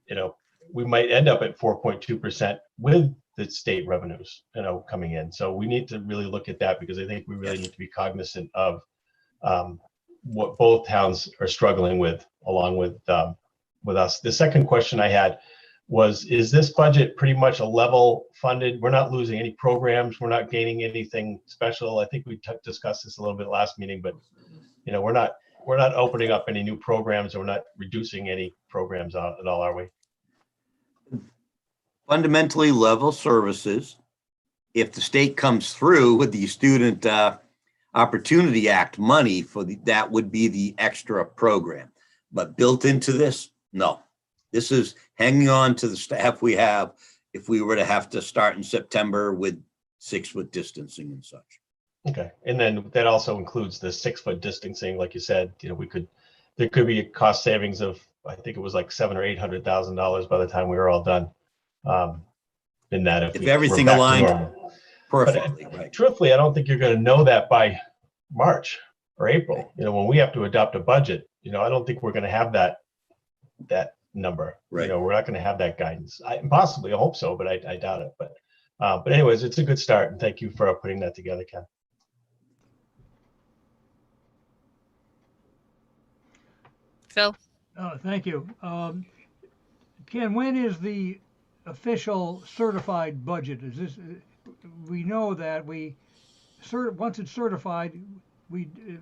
you know, we might end up at 4.2% with the state revenues, you know, coming in. So we need to really look at that, because I think we really need to be cognizant of what both towns are struggling with, along with us. The second question I had was, is this budget pretty much a level funded? We're not losing any programs. We're not gaining anything special. I think we discussed this a little bit last meeting, but, you know, we're not opening up any new programs, or we're not reducing any programs at all, are we? Fundamentally level services. If the state comes through with the Student Opportunity Act money for that would be the extra program. But built into this, no. This is hanging on to the staff we have if we were to have to start in September with 6-foot distancing and such. Okay, and then that also includes the 6-foot distancing, like you said. You know, there could be a cost savings of, I think it was like $700,000 or $800,000 by the time we were all done. In that, if everything aligned perfectly, but, right? Truthfully, I don't think you're going to know that by March or April. You know, when we have to adopt a budget, you know, I don't think we're going to have that number. Right. You know, we're not going to have that guidance. Possibly, I hope so, but I doubt it. But anyways, it's a good start, and thank you for putting that together, Ken. Phil. Thank you. Ken, when is the official certified budget? Is this, we know that once it's certified,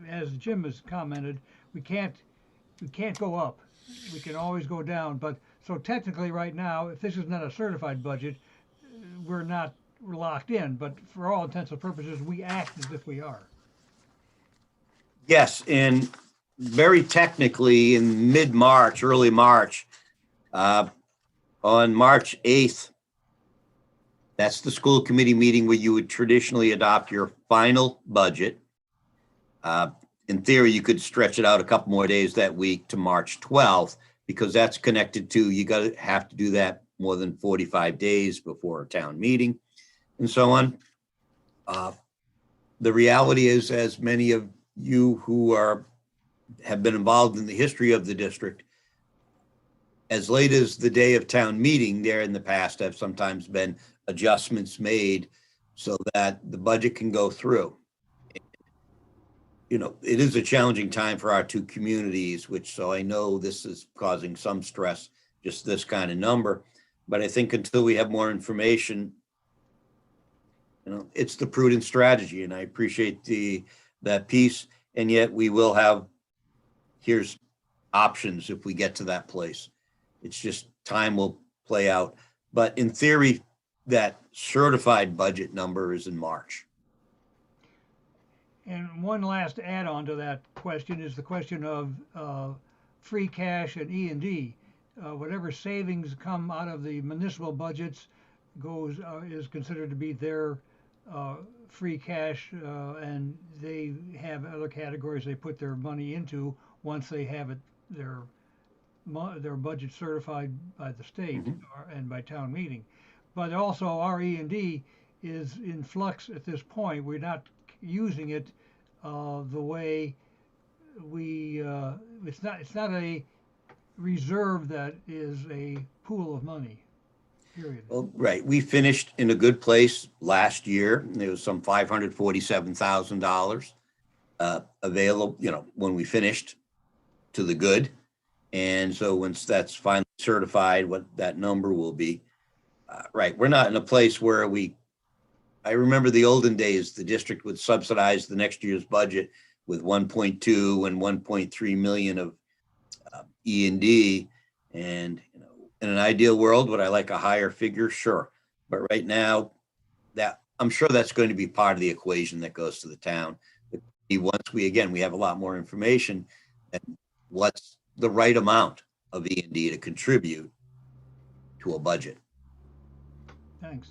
as Jim has commented, we can't go up. We can always go down. But so technically right now, if this is not a certified budget, we're not we're locked in, but for all intents and purposes, we act as if we are. Yes, and very technically in mid-March, early March, on March 8th, that's the school committee meeting where you would traditionally adopt your final budget. In theory, you could stretch it out a couple more days that week to March 12th, because that's connected to, you have to do that more than 45 days before a town meeting and so on. The reality is, as many of you who have been involved in the history of the district, as late as the day of town meeting there in the past have sometimes been adjustments made so that the budget can go through. You know, it is a challenging time for our two communities, so I know this is causing some stress, just this kind of number. But I think until we have more information, you know, it's the prudent strategy, and I appreciate that piece. And yet we will have, here's options if we get to that place. It's just time will play out. But in theory, that certified budget number is in March. And one last add-on to that question is the question of free cash and E&D. Whatever savings come out of the municipal budgets is considered to be their free cash, and they have other categories they put their money into once they have their budget certified by the state and by town meeting. But also our E&D is in flux at this point. We're not using it the way we it's not a reserve that is a pool of money, period. Well, right, we finished in a good place last year. There was some $547,000 available, you know, when we finished, to the good. And so once that's finally certified, what that number will be, right, we're not in a place where I remember the olden days, the district would subsidize the next year's budget with 1.2 and 1.3 million of E&D. And, you know, in an ideal world, would I like a higher figure? Sure. But right now, that I'm sure that's going to be part of the equation that goes to the town. Once we have a lot more information, and what's the right amount of E&D to contribute to a budget. Thanks.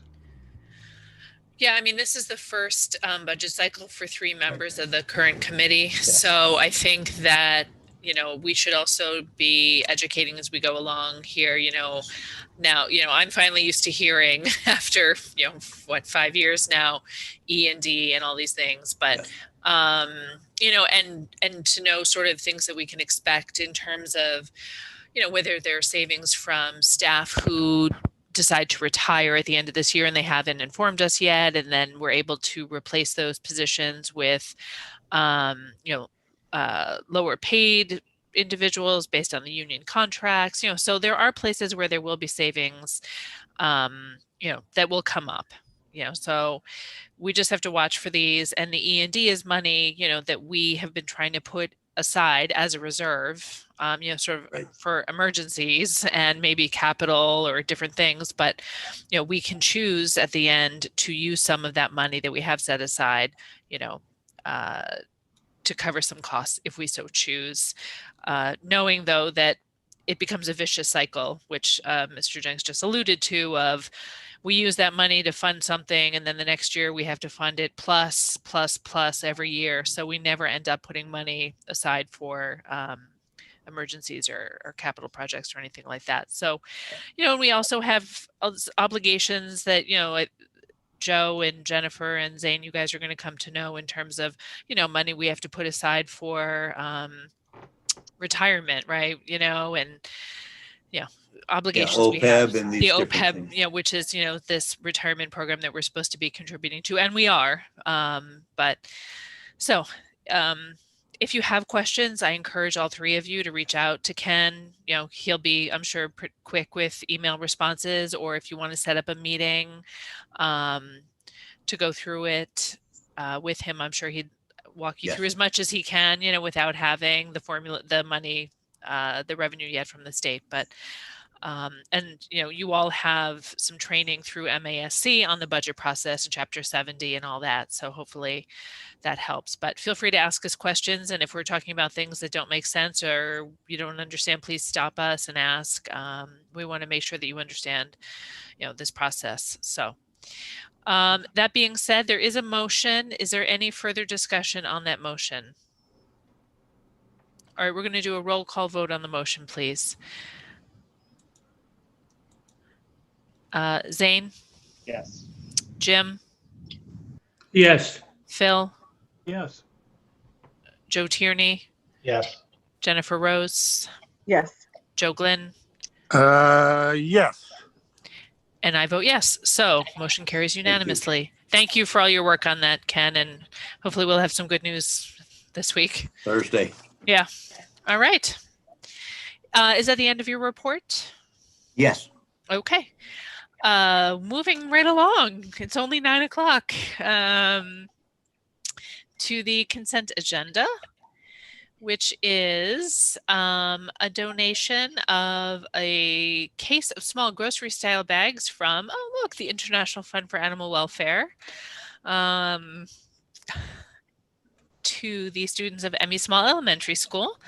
Yeah, I mean, this is the first budget cycle for 3 members of the current committee. Yeah. So I think that, you know, we should also be educating as we go along here. You know, now, you know, I'm finally used to hearing after, you know, 5 years now, E&D and all these things. But, you know, and to know sort of things that we can expect in terms of, you know, whether there are savings from staff who decide to retire at the end of this year and they haven't informed us yet, and then we're able to replace those positions with you know, lower paid individuals based on the union contracts, you know, so there are places where there will be savings, you know, that will come up, you know, so we just have to watch for these. And the E&D is money, you know, that we have been trying to put aside as a reserve, you know, sort of for emergencies and maybe capital or different things. But, you know, we can choose at the end to use some of that money that we have set aside, you know, to cover some costs if we so choose, knowing though that it becomes a vicious cycle, which Mr. Jenks just alluded to, of we use that money to fund something and then the next year we have to fund it plus every year. So we never end up putting money aside for emergencies or capital projects or anything like that. So, you know, and we also have obligations that, you know, Joe and Jennifer and Zane, you guys are going to come to know in terms of, you know, money we have to put aside for retirement, right? You know, and yeah, obligations we have, and the OPEB, you know, which is, you know, this retirement program that we're supposed to be contributing to, and we are. But so if you have questions, I encourage all 3 of you to reach out to Ken. You know, he'll be, I'm sure, quick with email responses, or if you want to set up a meeting to go through it with him, I'm sure he'd walk you through as much as he can, you know, without having the formula, the money, the revenue yet from the state. But And you all have some training through MASC on the budget process and Chapter 70 and all that. So hopefully that helps. But feel free to ask us questions. And if we're talking about things that don't make sense or you don't understand, please stop us and ask. We want to make sure that you understand, this process. So that being said, there is a motion. Is there any further discussion on that motion? All right, we're going to do a roll call vote on the motion, please. Zane? Yes. Jim? Yes. Phil? Yes. Joe Tierney? Yes. Jennifer Rose? Yes. Joe Glenn? Yes. And I vote yes. So motion carries unanimously. Thank you for all your work on that, Ken, and hopefully we'll have some good news this week. Thursday. Yeah. All right. Is that the end of your report? Yes. Okay. Moving right along. It's only 9 o'clock. To the consent agenda, which is a donation of a case of small grocery style bags from, oh look, the International Fund for Animal Welfare, to the students of Emmy Small Elementary School,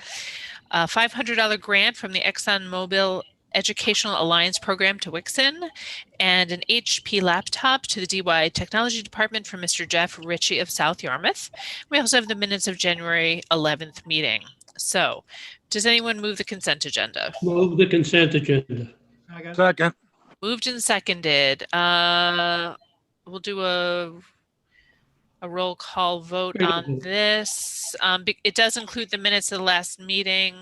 a $500 grant from the ExxonMobil Educational Alliance Program to Wixon, and an HP laptop to the DY Technology Department from Mr. Jeff Ritchie of South Yarmouth. We also have the minutes of January 11th meeting. So, does anyone move the consent agenda? Move the consent agenda. Second. Moved and seconded. We'll do a roll call vote on this. It does include the minutes of the last meeting,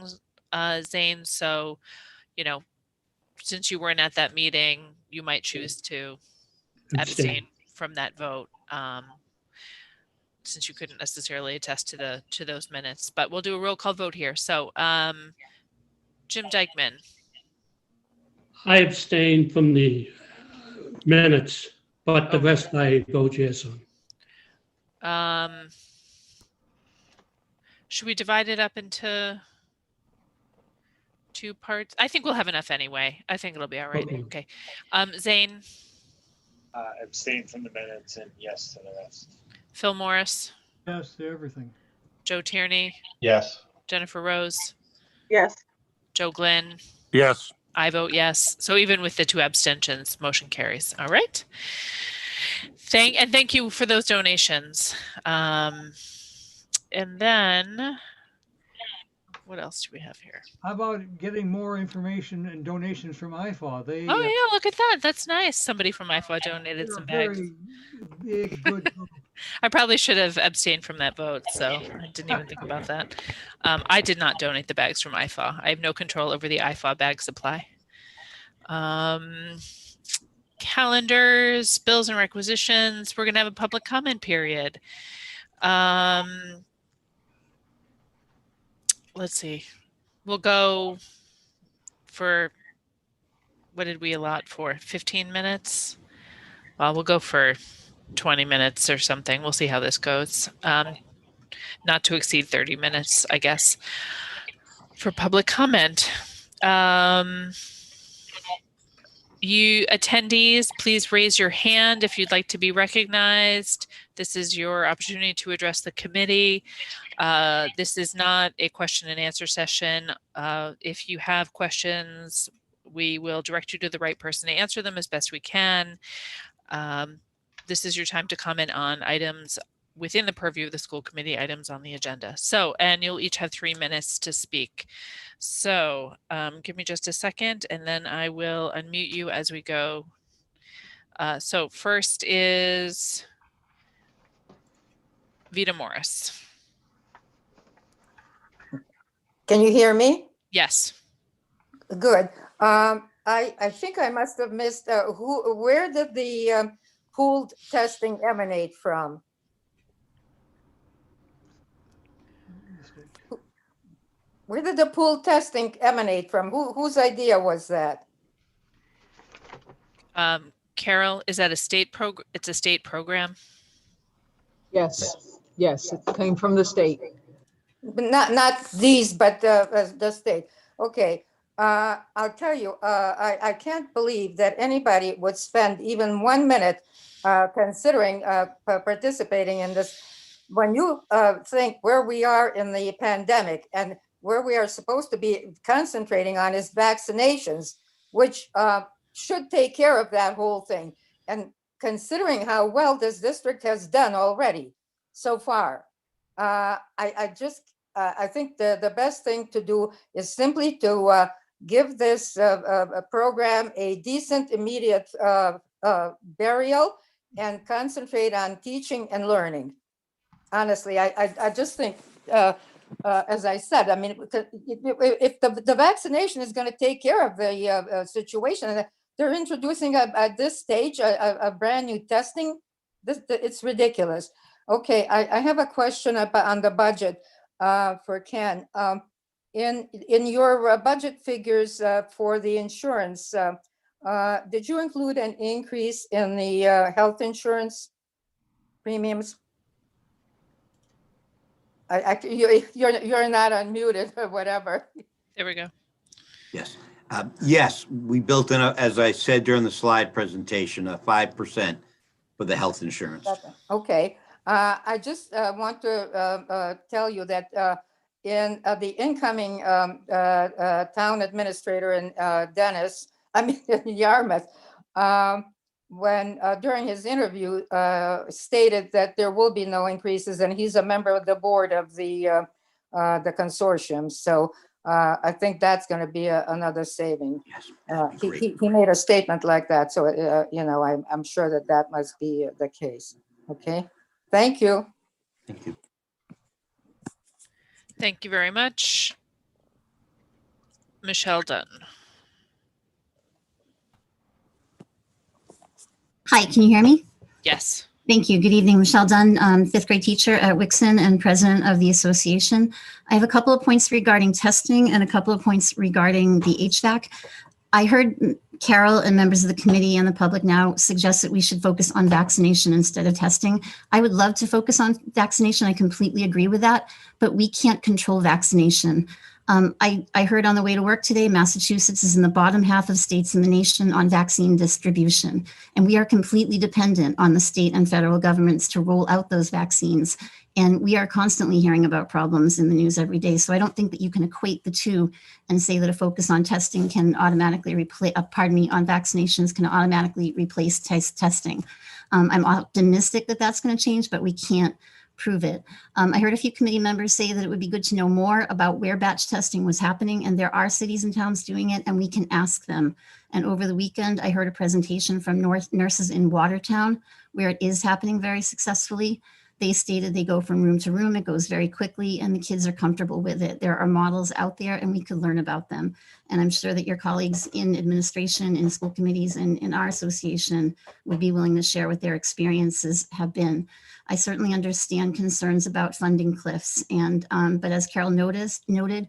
Zane, so, since you weren't at that meeting, you might choose to abstain from that vote, since you couldn't necessarily attest to those minutes. But we'll do a roll call vote here. So, Jim Dykeman. I abstain from the minutes, but the rest I vote yes on. Should we divide it up into 2 parts? I think we'll have enough anyway. I think it'll be all right. Okay. Zane? Abstain from the minutes and yes to the rest. Phil Morris? Yes to everything. Joe Tierney? Yes. Jennifer Rose? Yes. Joe Glenn? Yes. I vote yes. So even with the 2 abstentions, motion carries. All right. Thank you for those donations. And then what else do we have here? How about getting more information and donations from IFAW? They Oh yeah, look at that. That's nice. Somebody from IFAW donated some bags. Big, good. I probably should have abstained from that vote, so I didn't even think about that. I did not donate the bags from IFAW. I have no control over the IFAW bag supply. Calendars, bills and requisitions. We're going to have a public comment period. Let's see. We'll go for, what did we allot for? 15 minutes? Well, we'll go for 20 minutes or something. We'll see how this goes. Not to exceed 30 minutes, I guess, for public comment. You attendees, please raise your hand if you'd like to be recognized. This is your opportunity to address the committee. This is not a question and answer session. If you have questions, we will direct you to the right person to answer them as best we can. This is your time to comment on items within the purview of the school committee, items on the agenda. So, and you'll each have 3 minutes to speak. So give me just a second and then I will unmute you as we go. So first is Vita Morris. Can you hear me? Yes. Good. I think I must have missed, where did the pooled testing emanate from? Where did the pool testing emanate from? Whose idea was that? Carol, is that a state program? It's a state program? Yes, yes, it came from the state. Not these, but the state. Okay. I'll tell you, I can't believe that anybody would spend even 1 minute considering participating in this. When you think where we are in the pandemic and where we are supposed to be concentrating on is vaccinations, which should take care of that whole thing. And considering how well this district has done already so far, I think the best thing to do is simply to give this program a decent, immediate burial and concentrate on teaching and learning. Honestly, I just think, as I said, I mean, if the vaccination is going to take care of the situation, they're introducing at this stage a brand new testing. It's ridiculous. Okay, I have a question on the budget for Ken. In your budget figures for the insurance, did you include an increase in the health insurance premiums? You're not unmuted or whatever. There we go. Yes. Yes, we built in, as I said during the slide presentation, a 5% for the health insurance. Okay. I just want to tell you that in the incoming town administrator in Dennis-Yarmouth, when during his interview stated that there will be no increases, and he's a member of the board of the consortium. So I think that's going to be another saving. Yes, he made a statement like that. So, you know, I'm sure that must be the case. Okay. Thank you. Thank you. Thank you very much. Michelle Dunn. Hi, can you hear me? Yes. Thank you. Good evening, Michelle Dunn, fifth grade teacher at Wixon and president of the association. I have a couple of points regarding testing and a couple of points regarding the HVAC. I heard Carol and members of the committee and the public now suggest that we should focus on vaccination instead of testing. I would love to focus on vaccination. I completely agree with that, but we can't control vaccination. I heard on the way to work today, Massachusetts is in the bottom half of states in the nation on vaccine distribution, and we are completely dependent on the state and federal governments to roll out those vaccines. And we are constantly hearing about problems in the news every day. So I don't think that you can equate the two and say that a focus on testing can automatically replace, on vaccinations can automatically replace testing. I'm optimistic that that's going to change, but we can't prove it. I heard a few committee members say that it would be good to know more about where batch testing was happening, and there are cities and towns doing it, and we can ask them. And over the weekend, I heard a presentation from nurses in Watertown where it is happening very successfully. They stated they go from room to room, it goes very quickly, and the kids are comfortable with it. There are models out there, and we could learn about them. And I'm sure that your colleagues in administration, in school committees, and in our association would be willing to share what their experiences have been. I certainly understand concerns about funding cliffs, and but as Carol noted,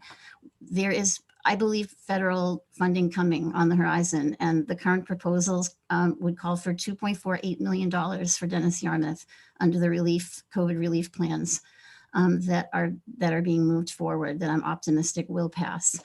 there is, I believe, federal funding coming on the horizon, and the current proposals would call for $2.48 million for Dennis-Yarmouth under the COVID relief plans that are being moved forward, that I'm optimistic will pass.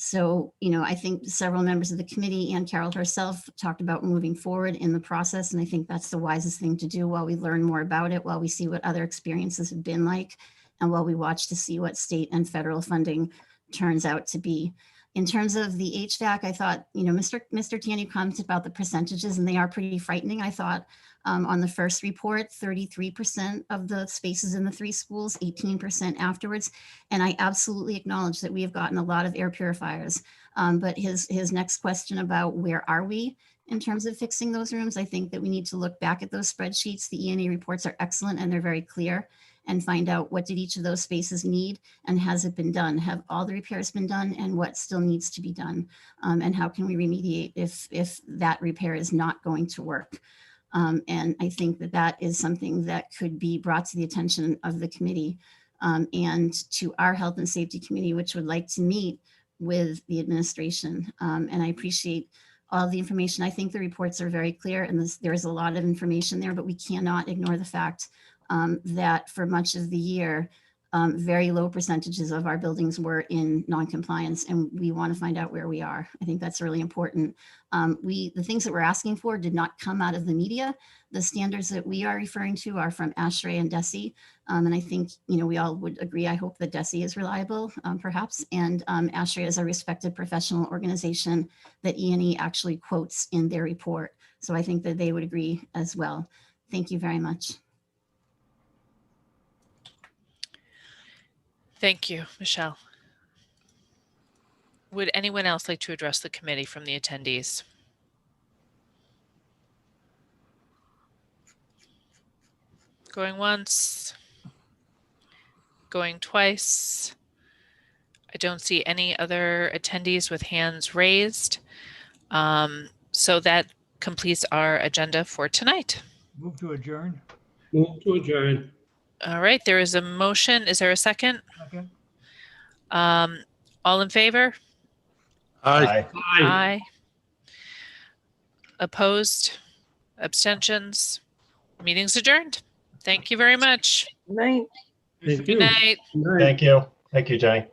So, you know, I think several members of the committee and Carol herself talked about moving forward in the process, and I think that's the wisest thing to do while we learn more about it, while we see what other experiences have been like, and while we watch to see what state and federal funding turns out to be. In terms of the HVAC, I thought, you know, Mr. Tanny commented about the percentages, and they are pretty frightening. I thought on the first report, 33% of the spaces in the 3 schools, 18% afterwards. And I absolutely acknowledge that we have gotten a lot of air purifiers. But his next question about where are we in terms of fixing those rooms, I think that we need to look back at those spreadsheets. The E&E reports are excellent and they're very clear, and find out what did each of those spaces need and has it been done? Have all the repairs been done, and what still needs to be done? And how can we remediate if that repair is not going to work? And I think that that is something that could be brought to the attention of the committee and to our health and safety committee, which would like to meet with the administration. And I appreciate all the information. I think the reports are very clear, and there is a lot of information there, but we cannot ignore the fact that for much of the year, very low percentages of our buildings were in non-compliance, and we want to find out where we are. I think that's really important. The things that we're asking for did not come out of the media. The standards that we are referring to are from ASHRAE and DESI. And I think, we all would agree, I hope that DESI is reliable, perhaps. And ASHRAE is a respected professional organization that E&E actually quotes in their report. So I think that they would agree as well. Thank you very much. Thank you, Michelle. Would anyone else like to address the committee from the attendees? Going once, going twice. I don't see any other attendees with hands raised. So that completes our agenda for tonight. Move to adjourn. Move to adjourn. All right, there is a motion. Is there a second? Second. All in favor? Aye. Aye. Opposed? Abstentions? Meeting's adjourned. Thank you very much. Night. Thank Good you. night. Good night. Thank you. Thank you, Jenny.